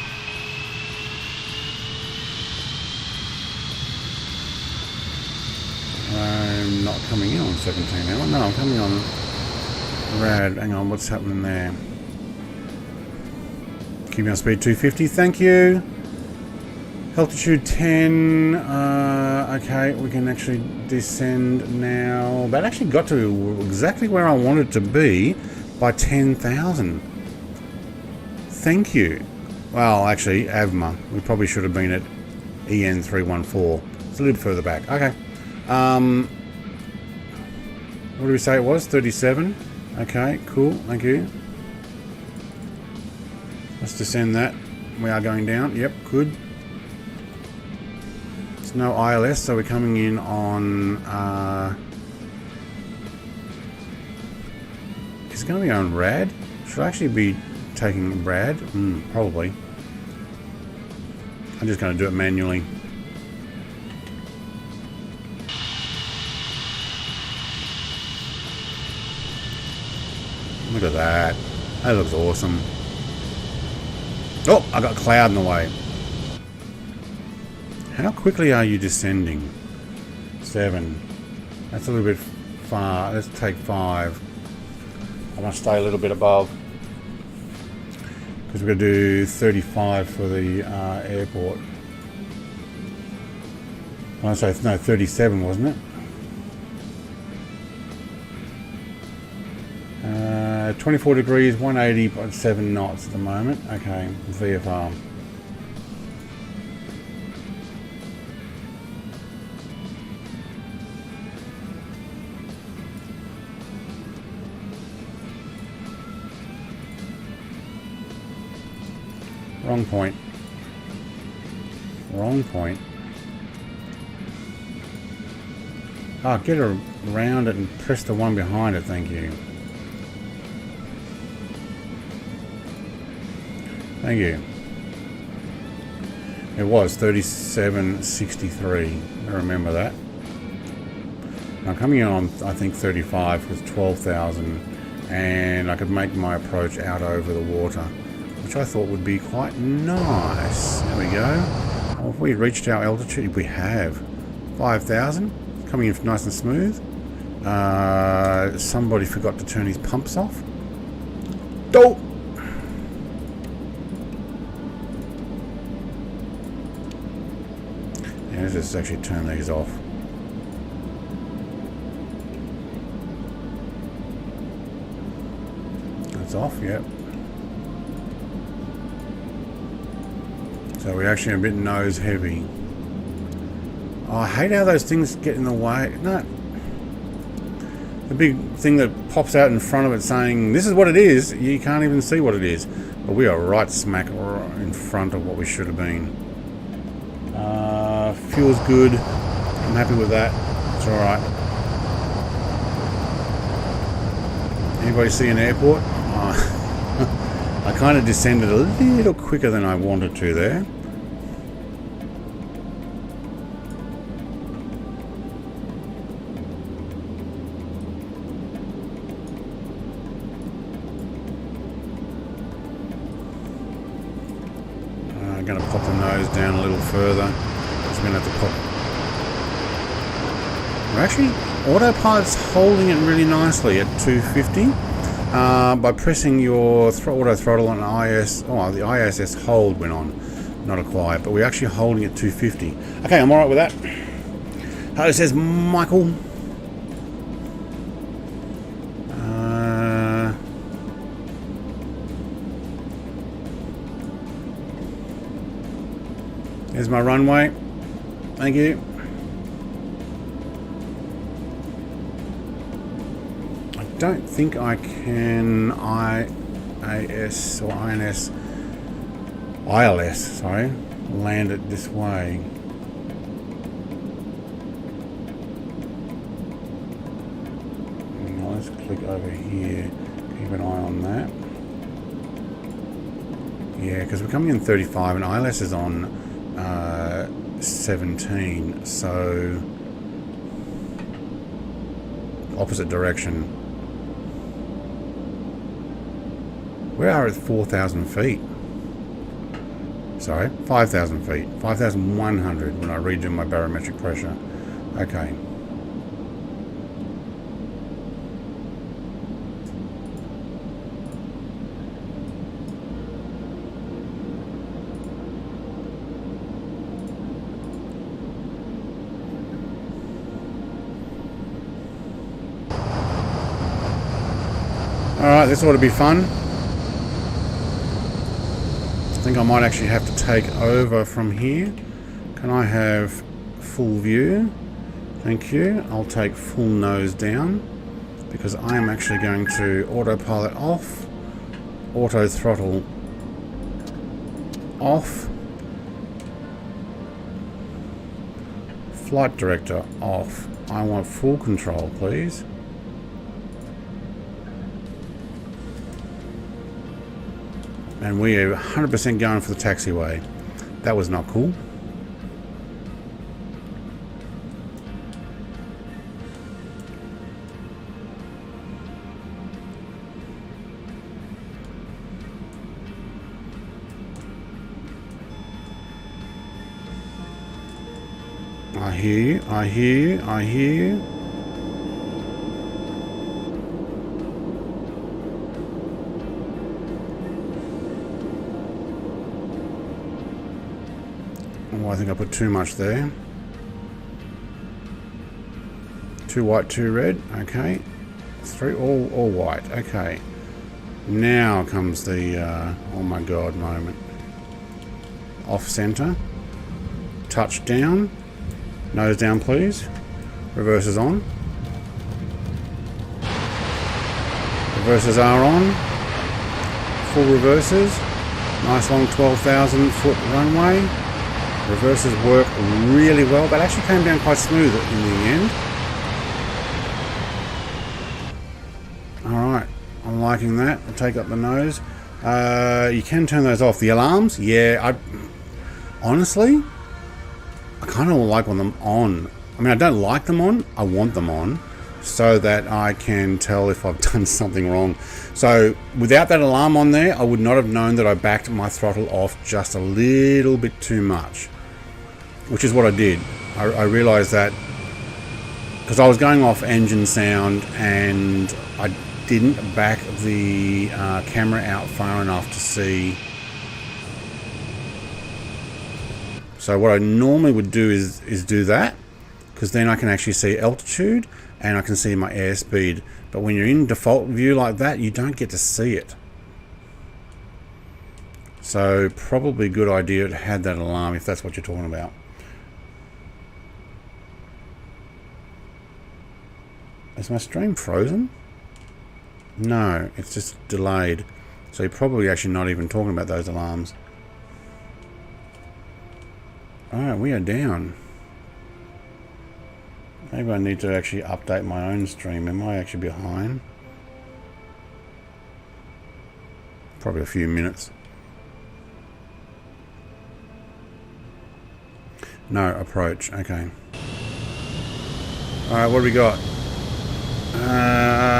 I'm not coming in on 17 now. No, I'm coming on rad. Hang on, what's happening there? Keeping our speed 250, thank you. Altitude 10. Okay, we can actually descend now. That actually got to exactly where I wanted to be by 10,000. Thank you. Well, actually, AVAMA. We probably should have been at EN314. It's a little bit further back. Okay. What did we say it was? 37. Okay, cool. Thank you. Let's descend that. We are going down. Yep, good. There's no ILS, so we're coming in on... is it going to be on RAD? Should I actually be taking RAD? Probably. I'm just going to do it manually. Look at that. That looks awesome. Oh, I got a cloud in the way. How quickly are you descending? 7. That's a little bit far. Let's take 5. I'm going to stay a little bit above. Because we're going to do 35 for the airport. I say, no, 37, wasn't it? 24 degrees, 180.7 knots at the moment. Okay, VFR. Wrong point. Wrong point. Oh, get around it and press the one behind it, thank you. Thank you. It was 37.63. I remember that. I'm coming in on, I think, 35 with 12,000, and I could make my approach out over the water, which I thought would be quite nice. There we go. Well, if we reached our altitude, we have 5,000. Coming in nice and smooth. Somebody forgot to turn his pumps off. Oh! Yeah, let's just actually turn these off. That's off, yep. So we're actually a bit nose heavy. Oh, I hate how those things get in the way. No. The big thing that pops out in front of it saying, this is what it is, you can't even see what it is. But we are right smack in front of what we should have been. Fuel's good. I'm happy with that. It's alright. Anybody see an airport? I kind of descended a little quicker than I wanted to there. I'm going to pop the nose down a little further. Just going to have to pop. We're actually, autopilot's holding it really nicely at 250 by pressing your auto throttle on IS. Oh, the ISS hold went on, not acquired, but we're actually holding at 250. Okay, I'm alright with that. Hello, says Michael. There's my runway. Thank you. I don't think I can IAS or INS, ILS, sorry, land it this way. Now let's click over here. Keep an eye on that. Yeah, because we're coming in 35 and ILS is on 17, so opposite direction. We are at 4,000 feet. Sorry, 5,000 feet. 5,100 when I redo my barometric pressure. Okay. Alright, this ought to be fun. I think I might actually have to take over from here. Can I have full view? Thank you. I'll take full nose down because I am actually going to autopilot off, auto throttle off, flight director off. I want full control, please. And we are 100% going for the taxiway. That was not cool. I hear you, I hear you, I hear you. Oh, I think I put too much there. Too white, too red. Okay. Three, all white. Okay. Now comes the, oh my God moment. Off center. Touchdown. Nose down, please. Reverses on. Reverses are on. Full reverses. Nice long 12,000 foot runway. Reverses work really well. That actually came down quite smooth in the end. Alright, I'm liking that. I'll take up the nose. You can turn those off. The alarms? Yeah, honestly, I kind of like them on. I mean, I don't like them on. I want them on so that I can tell if I've done something wrong. So without that alarm on there, I would not have known that I backed my throttle off just a little bit too much, which is what I did. I realized that because I was going off engine sound and I didn't back the camera out far enough to see. So what I normally would do is do that, because then I can actually see altitude and I can see my airspeed. But when you're in default view like that, you don't get to see it. So probably a good idea to have that alarm if that's what you're talking about. Is my stream frozen? No, it's just delayed. So you're probably actually not even talking about those alarms. Alright, we are down. Maybe I need to actually update my own stream. Am I actually behind? Probably a few minutes. No, approach. Okay. Alright, what do we got?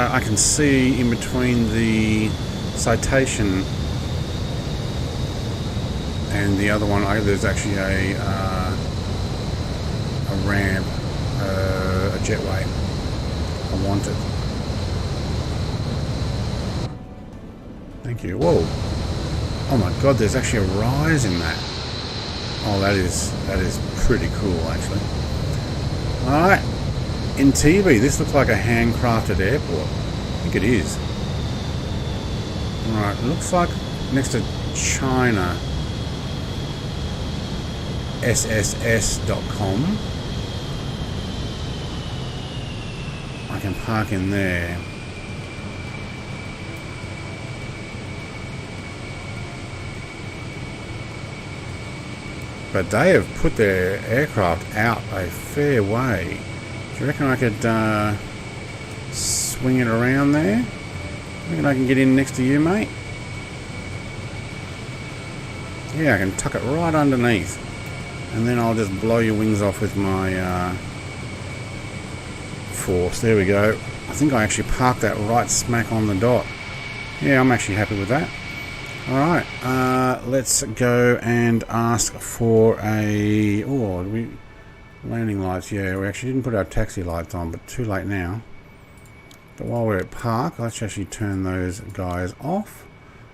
I can see in between the citation and the other one, there's actually a ramp, a jetway. I want it. Thank you. Whoa! Oh my God! There's actually a rise in that. Oh, that is pretty cool, actually. All right, Entebbe. This looks like a handcrafted airport. I think it is. All right, looks like next to China. SSS.com. I can park in there. But they have put their aircraft out a fair way. Do you reckon I could swing it around there? You reckon I can get in next to you, mate? Yeah, I can tuck it right underneath. And then I'll just blow your wings off with my force. There we go. I think I actually parked that right smack on the dot. Yeah, I'm actually happy with that. Alright, let's go and ask for a... Oh, landing lights. Yeah, we actually didn't put our taxi lights on, but too late now. But while we're at park, let's actually turn those guys off.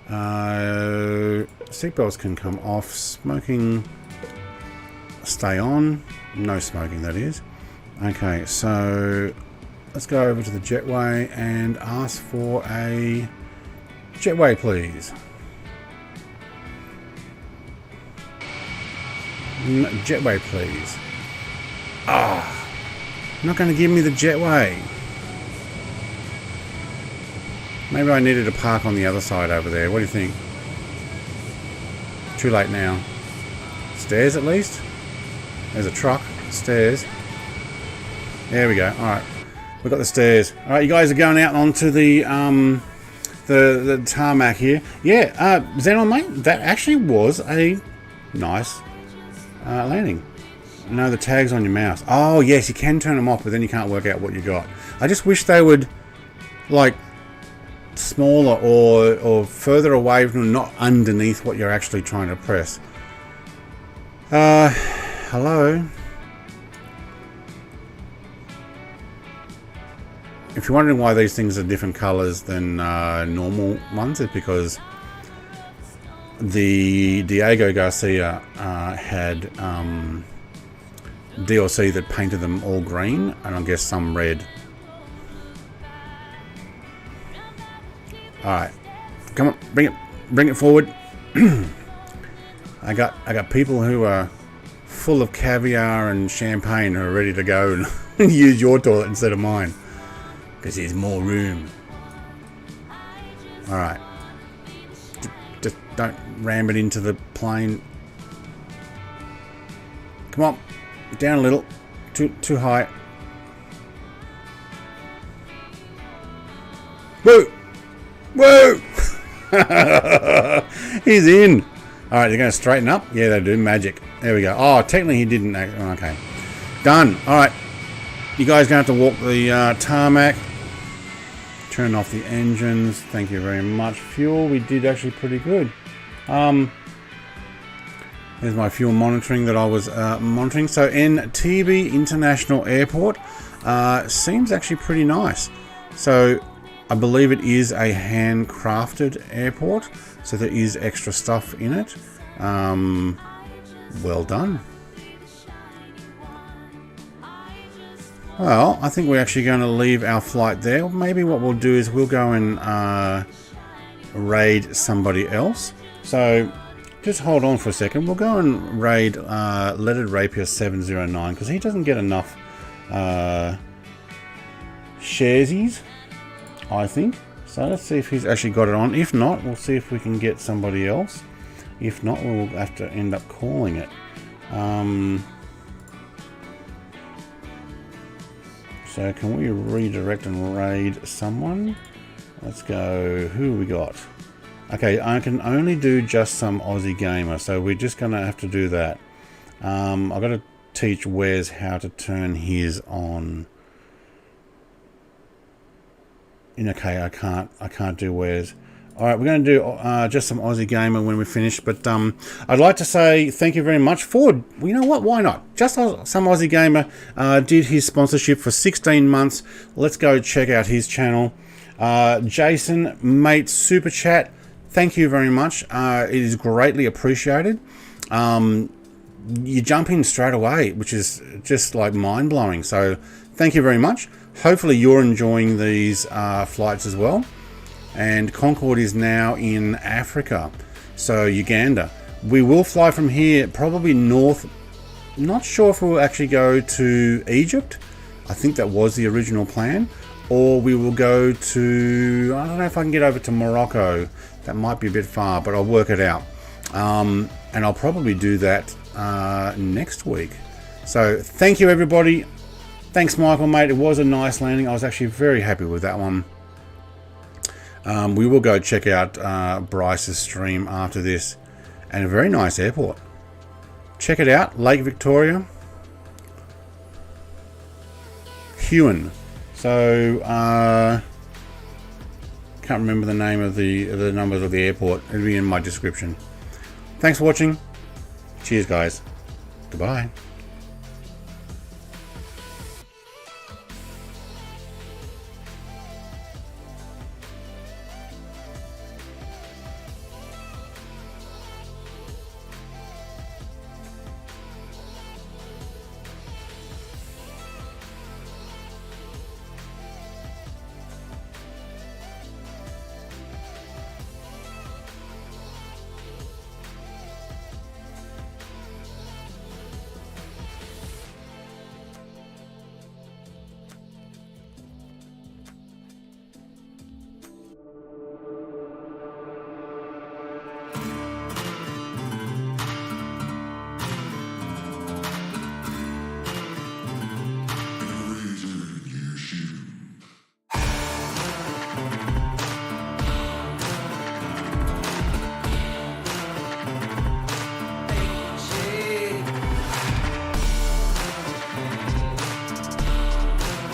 Seatbelts can come off. Smoking... stay on. No smoking, that is. Okay, so let's go over to the jetway and ask for a jetway, please. Jetway, please. Ah, not going to give me the jetway. Maybe I needed to park on the other side over there. What do you think? Too late now. Stairs at least? There's a truck. Stairs. There we go. Alright. We've got the stairs. Alright, you guys are going out onto the tarmac here. Yeah, Xenon, mate, that actually was a nice landing. No, the tag's on your mouse. Oh, yes, you can turn them off, but then you can't work out what you got. I just wish they would, like, smaller or further away from, not underneath what you're actually trying to press. Hello? If you're wondering why these things are different colors than normal ones, it's because the Diego Garcia had DLC that painted them all green, and I guess some red. Alright, come on, bring it forward. I got people who are full of caviar and champagne who are ready to go and use your toilet instead of mine, because there's more room. Alright, just don't ram it into the plane. Come on, down a little, too high. Woo! Woo! He's in. Alright, they're going to straighten up? Yeah, they do. Magic. There we go. Oh, technically he didn't. Okay. Done. Alright. You guys going to have to walk the tarmac. Turn off the engines. Thank you very much. Fuel, we did actually pretty good. There's my fuel monitoring that I was monitoring. So Entebbe International Airport seems actually pretty nice. So I believe it is a handcrafted airport, so there is extra stuff in it. Well done. Well, I think we're actually going to leave our flight there. Maybe what we'll do is we'll go and raid somebody else. So just hold on for a second. We'll go and raid Leaded Rapier 709 because he doesn't get enough sharesies, I think. So let's see if he's actually got it on. If not, we'll see if we can get somebody else. If not, we'll have to end up calling it. So can we redirect and raid someone? Let's go. Who we got? Okay, I can only do just some Aussie gamer, so we're just gonna have to do that. I've got to teach Wes how to turn his on. Okay, I can't do Wes. All right, we're going to do just some Aussie gamer when we finish. But I'd like to say thank you very much for, well, you know what? Why not? Just some Aussie gamer did his sponsorship for 16 months. Let's go check out his channel. Jason, mate, super chat. Thank you very much. It is greatly appreciated. You jump in straight away, which is just like mind blowing. So thank you very much. Hopefully you're enjoying these flights as well. And Concorde is now in Africa, so Uganda. We will fly from here probably north. Not sure if we'll actually go to Egypt. I think that was the original plan. Or we will go to, I don't know if I can get over to Morocco. That might be a bit far, but I'll work it out. And I'll probably do that next week. So thank you, everybody. Thanks, Michael, mate. It was a nice landing. I was actually very happy with that one. We will go check out Bryce's stream after this. And a very nice airport. Check it out. Lake Victoria. Huen. So, can't remember the name of the numbers of the airport. It'll be in my description. Thanks for watching. Cheers, guys. Goodbye.